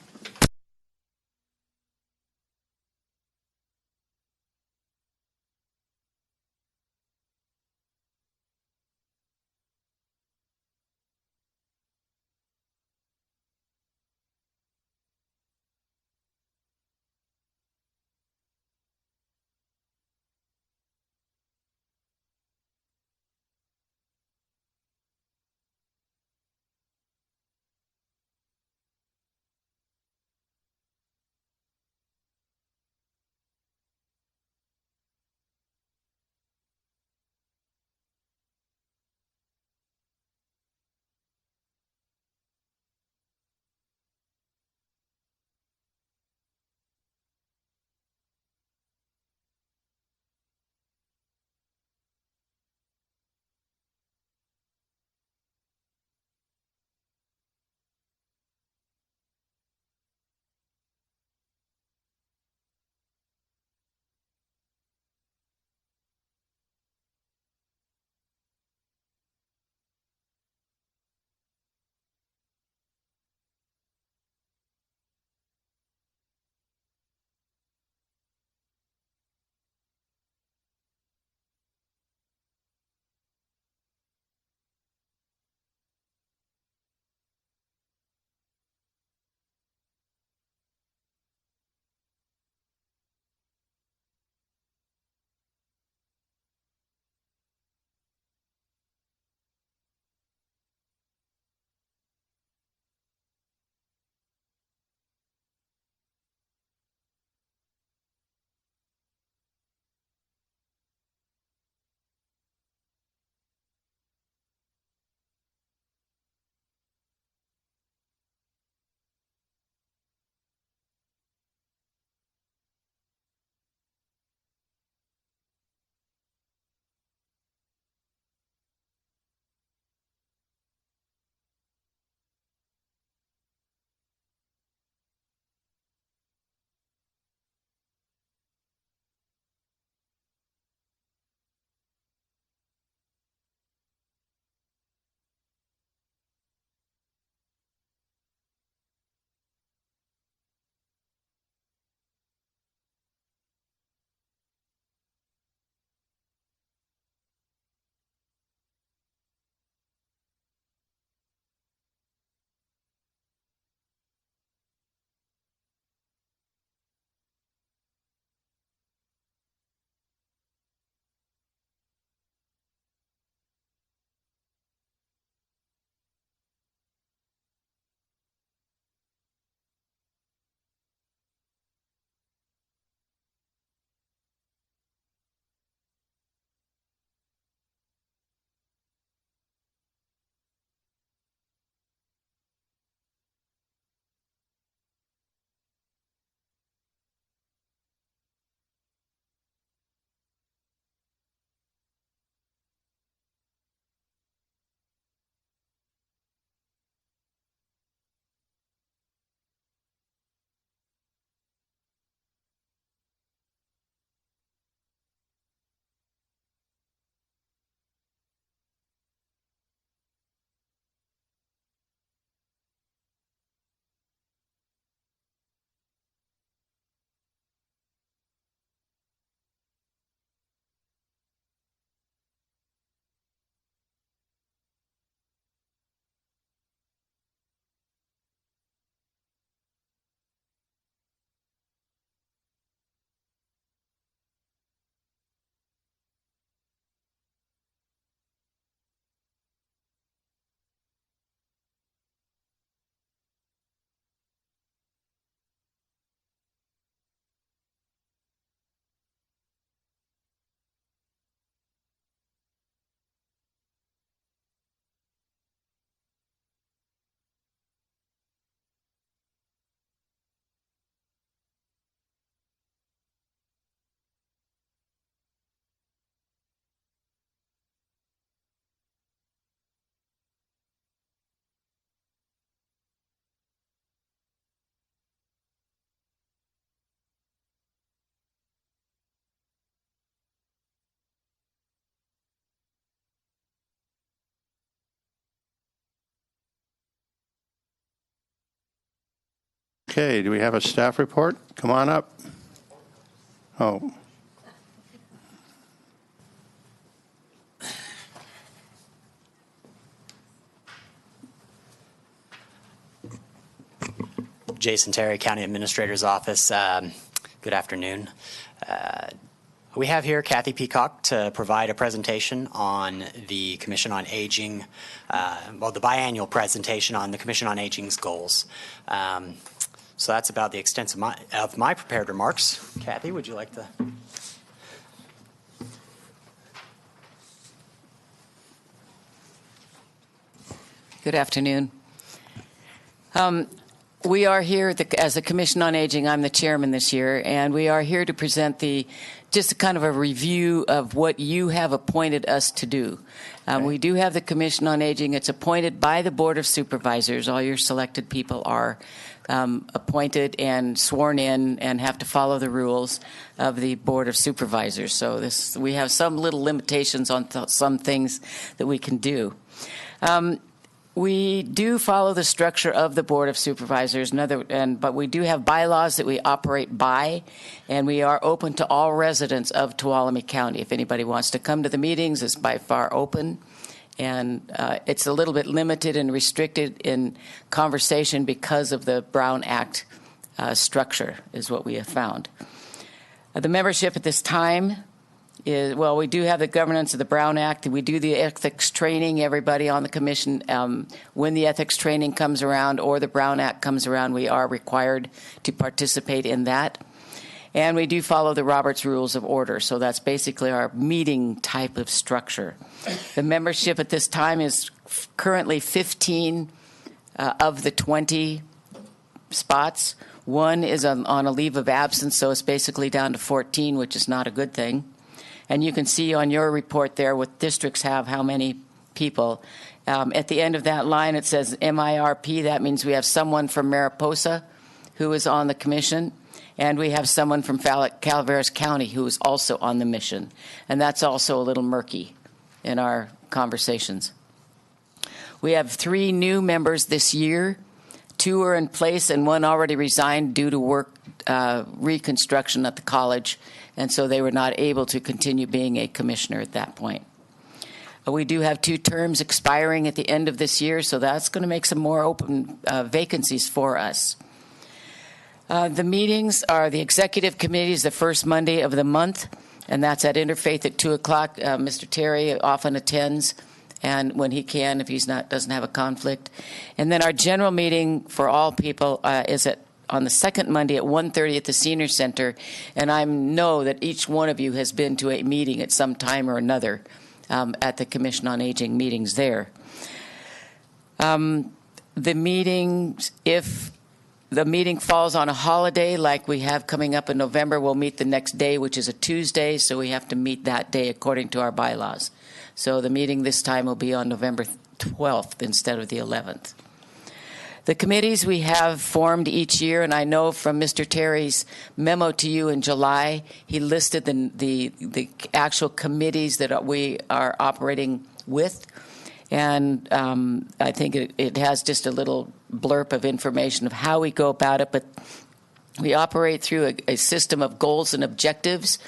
Okay, do we have a staff report? Come on up. Oh. Jason Terry, County Administrator's Office. Good afternoon. We have here Kathy Peacock to provide a presentation on the Commission on Aging, the biannual presentation on the Commission on Aging's goals. So that's about the extent of my prepared remarks. Kathy, would you like to? Good afternoon. We are here as the Commission on Aging. I'm the chairman this year, and we are here to present just a kind of a review of what you have appointed us to do. We do have the Commission on Aging. It's appointed by the Board of Supervisors. All your selected people are appointed and sworn in and have to follow the rules of the Board of Supervisors. So we have some little limitations on some things that we can do. We do follow the structure of the Board of Supervisors, but we do have bylaws that we operate by, and we are open to all residents of Tuolumne County. If anybody wants to come to the meetings, it's by far open, and it's a little bit limited and restricted in conversation because of the Brown Act structure, is what we have found. The membership at this time we do have the governance of the Brown Act. We do the ethics training, everybody on the commission. When the ethics training comes around or the Brown Act comes around, we are required to participate in that. And we do follow the Roberts Rules of Order. So that's basically our meeting type of structure. The membership at this time is currently 15 of the 20 spots. One is on a leave of absence, so it's basically down to 14, which is not a good thing. And you can see on your report there what districts have how many people. At the end of that line, it says MIRP. That means we have someone from Mariposa who is on the commission, and we have someone from Calaveras County who is also on the mission. And that's also a little murky in our conversations. We have 3 new members this year. 2 are in place, and 1 already resigned due to work reconstruction at the college, and so they were not able to continue being a commissioner at that point. We do have 2 terms expiring at the end of this year, so that's going to make some more open vacancies for us. The meetings are the executive committees the first Monday of the month, and that's at Interfaith at 2 o'clock. Mr. Terry often attends, and when he can, if he's doesn't have a conflict. And then our general meeting for all people is on the second Monday at 1:30 at the Senior Center, and I know that each one of you has been to a meeting at some time or another at the Commission on Aging meetings there. The meetings, if the meeting falls on a holiday like we have coming up in November, we'll meet the next day, which is a Tuesday, so we have to meet that day according to our bylaws. So the meeting this time will be on November 12th instead of the 11th. The committees we have formed each year, and I know from Mr. Terry's memo to you in July, he listed the actual committees that we are operating with. And I think it has just a little blurb of information of how we go about it. But we operate through a system of goals and objectives.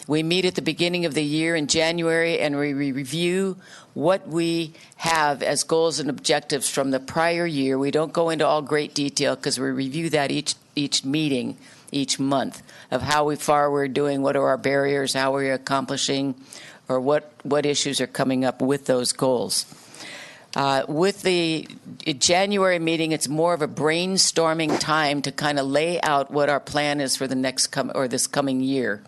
We meet at the beginning of the year in January, and we review what we have as goals and objectives from the prior year. We don't go into all great detail because we review that each meeting, each month, of how far we're doing, what are our barriers, how we're accomplishing, or what issues are coming up with those goals. With the January meeting, it's more of a brainstorming time to kind of lay out what our plan is for the this coming year.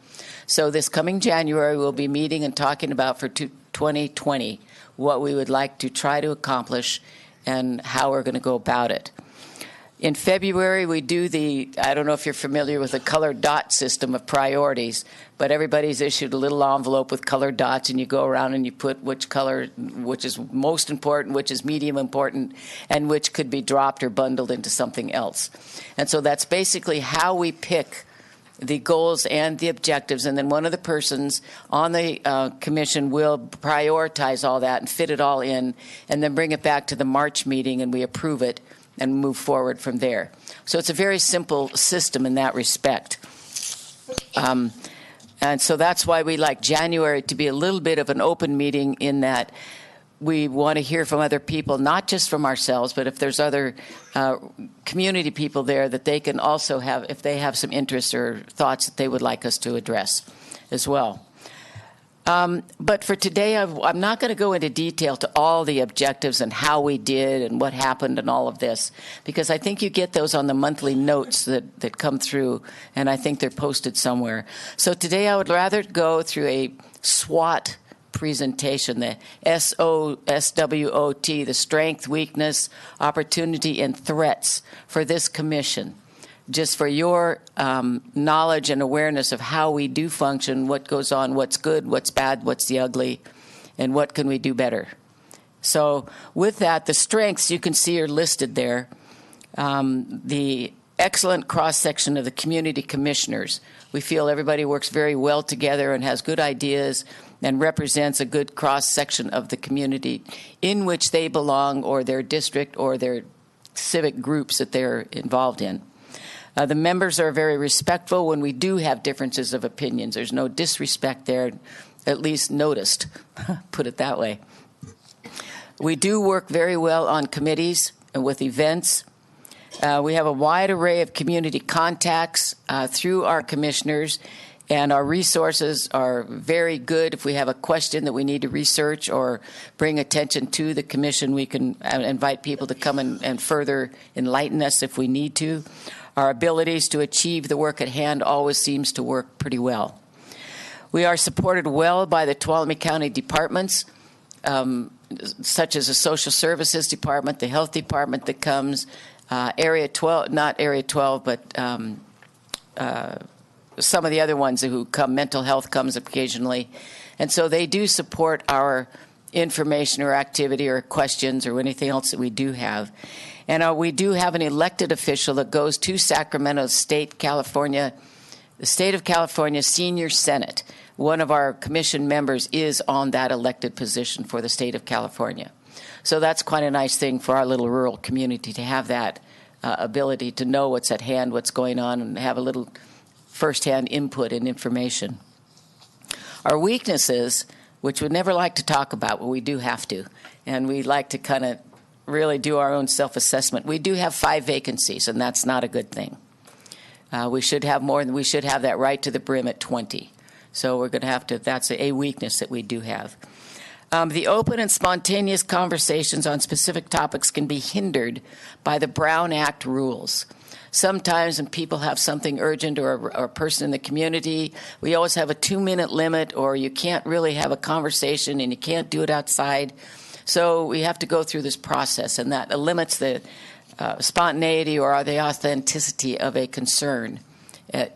So this coming January, we'll be meeting and talking about for 2020 what we would like to try to accomplish and how we're going to go about it. In February, we do I don't know if you're familiar with the colored dot system of priorities, but everybody's issued a little envelope with colored dots, and you go around and you put which color, which is most important, which is medium important, and which could be dropped or bundled into something else. And so that's basically how we pick the goals and the objectives, and then one of the persons on the commission will prioritize all that and fit it all in, and then bring it back to the March meeting, and we approve it and move forward from there. So it's a very simple system in that respect. And so that's why we like January to be a little bit of an open meeting, in that we want to hear from other people, not just from ourselves, but if there's other community people there, that they can also have, if they have some interest or thoughts that they would like us to address as well. But for today, I'm not going to go into detail to all the objectives and how we did and what happened and all of this, because I think you get those on the monthly notes that come through, and I think they're posted somewhere. So today I would rather go through a SWOT presentation, the SWOT, the strength, weakness, opportunity, and threats for this commission, just for your knowledge and awareness of how we do function, what goes on, what's good, what's bad, what's the ugly, and what can we do better. So with that, the strengths you can see are listed there. The excellent cross-section of the community commissioners. We feel everybody works very well together and has good ideas and represents a good cross-section of the community in which they belong, or their district, or their civic groups that they're involved in. The members are very respectful when we do have differences of opinions. There's no disrespect there, at least noticed, put it that way. We do work very well on committees and with events. We have a wide array of community contacts through our commissioners, and our resources are very good. If we have a question that we need to research or bring attention to the commission, we can invite people to come and further enlighten us if we need to. Our abilities to achieve the work at hand always seems to work pretty well. We are supported well by the Tuolumne County departments, such as the Social Services Department, the Health Department that comes, Area 12, not Area 12, but some of the other ones who come. Mental health comes occasionally. And so they do support our information or activity or questions or anything else that we do have. And we do have an elected official that goes to Sacramento State, California, the State of California Senior Senate. One of our commission members is on that elected position for the State of California. So that's quite a nice thing for our little rural community to have that ability to know what's at hand, what's going on, and have a little firsthand input and information. Our weaknesses, which we'd never like to talk about, but we do have to, and we like to kind of really do our own self-assessment. We do have 5 vacancies, and that's not a good thing. We should have more, we should have that right to the brim at 20. So we're going to have to, that's a weakness that we do have. The open and spontaneous conversations on specific topics can be hindered by the Brown Act rules. Sometimes when people have something urgent, or a person in the community, we always have a 2-minute limit, or you can't really have a conversation and you can't do it outside. So we have to go through this process, and that limits the spontaneity or the authenticity of a concern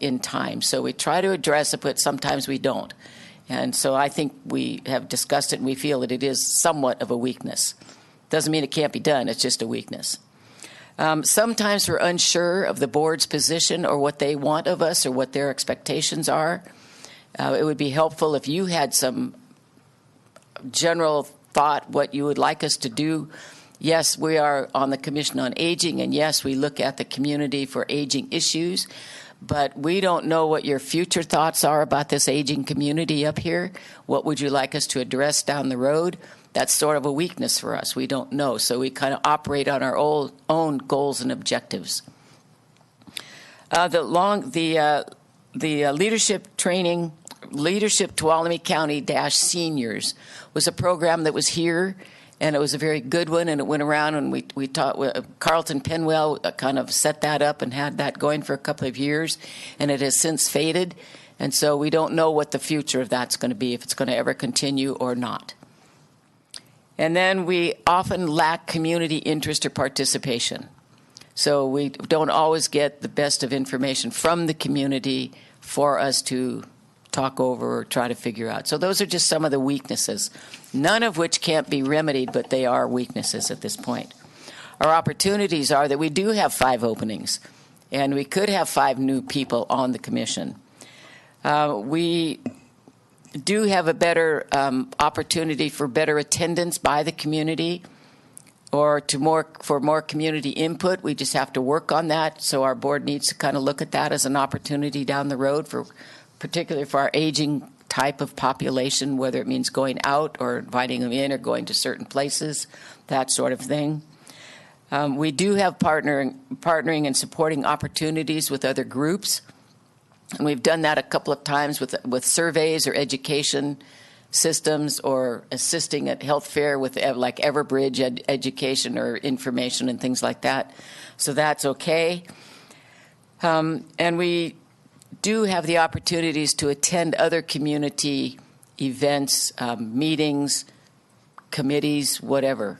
in time. So we try to address it, but sometimes we don't. And so I think we have discussed it, and we feel that it is somewhat of a weakness. Doesn't mean it can't be done, it's just a weakness. Sometimes we're unsure of the board's position or what they want of us or what their expectations are. It would be helpful if you had some general thought what you would like us to do. Yes, we are on the Commission on Aging, and yes, we look at the community for aging issues, but we don't know what your future thoughts are about this aging community up here. What would you like us to address down the road? That's sort of a weakness for us. We don't know, so we kind of operate on our own goals and objectives. The leadership training, Leadership Tuolumne County Seniors was a program that was here, and it was a very good one, and it went around, and we taught, Carlton Penwell kind of set that up and had that going for a couple of years, and it has since faded, and so we don't know what the future of that's going to be, if it's going to ever continue or not. And then we often lack community interest or participation. So we don't always get the best of information from the community for us to talk over or try to figure out. So those are just some of the weaknesses, none of which can't be remedied, but they are weaknesses at this point. Our opportunities are that we do have 5 openings, and we could have 5 new people on the commission. We do have a better opportunity for better attendance by the community. or for more community input. We just have to work on that. So our board needs to kind of look at that as an opportunity down the road, particularly for our aging type of population, whether it means going out or inviting them in or going to certain places, that sort of thing. We do have partnering and supporting opportunities with other groups. And we've done that a couple of times with surveys or education systems, or assisting at health fair with like Everbridge education or information and things like that. So that's okay. And we do have the opportunities to attend other community events, meetings, committees, whatever.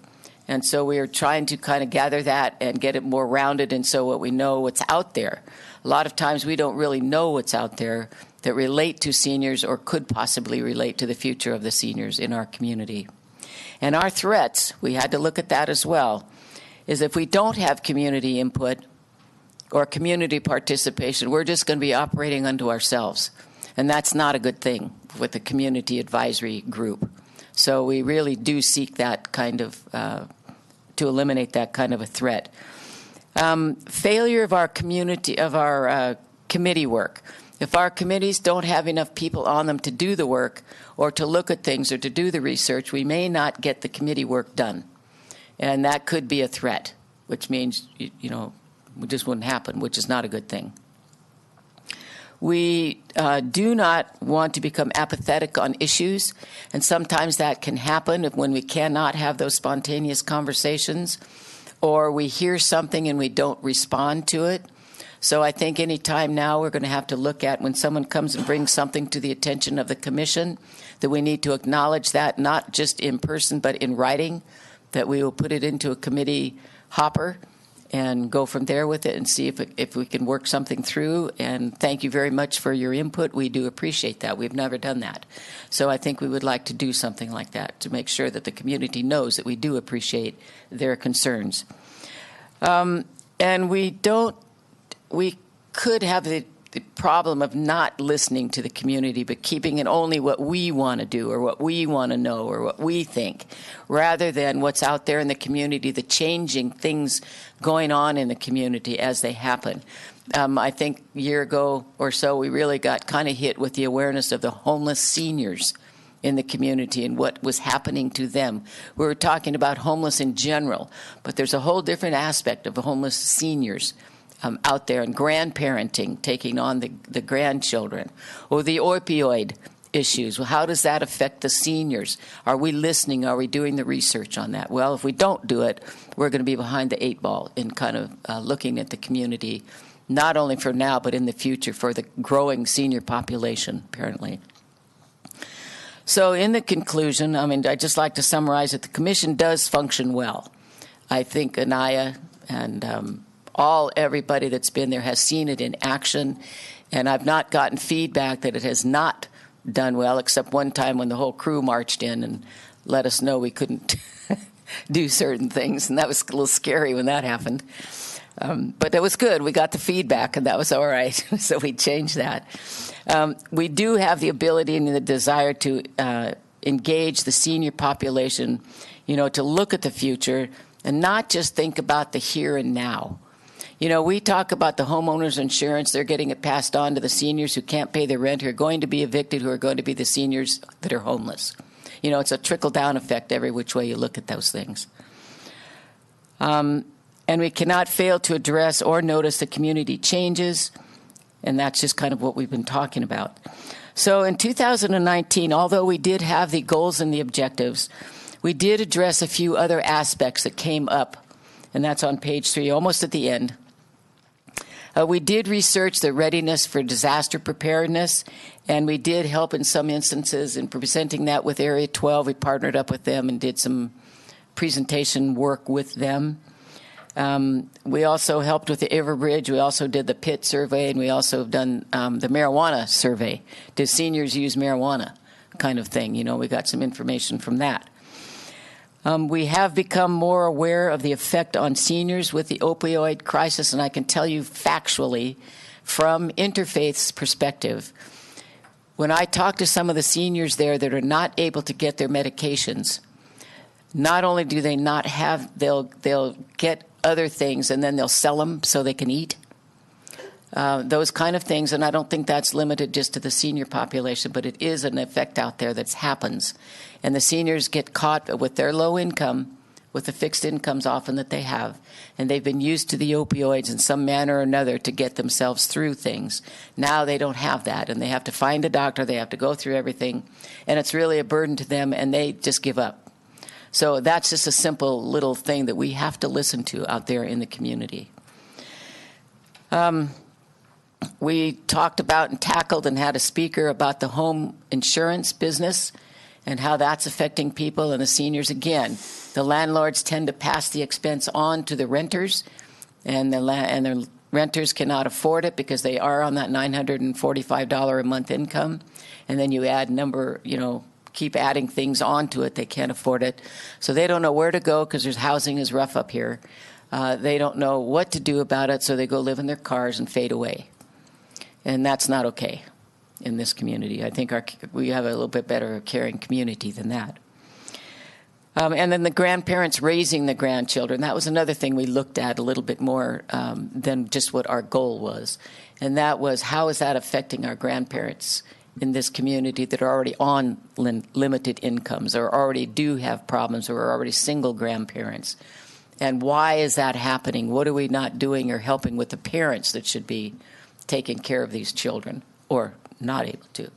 And so we are trying to kind of gather that and get it more rounded, and so what we know what's out there. A lot of times we don't really know what's out there that relate to seniors or could possibly relate to the future of the seniors in our community. And our threats, we had to look at that as well, is if we don't have community input or community participation, we're just going to be operating unto ourselves. And that's not a good thing with the community advisory group. So we really do seek that kind of, to eliminate that kind of a threat. Failure of our community, of our committee work. If our committees don't have enough people on them to do the work or to look at things or to do the research, we may not get the committee work done. And that could be a threat, which means, you know, it just wouldn't happen, which is not a good thing. We do not want to become apathetic on issues, and sometimes that can happen when we cannot have those spontaneous conversations, or we hear something and we don't respond to it. So I think any time now we're going to have to look at when someone comes and brings something to the attention of the commission, that we need to acknowledge that, not just in person but in writing, that we will put it into a committee hopper and go from there with it and see if we can work something through. And thank you very much for your input. We do appreciate that. We've never done that. So I think we would like to do something like that to make sure that the community knows that we do appreciate their concerns. And we could have the problem of not listening to the community, but keeping it only what we want to do or what we want to know or what we think, rather than what's out there in the community, the changing things going on in the community as they happen. I think a year ago or so, we really got kind of hit with the awareness of the homeless seniors in the community and what was happening to them. We were talking about homeless in general, but there's a whole different aspect of the homeless seniors out there, and grandparenting, taking on the grandchildren, or the opioid issues. Well, how does that affect the seniors? Are we listening? Are we doing the research on that? Well, if we don't do it, we're going to be behind the 8 ball in kind of looking at the community, not only for now, but in the future for the growing senior population, apparently. So in the conclusion, I mean, I'd just like to summarize that the commission does function well. I think Anaya and everybody that's been there has seen it in action, and I've not gotten feedback that it has not done well, except one time when the whole crew marched in and let us know we couldn't do certain things, and that was a little scary when that happened. But it was good. We got the feedback, and that was all right, so we changed that. We do have the ability and the desire to engage the senior population, you know, to look at the future and not just think about the here and now. You know, we talk about the homeowners insurance. They're getting it passed on to the seniors who can't pay their rent, who are going to be evicted, who are going to be the seniors that are homeless. You know, it's a trickle-down effect every which way you look at those things. And we cannot fail to address or notice the community changes, and that's just kind of what we've been talking about. So in 2019, although we did have the goals and the objectives, we did address a few other aspects that came up, and that's on page 3, almost at the end. We did research the readiness for disaster preparedness, and we did help in some instances in presenting that with Area 12. We partnered up with them and did some presentation work with them. We also helped with the Everbridge. We also did the PIT survey, and we also have done the marijuana survey. Do seniors use marijuana kind of thing? You know, we got some information from that. We have become more aware of the effect on seniors with the opioid crisis, and I can tell you factually from Interfaith's perspective, when I talk to some of the seniors there that are not able to get their medications, not only do they not have, they'll get other things and then they'll sell them so they can eat. Those kind of things, and I don't think that's limited just to the senior population, but it is an effect out there that happens. And the seniors get caught with their low income, with the fixed incomes often that they have, and they've been used to the opioids in some manner or another to get themselves through things. Now they don't have that, and they have to find a doctor, they have to go through everything, and it's really a burden to them, and they just give up. So that's just a simple little thing that we have to listen to out there in the community. We talked about and tackled and had a speaker about the home insurance business and how that's affecting people and the seniors. Again, the landlords tend to pass the expense on to the renters, and the renters cannot afford it because they are on that $945 a month income. And then you add keep adding things onto it. They can't afford it. So they don't know where to go because there's housing is rough up here. They don't know what to do about it, so they go live in their cars and fade away. And that's not okay in this community. I think we have a little bit better caring community than that. And then the grandparents raising the grandchildren. That was another thing we looked at a little bit more than just what our goal was. And that was, how is that affecting our grandparents in this community that are already on limited incomes or already do have problems or are already single grandparents? And why is that happening? What are we not doing or helping with the parents that should be taking care of these children or not able to?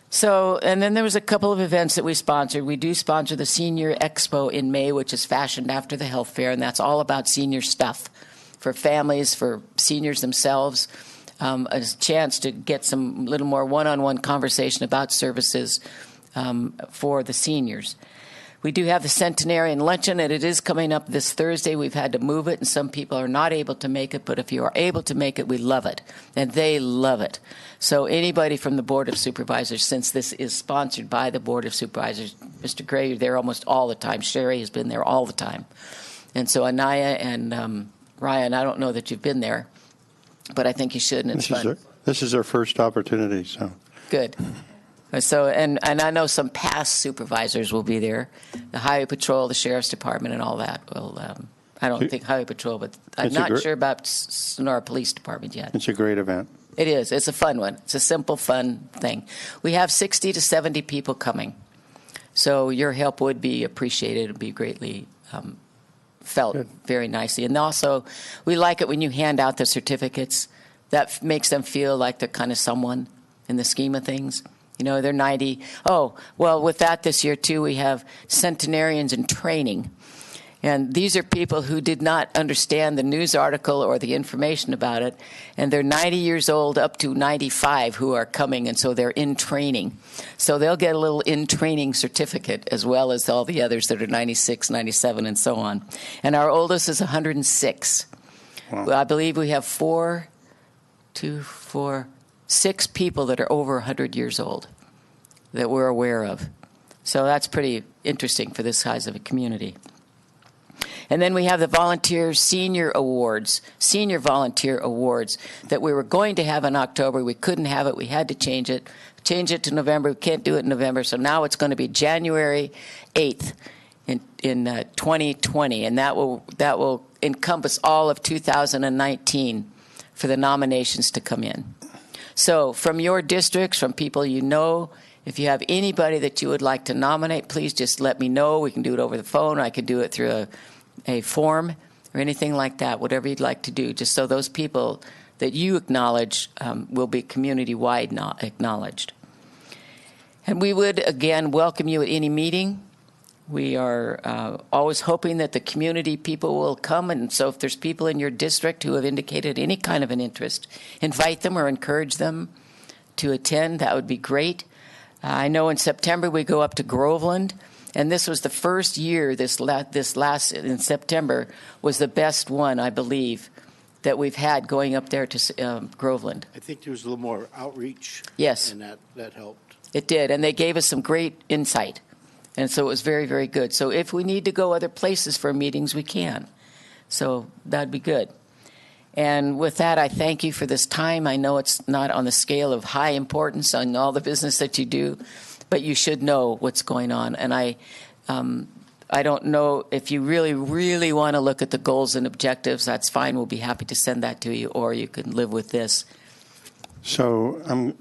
So, and then there was a couple of events that we sponsored. We do sponsor the Senior Expo in May, which is fashioned after the health fair, and that's all about senior stuff for families, for seniors themselves, a chance to get some little more one-on-one conversation about services for the seniors. We do have the Centenarian Luncheon, and it is coming up this Thursday. We've had to move it, and some people are not able to make it, but if you are able to make it, we love it, and they love it. So anybody from the Board of Supervisors, since this is sponsored by the Board of Supervisors, Mr. Gray, you're there almost all the time. Sherry has been there all the time. And so Anaya and Ryan, I don't know that you've been there, but I think you should, and it's fun. This is our first opportunity, so. Good. So, and I know some past supervisors will be there, the Highway Patrol, the Sheriff's Department, and all that. Well, I don't think Highway Patrol, but I'm not sure about Sonora Police Department yet. It's a great event. It is. It's a fun one. It's a simple, fun thing. We have 60 to 70 people coming. So your help would be appreciated and be greatly felt very nicely. And also, we like it when you hand out the certificates. That makes them feel like they're kind of someone in the scheme of things. You know, they're 90. Oh, well, with that this year, too, we have centenarians in training. And these are people who did not understand the news article or the information about it. And they're 90 years old up to 95 who are coming, and so they're in training. So they'll get a little in-training certificate as well as all the others that are 96, 97, and so on. And our oldest is 106. Wow. Well, I believe we have 6 people that are over 100 years old that we're aware of. So that's pretty interesting for this size of a community. And then we have the Volunteer Senior Awards, Senior Volunteer Awards that we were going to have in October. We couldn't have it. We had to change it to November. We can't do it in November. So now it's going to be January 8th in 2020. And that will encompass all of 2019 for the nominations to come in. So from your districts, from people you know, if you have anybody that you would like to nominate, please just let me know. We can do it over the phone. I could do it through a form or anything like that, whatever you'd like to do, just so those people that you acknowledge will be community-wide acknowledged. And we would, again, welcome you at any meeting. We are always hoping that the community people will come, and so if there's people in your district who have indicated any kind of an interest, invite them or encourage them to attend. That would be great. I know in September we go up to Groveland, and this was the first year, this last in September was the best one, I believe, that we've had going up there to Groveland. I think there was a little more outreach. Yes. And that helped. It did, and they gave us some great insight. And so it was very, very good. So if we need to go other places for meetings, we can. So that'd be good. And with that, I thank you for this time. I know it's not on the scale of high importance on all the business that you do, but you should know what's going on. And I I don't know if you really, really want to look at the goals and objectives, that's fine. We'll be happy to send that to you, or you can live with this. So,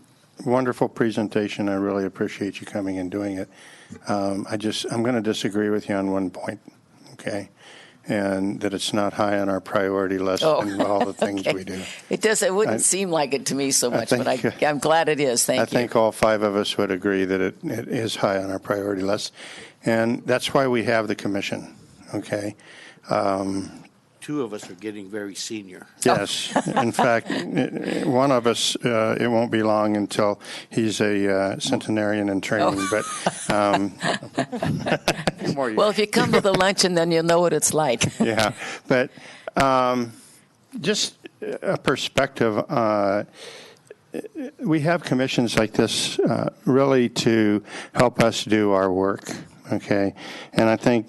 wonderful presentation. I really appreciate you coming and doing it. I'm going to disagree with you on one point, okay? And that it's not high on our priority list and all the things Okay. we do. It wouldn't seem like it to me so much, but I'm glad it is. Thank you. I think all 5 of us would agree that it is high on our priority list. And that's why we have the commission, okay? 2 of us are getting very senior. Yes. In fact, one of us, it won't be long until he's a centenarian in training. But well, if you come to the luncheon, then you'll know what it's like. Yeah. But just a perspective, we have commissions like this really to help us do our work, okay? And I think,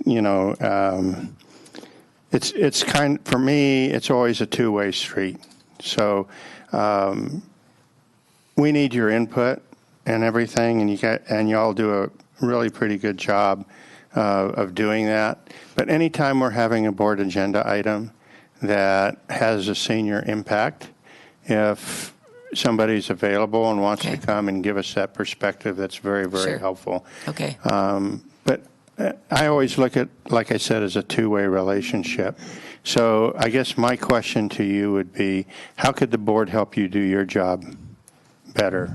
it's for me, it's always a two-way street. So we need your input and everything, and you all do a really pretty good job of doing that. But anytime we're having a board agenda item that has a senior impact, if somebody's available and wants to come and give us that perspective, that's very, very helpful. Okay. But I always look at, like I said, as a two-way relationship. So I guess my question to you would be, how could the board help you do your job better?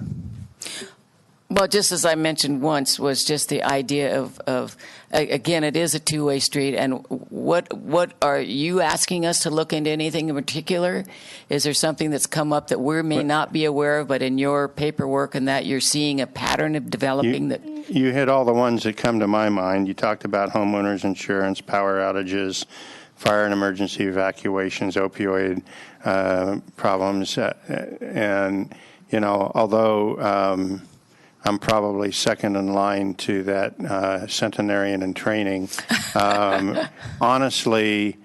Well, just as I mentioned once, was just the idea of again, it is a two-way street. And what are you asking us to look into anything in particular? Is there something that's come up that we may not be aware of, but in your paperwork and that you're seeing a pattern of developing that? You hit all the ones that come to my mind. You talked about homeowners insurance, power outages, fire and emergency evacuations, opioid problems, and although I'm probably second in line to that centenarian in training. Honestly,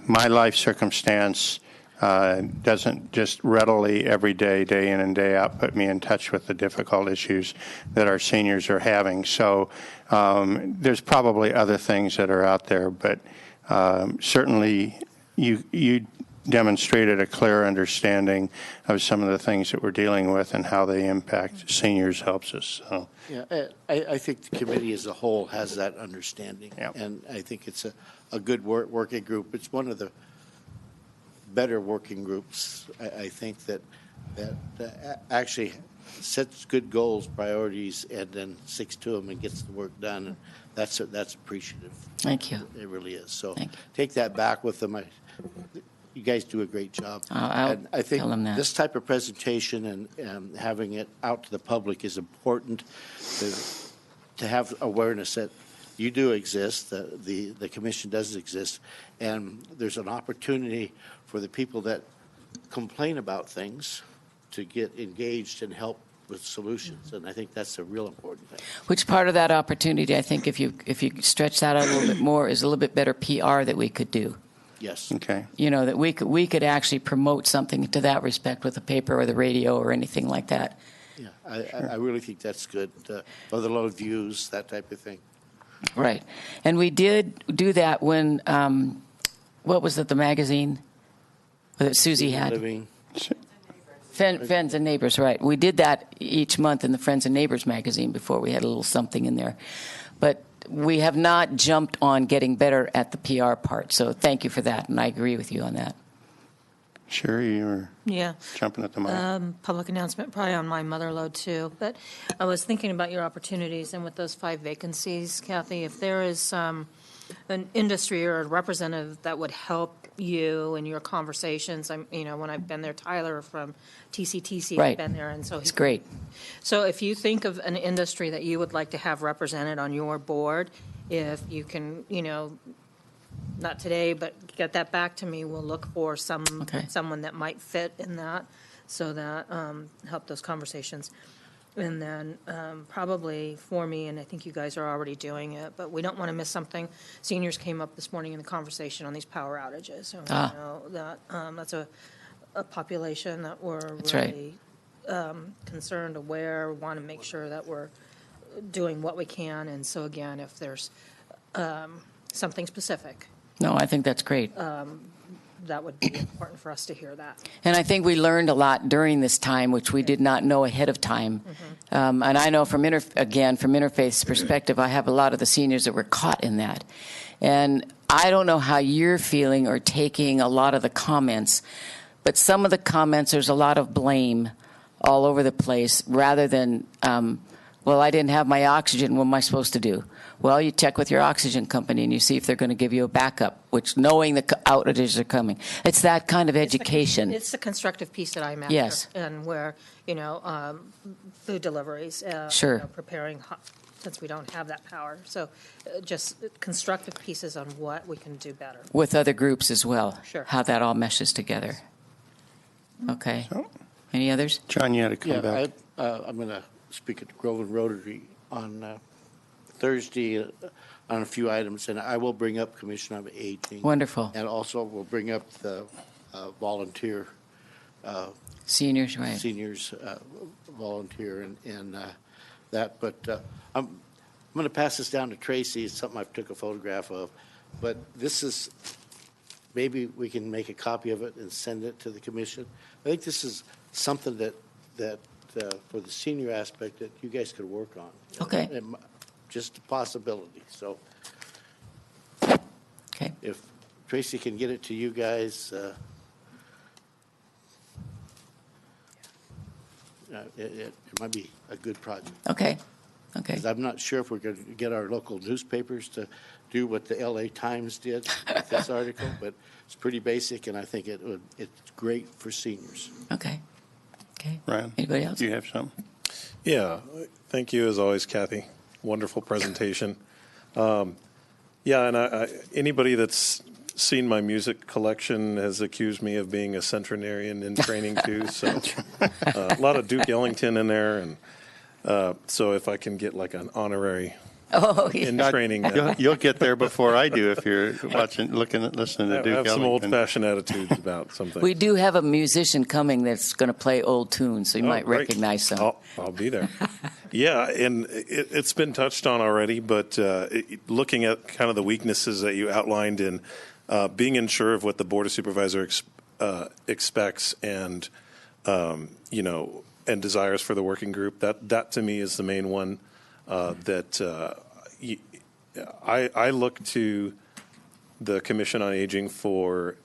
my life circumstance doesn't just readily every day, day in and day out, put me in touch with the difficult issues that our seniors are having. So there's probably other things that are out there, but certainly you demonstrated a clear understanding of some of the things that we're dealing with and how they impact seniors helps us. So. Yeah, I think the committee as a whole has that understanding, and I think it's a good working group. It's one of the better working groups. I think that actually sets good goals, priorities, and then sticks to them and gets the work done. And that's appreciative. Thank you. It really is. So take that back with them. You guys do a great job. And I think this type of presentation and having it out to the public is important to have awareness that you do exist, the commission does exist, and there's an opportunity for the people that complain about things to get engaged and help with solutions, and I think that's a real important thing. Which part of that opportunity, I think, if you stretch that out a little bit more, is a little bit better PR that we could do. Yes. Okay. That we could actually promote something to that respect with the paper or the radio or anything like that. Yeah, I really think that's good. Or the low views, that type of thing. Right. And we did do that when, what was it, the magazine that Susie had? Living. Friends and Neighbors, right. We did that each month in the Friends and Neighbors magazine before. We had a little something in there. But we have not jumped on getting better at the PR part. So thank you for that, and I agree with you on that. Sherry, you were Yeah. jumping at the mic. Public announcement, probably on my mother load too. But I was thinking about your opportunities, and with those 5 vacancies, Kathy, if there is an industry or a representative that would help you in your conversations, when I've been there, Tyler from TCTC has been there, and so it's great. So if you think of an industry that you would like to have represented on your board, if you can, not today, but get that back to me, we'll look for someone that might fit in that, so that help those conversations. And then probably for me, and I think you guys are already doing it, but we don't want to miss something. Seniors came up this morning in the conversation on these power outages. So that's a population that we're really concerned, aware, want to make sure that we're doing what we can. And so again, if there's something specific. No, I think that's great. That would be important for us to hear that. And I think we learned a lot during this time, which we did not know ahead of time. And I know from Interfaith's perspective, I have a lot of the seniors that were caught in that. And I don't know how you're feeling or taking a lot of the comments, but some of the comments, there's a lot of blame all over the place rather than, well, I didn't have my oxygen. What am I supposed to do? Well, you check with your oxygen company and you see if they're going to give you a backup, which knowing the outages are coming. It's that kind of education. It's the constructive piece that I'm after. Yes. And where, food deliveries. Sure. Preparing, since we don't have that power. So just constructive pieces on what we can do better. With other groups as well. Sure. How that all meshes together. Okay. Any others? John, you had to come back. I'm going to speak at the Groveland Rotary on Thursday on a few items, and I will bring up Commission on Aging. Wonderful. And also we'll bring up the volunteer. Seniors, right. Seniors volunteer and that. But I'm going to pass this down to Tracy. It's something I took a photograph of. But this is, maybe we can make a copy of it and send it to the commission. I think this is something that for the senior aspect that you guys could work on. Okay. And just a possibility. So okay. If Tracy can get it to you guys, it might be a good project. Okay. Okay. 'Cause I'm not sure if we're going to get our local newspapers to do what the LA Times did with this article, but it's pretty basic, and I think it's great for seniors. Okay. Okay. Ryan, anybody else? Do you have some? Yeah. Thank you, as always, Kathy. Wonderful presentation. Yeah, and anybody that's seen my music collection has accused me of being a centenarian in training, too. So a lot of Duke Ellington in there. And so if I can get like an honorary in training. You'll get there before I do if you're listening to Duke I have some Ellington. old-fashioned attitudes about something. We do have a musician coming that's going to play old tunes, so you might great. recognize some. I'll be there. Yeah, and it's been touched on already, but looking at kind of the weaknesses that you outlined in being unsure of what the Board of Supervisors expects and, and desires for the working group, that to me is the main one that I look to the Commission on Aging for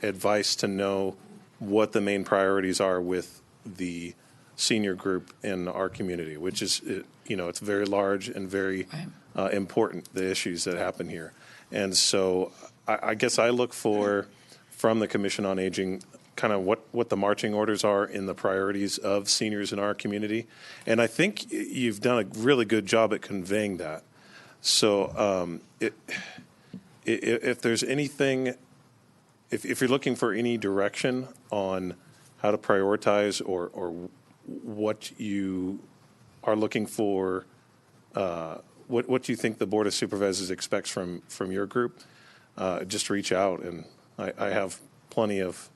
advice to know what the main priorities are with the senior group in our community, which is, it's very large and very important, the issues that happen here. And so I guess I look for, from the Commission on Aging, kind of what the marching orders are in the priorities of seniors in our community. And I think you've done a really good job at conveying that. So if there's anything, if you're looking for any direction on how to prioritize or what you are looking for, what do you think the Board of Supervisors expects from your group, just reach out. And I have plenty of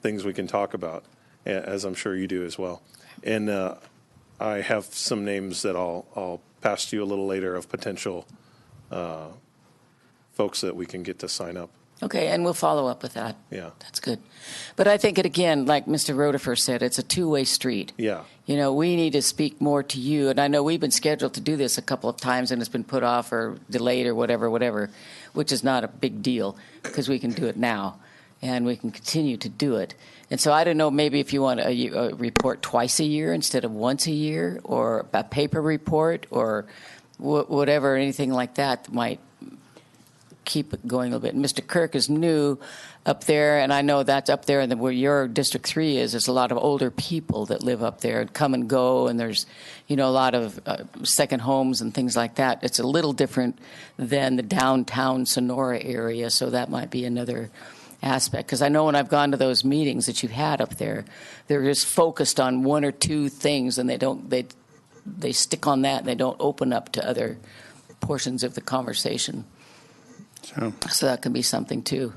things we can talk about, as I'm sure you do as well. And I have some names that I'll pass to you a little later of potential folks that we can get to sign up. Okay, and we'll follow up with that. Yeah. That's good. But I think, again, like Mr. Rotifer said, it's a two-way street. Yeah. We need to speak more to you. And I know we've been scheduled to do this a couple of times, and it's been put off or delayed or whatever, which is not a big deal because we can do it now, and we can continue to do it. And so I don't know, maybe if you want a report twice a year instead of once a year, or a paper report, or whatever, anything like that might keep it going a little bit. And Mr. Kirk is new up there, and I know that's up there, and where your District 3 is, there's a lot of older people that live up there and come and go, and there's, a lot of second homes and things like that. It's a little different than the downtown Sonora area, so that might be another aspect. Because I know when I've gone to those meetings that you've had up there, they're just focused on one or two things, and they stick on that, and they don't open up to other portions of the conversation. So that can be something too.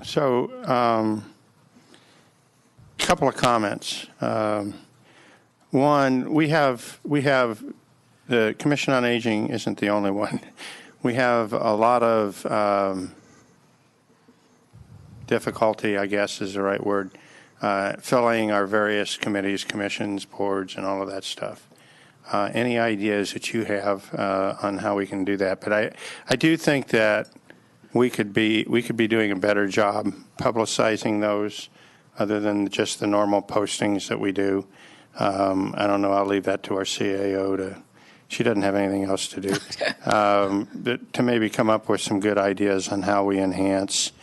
So, a couple of comments. One, we have the Commission on Aging isn't the only one. We have a lot of difficulty, I guess is the right word, filling our various committees, commissions, boards, and all of that stuff. Any ideas that you have on how we can do that? But I do think that we could be doing a better job publicizing those, other than just the normal postings that we do. I don't know. I'll leave that to our CAO to. She doesn't have anything else to do. To maybe come up with some good ideas on how we enhance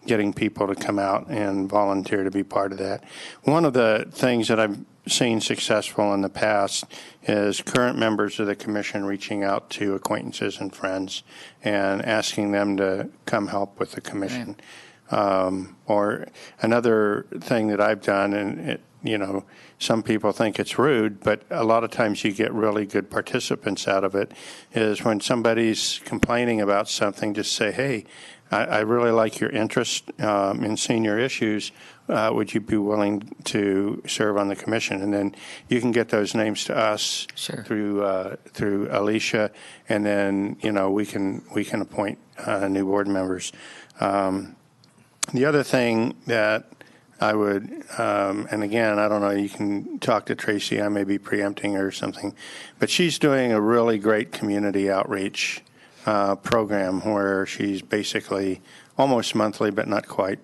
getting people to come out and volunteer to be part of that. One of the things that I've seen successful in the past is current members of the commission reaching out to acquaintances and friends and asking them to come help with the commission. Or another thing that I've done, and some people think it's rude, but a lot of times you get really good participants out of it, is when somebody's complaining about something, just say, hey, I really like your interest in senior issues. Would you be willing to serve on the commission? And then you can get those names to us through Alicia, and then we can appoint new board members. The other thing that I would, and again, I don't know, you can talk to Tracy, I may be preempting her or something, but she's doing a really great community outreach program where she's basically almost monthly, but not quite,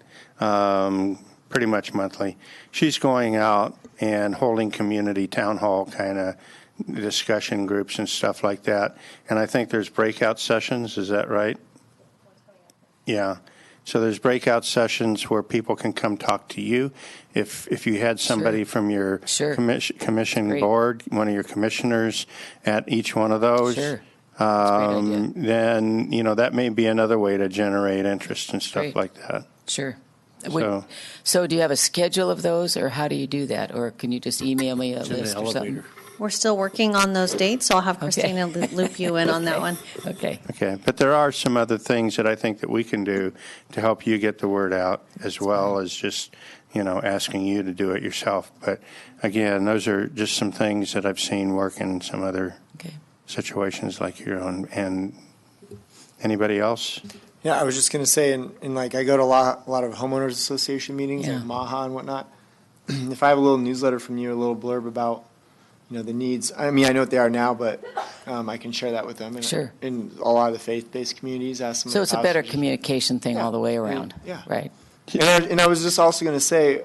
pretty much monthly. She's going out and holding community town hall kind of discussion groups and stuff like that. And I think there's breakout sessions, is that right? Yeah. So there's breakout sessions where people can come talk to you. If you had somebody from your commission board, one of your commissioners at each one of those, then that may be another way to generate interest and stuff like that. Sure. So do you have a schedule of those, or how do you do that? Or can you just email me a list or something? We're still working on those dates, so I'll have Christina loop you in on that one. Okay. But there are some other things that I think that we can do to help you get the word out, as well as just, asking you to do it yourself. But again, those are just some things that I've seen work in some other situations like your own. And anybody else? Yeah, I was just going to say, and I go to a lot of homeowners association meetings, like MAHA and whatnot. If I have a little newsletter from you, a little blurb about the needs. I mean, I know what they are now, but I can share that with them. And, in a lot of the faith-based communities, ask them. So it's a better communication thing all the way around. Right. And I was just also going to say,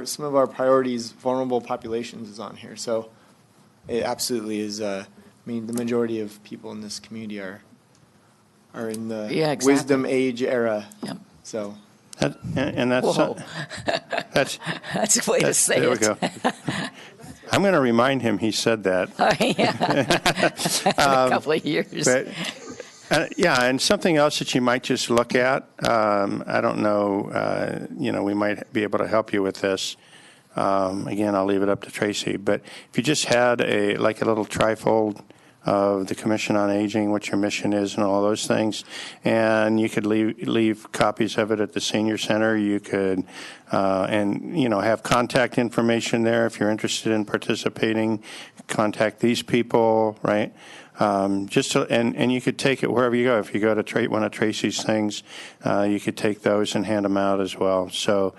some of our priorities, vulnerable populations, is on here. So it absolutely is. The majority of people in this community are in the wisdom age era. Yep. So. That's a way to say there it. There we go. I'm going to remind him he said that. In a couple of years. But, and something else that you might just look at. I don't know. We might be able to help you with this. Again, I'll leave it up to Tracy. But if you just had a little trifold of the Commission on Aging, what your mission is, and all those things, and you could leave copies of it at the senior center. You could, have contact information there if you're interested in participating. Contact these people, right? And you could take it wherever you go. If you go to one of Tracy's things, you could take those and hand them out as well. So,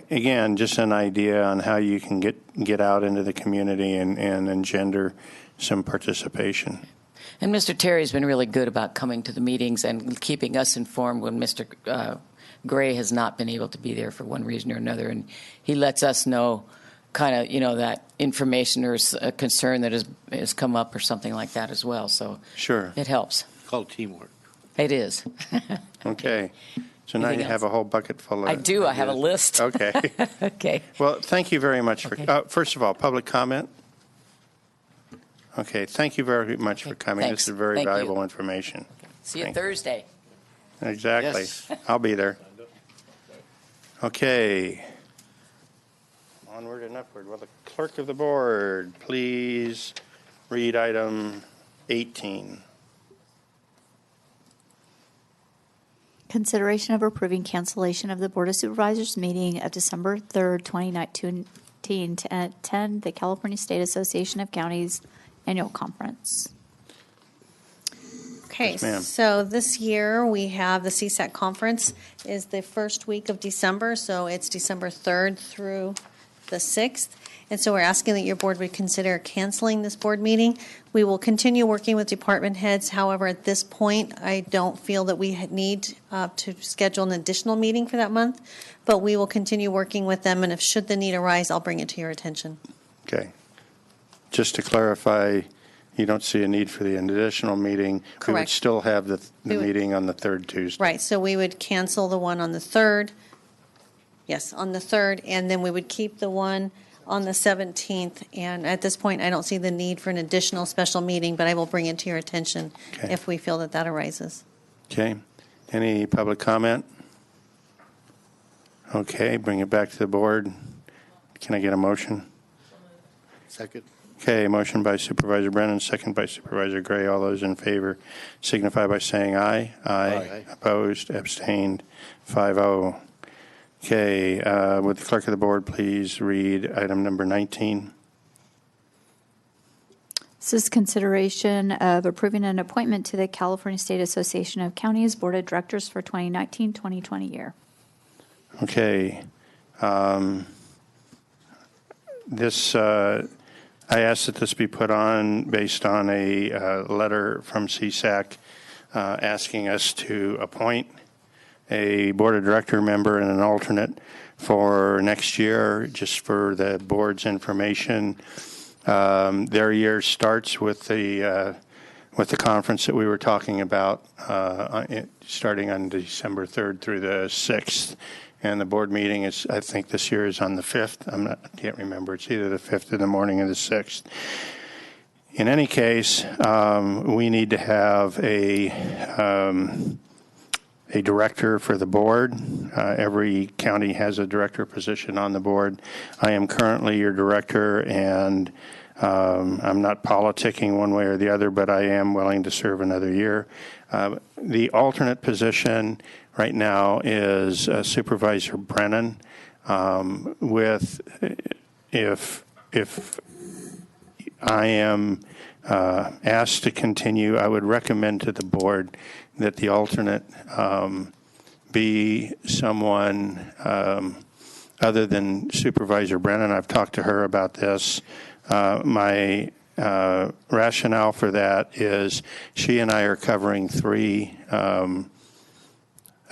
again, just an idea on how you can get out into the community and engender some participation. And Mr. Terry's been really good about coming to the meetings and keeping us informed when Mr. Gray has not been able to be there for one reason or another. And he lets us know kind of, that information or a concern that has come up or something like that as well. So it helps. It's called teamwork. It is. Okay. So now you have a whole bucket full of I do. ideas. I have a list. Okay. Okay. Well, thank you very much for, first of all, public comment. Okay, thank you very much for coming. Thanks. This is very valuable information. See you Thursday. Exactly. Yes. I'll be there. Okay. Onward and upward. Will the clerk of the board please read item 18? Consideration of approving cancellation of the Board of Supervisors meeting of December 3rd, 2019 to attend the California State Association of Counties annual conference. Okay, Yes, ma'am. so this year we have the CSAC conference is the first week of December, so it's December 3rd through the 6th. And so we're asking that your board would consider canceling this board meeting. We will continue working with department heads. However, at this point, I don't feel that we need to schedule an additional meeting for that month, but we will continue working with them, and if should the need arise, I'll bring it to your attention. Okay. Just to clarify, you don't see a need for the additional meeting. We would Correct. still have the We would- meeting on the third Tuesday. Right, so we would cancel the one on the 3rd, yes, on the 3rd, and then we would keep the one on the 17th. And at this point, I don't see the need for an additional special meeting, but I will bring it to your attention Okay. if we feel that that arises. Okay. Any public comment? Okay, bring it back to the board. Can I get a motion? Second. Okay, motion by Supervisor Brennan, second by Supervisor Gray. All those in favor signify by saying aye. Aye. Opposed, abstained, 5-0. Okay, would the clerk of the board please read item number 19? This is consideration of approving an appointment to the California State Association of Counties Board of Directors for 2019-2020 year. Okay. This, I asked that this be put on based on a letter from CSAC asking us to appoint a board of director member and an alternate for next year, just for the board's information. Their year starts with the conference that we were talking about, starting on December 3rd through the 6th. And the board meeting is, I think this year is on the 5th. I can't remember. It's either the 5th or the morning of the 6th. In any case, we need to have a director for the board. Every county has a director position on the board. I am currently your director, and I'm not politicking one way or the other, but I am willing to serve another year. The alternate position right now is Supervisor Brennan. If I am asked to continue, I would recommend to the board that the alternate be someone other than Supervisor Brennan. I've talked to her about this. My rationale for that is she and I are covering 3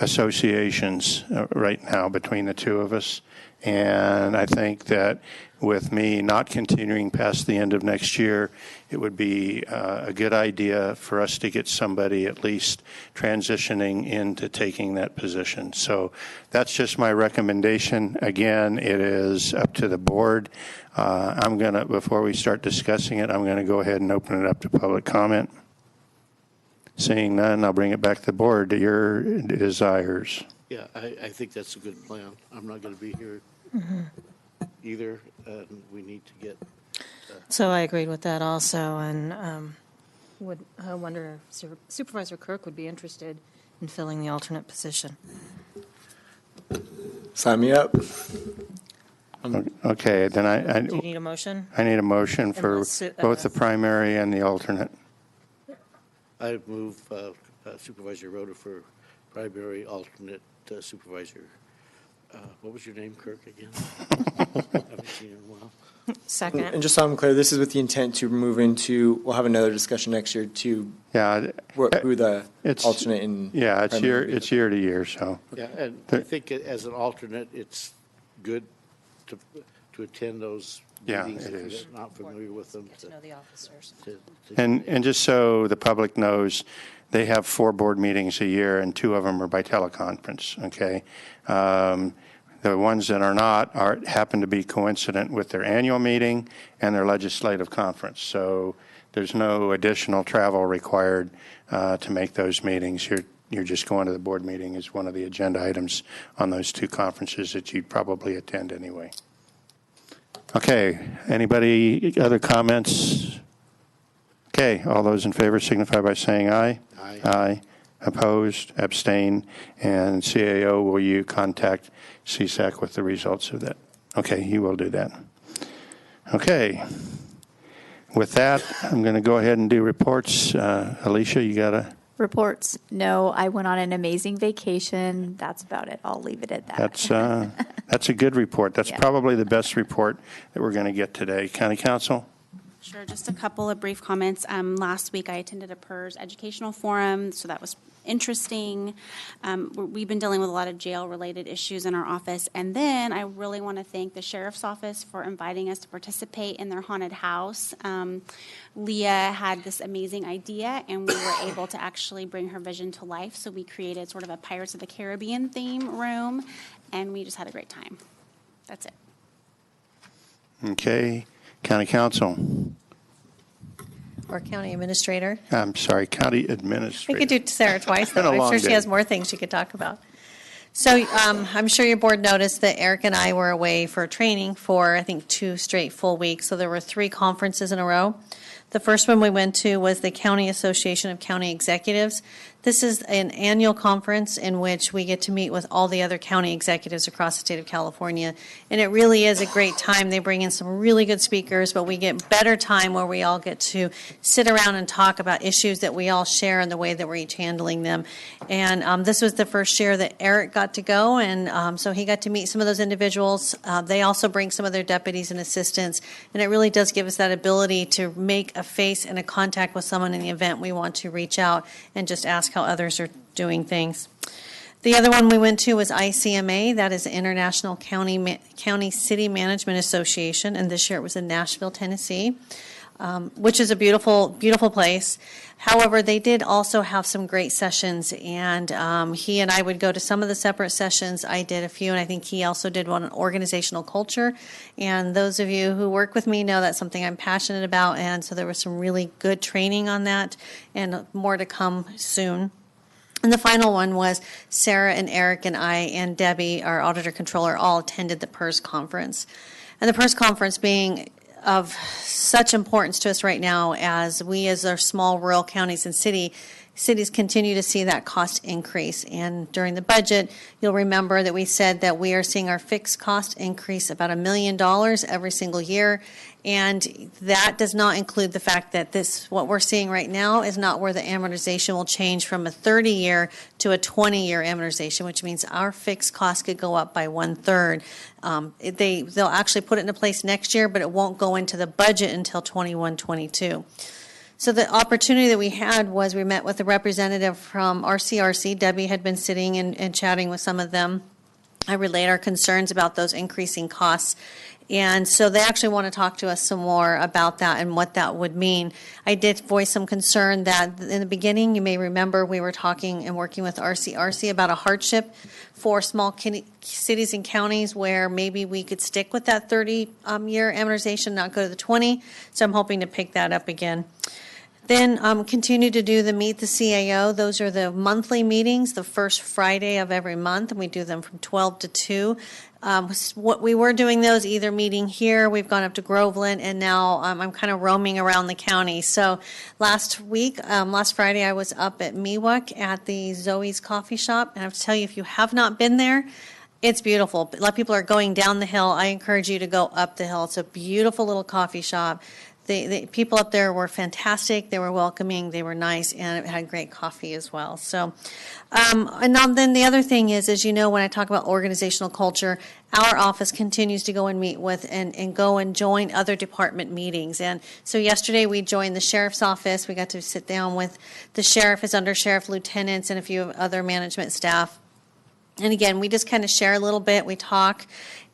associations right now between the two of us. And I think that with me not continuing past the end of next year, it would be a good idea for us to get somebody at least transitioning into taking that position. So that's just my recommendation. Again, it is up to the board. I'm going to, before we start discussing it, I'm going to go ahead and open it up to public comment. Seeing none, I'll bring it back to the board to your desires. Yeah, I think that's a good plan. I'm not going to be here either, and we need to get. So I agreed with that also, and I wonder if Supervisor Kirk would be interested in filling the alternate position. Sign me up. Okay, then Do you need a motion? I need a motion for Unless both the primary and the alternate. I move Supervisor Rhoda for primary, alternate supervisor. What was your name, Kirk, again? I haven't seen you in a while. Second. And just so I'm clear, this is with the intent to move into, we'll have another discussion next year to who the alternate in. Yeah, it's primary will be. year to year, so. Yeah, and I think as an alternate, it's good to attend those Yeah, meetings it if is. you're not familiar with them. Get to know the officers. And just so the public knows, they have 4 board meetings a year, and 2 of them are by teleconference, okay? The ones that are not happen to be coincident with their annual meeting and their legislative conference. So there's no additional travel required to make those meetings. You're just going to the board meeting as one of the agenda items on those 2 conferences that you'd probably attend anyway. Okay, anybody, other comments? Okay, all those in favor signify by saying aye. Aye. Aye. Opposed, abstain, and CAO, will you contact CSAC with the results of that? Okay, you will do that. Okay. With that, I'm going to go ahead and do reports. Alicia, you got to... Reports. No, I went on an amazing vacation. That's about it. I'll leave it at that. That's a good report. That's Yeah. probably the best report that we're going to get today. County Council? Sure, just a couple of brief comments. Last week I attended a PERS educational forum, so that was interesting. We've been dealing with a lot of jail-related issues in our office. And then I really want to thank the Sheriff's Office for inviting us to participate in their haunted house. Leah had this amazing idea, and we were able to actually bring her vision to life. So we created sort of a Pirates of the Caribbean theme room, and we just had a great time. That's it. Okay. County Council? Or County Administrator. I'm sorry, County We Administrator. could do Sarah twice, It's been though. a I'm long sure she day. has more things she could talk about. So I'm sure your board noticed that Eric and I were away for training for, I think, 2 straight full weeks. So there were 3 conferences in a row. The first one we went to was the County Association of County Executives. This is an annual conference in which we get to meet with all the other county executives across the state of California. And it really is a great time. They bring in some really good speakers, but we get better time where we all get to sit around and talk about issues that we all share and the way that we're each handling them. And this was the first year that Eric got to go, and so he got to meet some of those individuals. They also bring some of their deputies and assistants, and it really does give us that ability to make a face and a contact with someone in the event we want to reach out and just ask how others are doing things. The other one we went to was ICMA, that is the International County City Management Association, and this year it was in Nashville, Tennessee, which is a beautiful, beautiful place. However, they did also have some great sessions, and he and I would go to some of the separate sessions. I did a few, and I think he also did one on organizational culture. And those of you who work with me know that's something I'm passionate about, and so there was some really good training on that, and more to come soon. And the final one was Sarah and Eric and I and Debbie, our auditor controller, all attended the PERS conference. And the PERS conference being of such importance to us right now as we, as our small rural counties and cities continue to see that cost increase. And during the budget, you'll remember that we said that we are seeing our fixed cost increase about $1 million every single year. And that does not include the fact that what we're seeing right now is not where the amortization will change from a 30-year to a 20-year amortization, which means our fixed cost could go up by 1/3. They'll actually put it into place next year, but it won't go into the budget until 21-22. So the opportunity that we had was we met with a representative from RCRC. Debbie had been sitting and chatting with some of them. I relayed our concerns about those increasing costs. And so they actually want to talk to us some more about that and what that would mean. I did voice some concern that in the beginning, you may remember we were talking and working with RCRC about a hardship for small cities and counties where maybe we could stick with that 30-year amortization, not go to the 20. So I'm hoping to pick that up again. Then continue to do the Meet the CAO. Those are the monthly meetings, the first Friday of every month, and we do them from 12 to 2. What we were doing those, either meeting here, we've gone up to Groveland, and now I'm kind of roaming around the county. So last Friday, I was up at Miwok at the Zoe's Coffee Shop, and I have to tell you, if you have not been there, it's beautiful. A lot of people are going down the hill. I encourage you to go up the hill. It's a beautiful little coffee shop. The people up there were fantastic. They were welcoming. They were nice, and it had great coffee as well. So, and then the other thing is, as you know, when I talk about organizational culture, our office continues to go and meet with and go and join other department meetings. And so yesterday we joined the sheriff's office. We got to sit down with the sheriff, his undersheriff, lieutenants, and a few other management staff. And again, we just kind of share a little bit. We talk.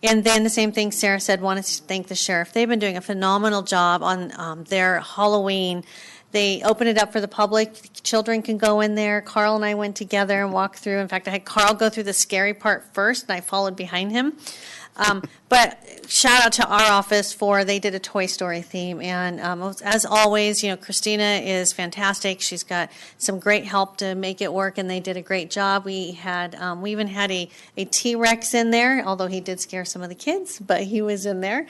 And then the same thing Sarah said, wanted to thank the sheriff. They've been doing a phenomenal job on their Halloween. They open it up for the public. Children can go in there. Carl and I went together and walked through. In fact, I had Carl go through the scary part first, and I followed behind him. But shout out to our office they did a Toy Story theme. And as always, Christina is fantastic. She's got some great help to make it work, and they did a great job. We even had a T-Rex in there, although he did scare some of the kids, but he was in there.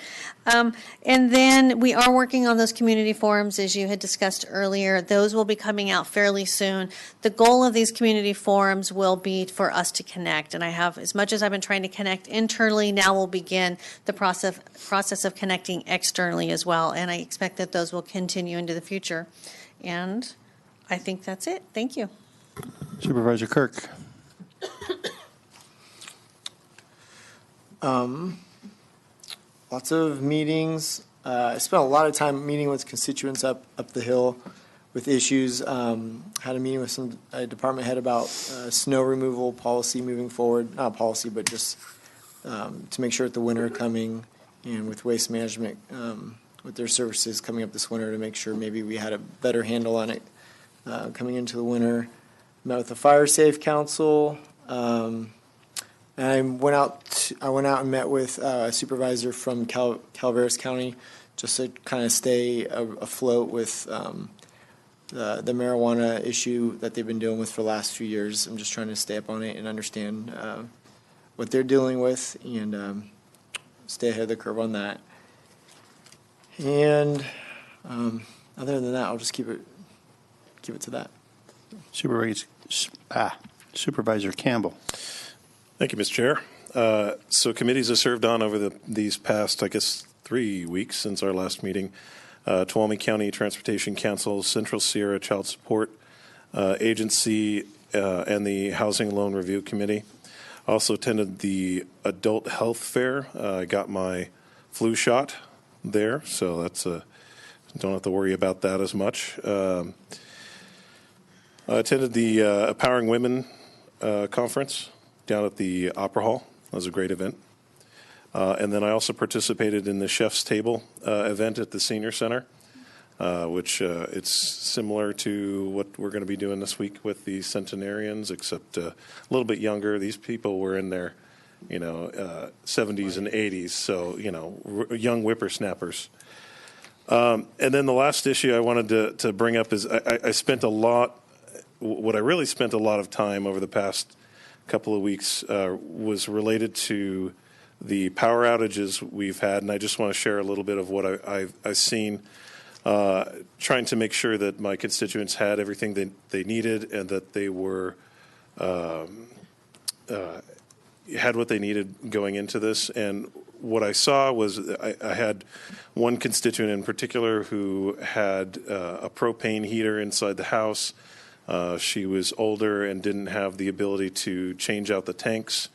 And then we are working on those community forums, as you had discussed earlier. Those will be coming out fairly soon. The goal of these community forums will be for us to connect. And as much as I've been trying to connect internally, now we'll begin and the process of connecting externally as well. And I expect that those will continue into the future. And I think that's it. Thank you. Supervisor Kirk. Lots of meetings. I spent a lot of time meeting with constituents up the hill with issues. Had a meeting with a department head about snow removal policy moving forward. Not policy, but just to make sure at the winter coming, and with waste management, with their services coming up this winter, to make sure maybe we had a better handle on it coming into the winter. Met with the Fire Safe Council. And I went out and met with a supervisor from Calaveras County, just to kind of stay afloat with the marijuana issue that they've been dealing with for the last few years. I'm just trying to stay up on it and understand what they're dealing with, and stay ahead of the curve on that. And other than that, I'll just keep it to that. Supervisor Campbell. Thank you, Mr. Chair. So committees have served on over these past, I guess, 3 weeks since our last meeting. Tuolumne County Transportation Council, Central Sierra Child Support Agency, and the Housing Loan Review Committee. I also attended the Adult Health Fair. I got my flu shot there, so that's don't have to worry about that as much. I attended the Empowering Women conference down at the Opera Hall. That was a great event. And then I also participated in the Chef's Table event at the Senior Center, which it's similar to what we're going to be doing this week with the centenarians, except a little bit younger. These people were in their, 70s and 80s, so, young whippersnappers. And then the last issue I wanted to bring up is I spent what I really spent a lot of time over the past couple of weeks was related to the power outages we've had, and I just want to share a little bit of what I've seen, trying to make sure that my constituents had everything they needed, and that they were had what they needed going into this. And what I saw was I had one constituent in particular who had a propane heater inside the house. She was older and didn't have the ability to change out the tanks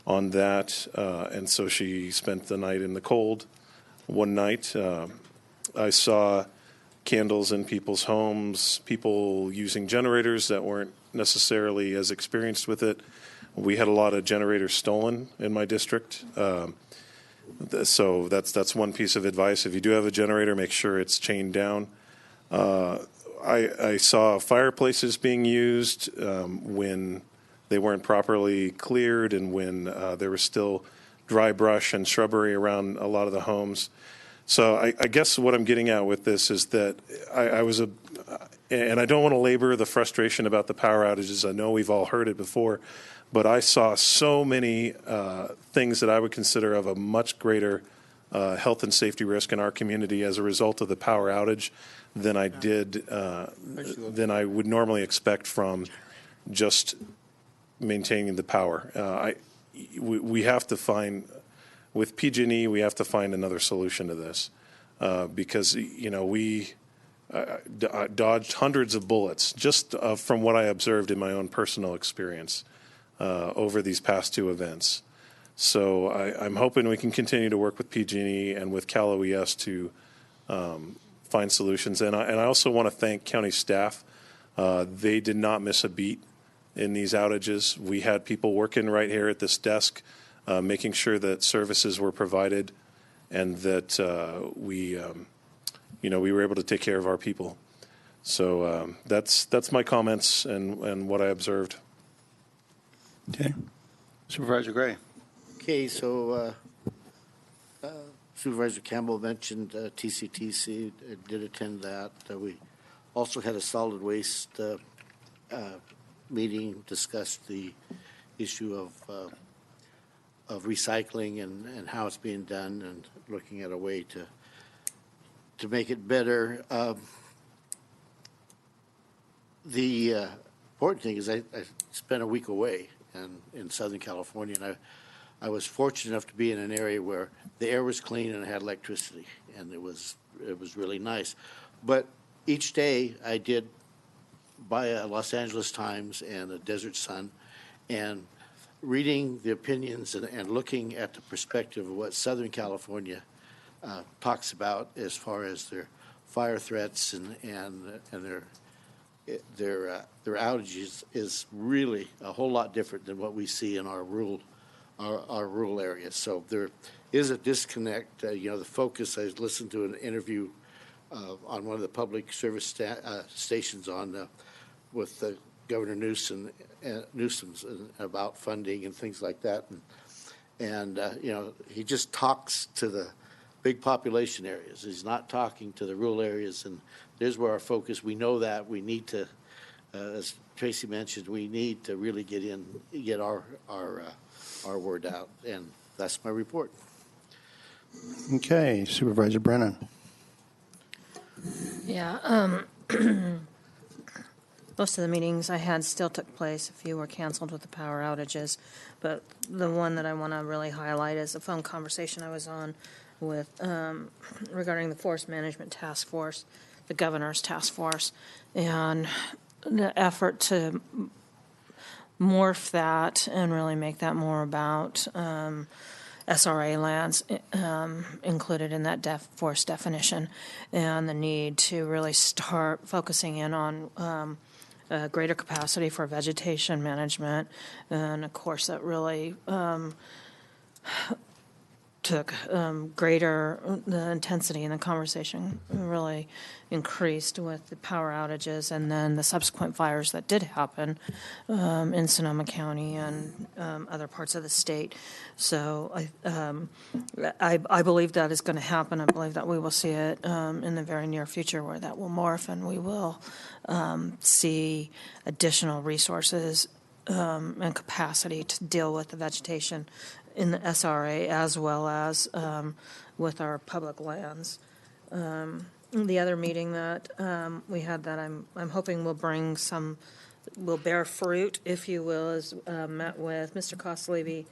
on that, and so she spent the night in the cold one night. I saw candles in people's homes, people using generators that weren't necessarily as experienced with it. We had a lot of generators stolen in my district. So that's one piece of advice. If you do have a generator, make sure it's chained down. I saw fireplaces being used when they weren't properly cleared, and when there was still dry brush and shrubbery around a lot of the homes. So I guess what I'm getting at with this is that and I don't want to labor the frustration about the power outages. I know we've all heard it before, but I saw so many things that I would consider of a much greater health and safety risk in our community as a result of the power outage than I would normally expect from just maintaining the power. We have to find, with PG&E, we have to find another solution to this because we dodged hundreds of bullets just from what I observed in my own personal experience over these past two events. So I'm hoping we can continue to work with PG&E and with Cal OES to find solutions. And I also want to thank county staff. They did not miss a beat in these outages. We had people working right here at this desk, making sure that services were provided, and that we were able to take care of our people. So that's my comments and what I observed. Okay, Supervisor Gray. Okay, so Supervisor Campbell mentioned TCTC. Did attend that. We also had a solid waste meeting, discussed the issue of recycling and how it's being done, and looking at a way to make it better. The important thing is I spent a week away in Southern California, and I was fortunate enough to be in an area where the air was clean and I had electricity, and it was really nice. But each day I did buy a Los Angeles Times and a Desert Sun, and reading the opinions and looking at the perspective of what Southern California talks about as far as their fire threats and their outages is really a whole lot different than what we see in our rural areas. So there is a disconnect. The focus. I listened to an interview on one of the public service stations with Governor Newsom's about funding and things like that, and he just talks to the big population areas. He's not talking to the rural areas, and there's where our focus. We know that we need to, as Tracy mentioned, we need to really get our word out, and that's my report. Okay, Supervisor Brennan. Yeah, most of the meetings I had still took place. A few were canceled with the power outages, but the one that I want to really highlight is a phone conversation I was on with regarding the Forest Management Task Force, the Governor's Task Force, and the effort to morph that and really make that more about SRA lands included in that forest definition, and the need to really start focusing in on greater capacity for vegetation management. And of course, that really took the intensity in the conversation really increased with the power outages and then the subsequent fires that did happen in Sonoma County and other parts of the state. So I believe that is going to happen. I believe that we will see it in the very near future where that will morph, and we will see additional resources and capacity to deal with the vegetation in the SRA as well as with our public lands. The other meeting that we had that I'm hoping will bear fruit, if you will, is met with Mr. Koslevy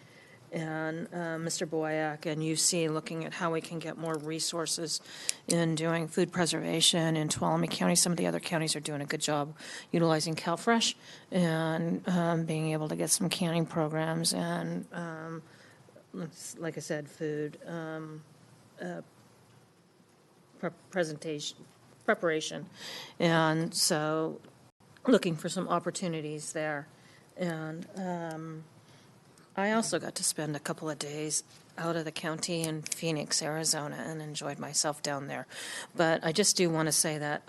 and Mr. Boyack and UC, looking at how we can get more resources in doing food preservation in Tuolumne County. Some of the other counties are doing a good job utilizing CalFresh and being able to get some canning programs and like I said, food preparation. And so looking for some opportunities there. And I also got to spend a couple of days out of the county in Phoenix, Arizona, and enjoyed myself down there. But I just do want to say that.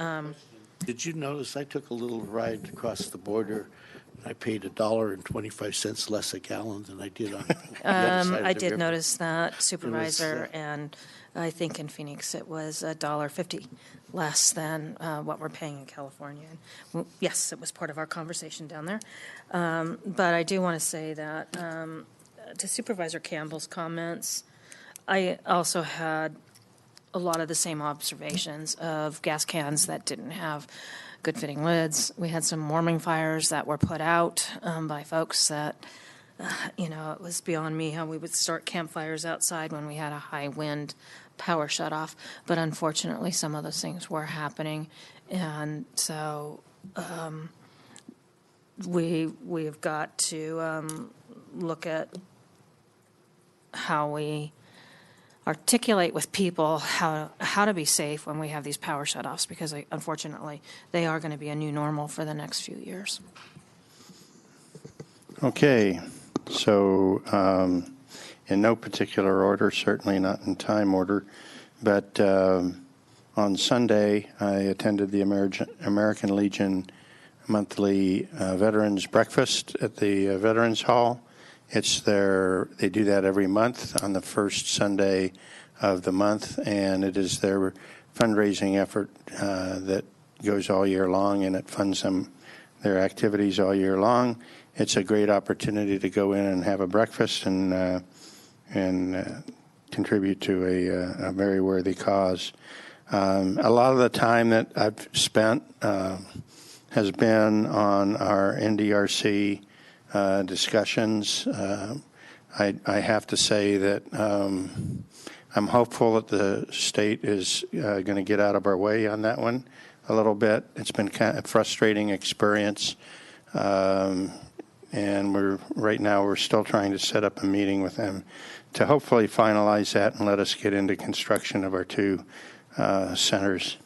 Did you notice I took a little ride across the border? I paid $1.25 less a gallon than I did on the other side of the I did river. notice that, Supervisor, and I think in Phoenix it was $1.50 less than what we're paying in California. Well, yes, it was part of our conversation down there. But I do want to say that to Supervisor Campbell's comments, I also had a lot of the same observations of gas cans that didn't have good fitting lids. We had some warming fires that were put out by folks that, it was beyond me how we would start campfires outside when we had a high wind power shut off. But unfortunately, some of those things were happening. And so we've got to look at how we articulate with people how to be safe when we have these power shutoffs, because unfortunately they are going to be a new normal for the next few years. Okay, so in no particular order, certainly not in time order, but on Sunday I attended the American Legion monthly Veterans Breakfast at the Veterans Hall. They do that every month on the first Sunday of the month, and it is their fundraising effort that goes all year long, and it funds their activities all year long. It's a great opportunity to go in and have a breakfast and contribute to a very worthy cause. A lot of the time that I've spent has been on our NDRC discussions. I have to say that I'm hopeful that the state is going to get out of our way on that one a little bit. It's been kind of a frustrating experience, and right now we're still trying to set up a meeting with them to hopefully finalize that and let us get into construction of our two centers.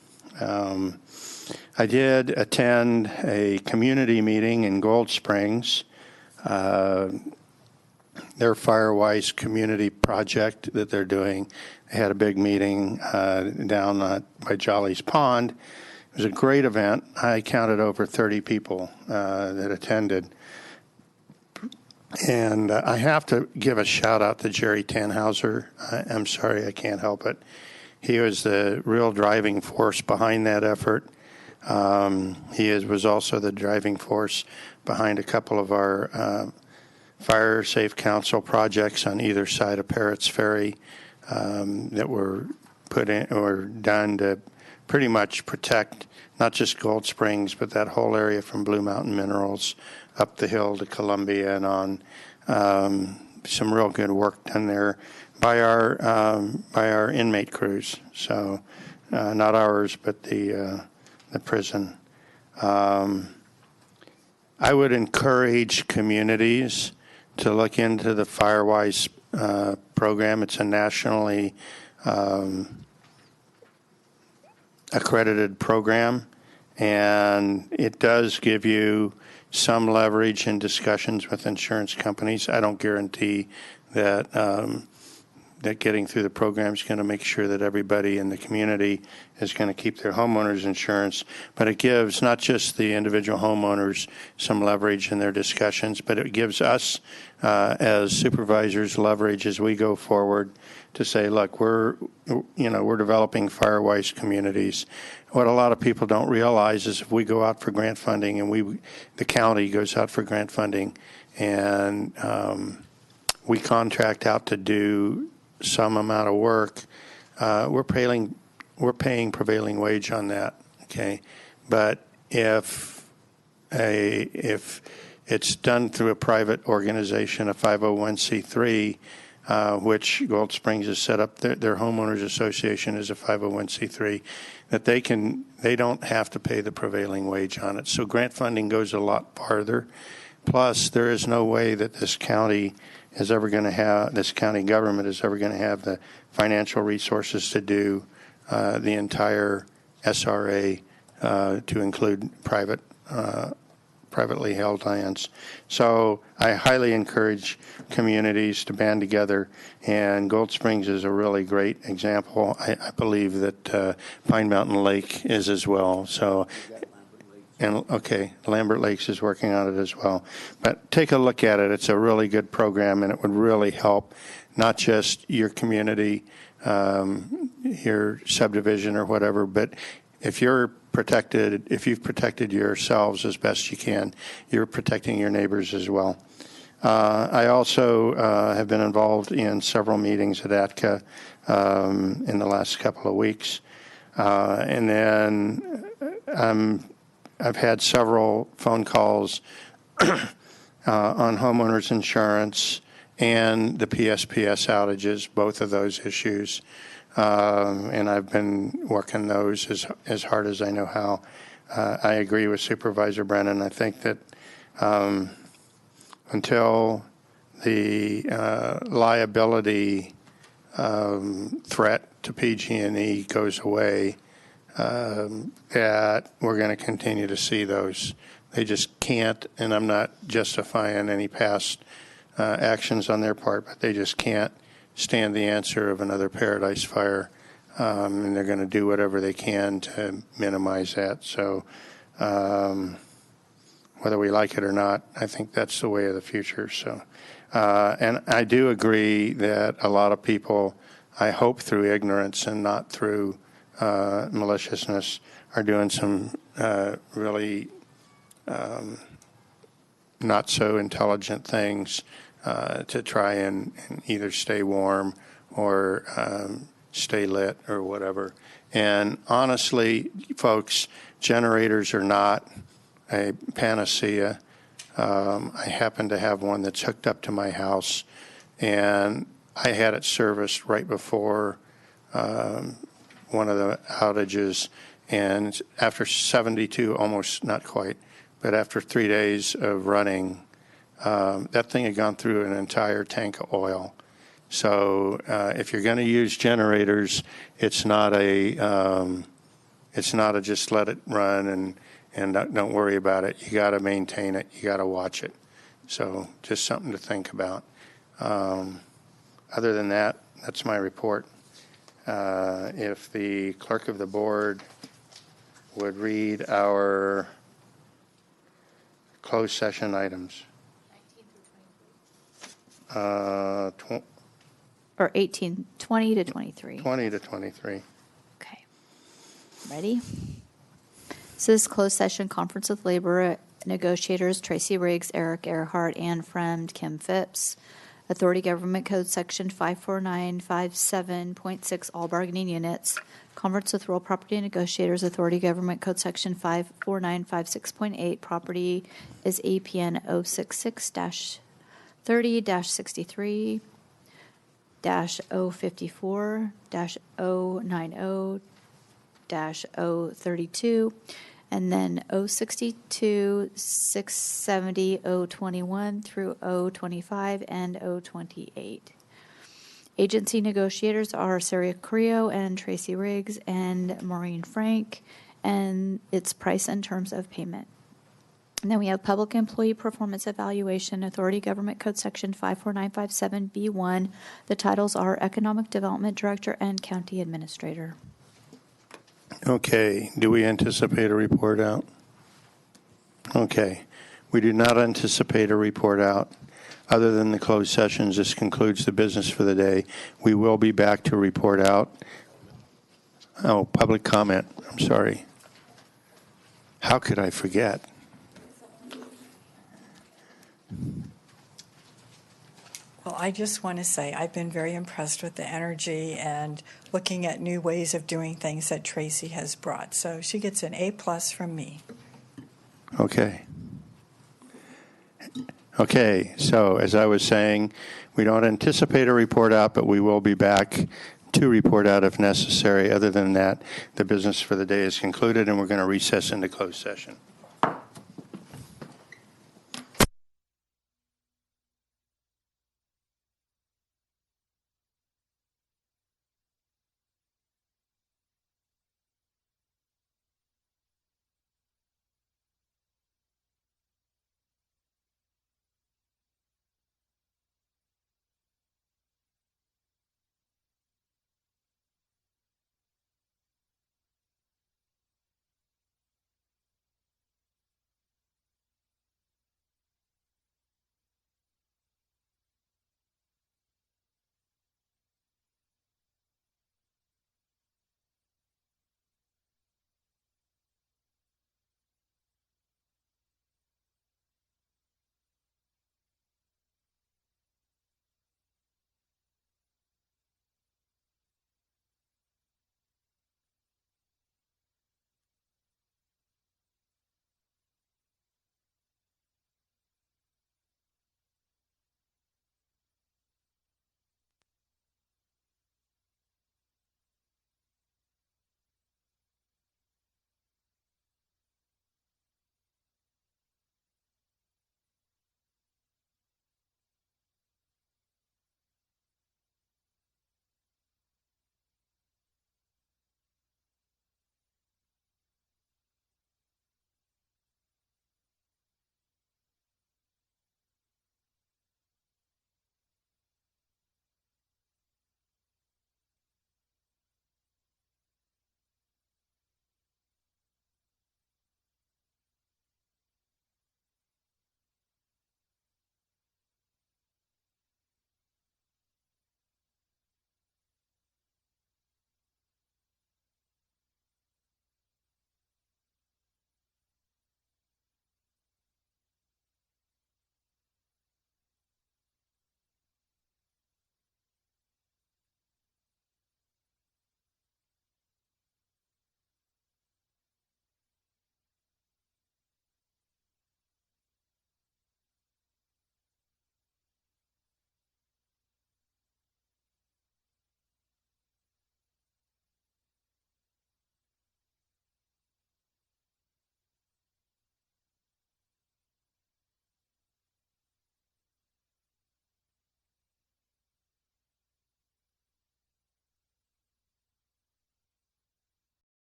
I did attend a community meeting in Gold Springs. Their Firewise community project that they're doing. They had a big meeting down by Jolly's Pond. It was a great event. I counted over 30 people that attended. And I have to give a shout out to Jerry Tannhauser. I'm sorry, I can't help it. He was the real driving force behind that effort. He was also the driving force behind a couple of our Fire Safe Council projects on either side of Parrots Ferry that were put in or done to pretty much protect not just Gold Springs, but that whole area from Blue Mountain Minerals up the hill to Columbia and on. Some real good work done there by our inmate crews. So not ours, but the prison. I would encourage communities to look into the Firewise program. It's a nationally accredited program, and it does give you some leverage in discussions with insurance companies. I don't guarantee that that getting through the program is going to make sure that everybody in the community is going to keep their homeowners insurance, but it gives not just the individual homeowners some leverage in their discussions, but it gives us as supervisors leverage as we go forward to say, look, we're developing Firewise communities. What a lot of people don't realize is if we go out for grant funding and the county goes out for grant funding and we contract out to do some amount of work, we're paying prevailing wage on that. Okay, but if it's done through a private organization, a 501c3, which Gold Springs has set up, their homeowners association is a 501c3, that they don't have to pay the prevailing wage on it. So grant funding goes a lot farther. Plus, there is no way that this county government is ever going to have the financial resources to do the entire SRA to include privately held lands. So I highly encourage communities to band together, and Gold Springs is a really great example. I believe that Pine Mountain Lake is as well. So. And Lambert Lakes is working on it as well. But take a look at it. It's a really good program, and it would really help not just your community, your subdivision or whatever, but if you've protected yourselves as best you can, you're protecting your neighbors as well. I also have been involved in several meetings at ATCA in the last couple of weeks. And then I've had several phone calls on homeowners insurance and the PSPS outages, both of those issues. And I've been working those as hard as I know how. I agree with Supervisor Brennan. I think that until the liability threat to PG&E goes away, that we're going to continue to see those. They just can't, and I'm not justifying any past actions on their part, but they just can't stand the answer of another Paradise Fire, and they're going to do whatever they can to minimize that. So whether we like it or not, I think that's the way of the future. So, and I do agree that a lot of people, I hope through ignorance and not through maliciousness, are doing some really not so intelligent things to try and either stay warm or stay lit or whatever. And honestly, folks, generators are not a panacea. I happen to have one that's hooked up to my house, and I had it serviced right before one of the outages, and after 72, almost not quite, but after 3 days of running, that thing had gone through an entire tank of oil. So if you're going to use generators, it's not a just let it run and don't worry about it. You got to maintain it. You got to watch it. So just something to think about. Other than that, that's my report. If the clerk of the board would read our closed session items. Or 18, 20 to 23. 20 to 23. Okay. Ready? So this closed session conference with labor negotiators Tracy Riggs, Eric Earhart, Ann Fremd, Kim Phipps. Authority Government Code Section 54957.6, all bargaining units. Conference with Real Property Negotiators, Authority Government Code Section 54956.8, property is APN 066-30-63. -054-090-032, and then 062, 670, 021 through 025 and 028. Agency negotiators are Sarah Creo and Tracy Riggs and Maureen Frank, and its price and terms of payment. And then we have Public Employee Performance Evaluation, Authority Government Code Section 54957B1. The titles are Economic Development Director and County Administrator. Okay. Do we anticipate a report out? Okay. We do not anticipate a report out. Other than the closed sessions, this concludes the business for the day. We will be back to report out. Oh, public comment. I'm sorry. How could I forget? Well, I just want to say I've been very impressed with the energy and looking at new ways of doing things that Tracy has brought. So she gets an A+ from me. Okay. Okay, so as I was saying, we don't anticipate a report out, but we will be back to report out if necessary. Other than that, the business for the day is concluded, and we're going to recess into closed session.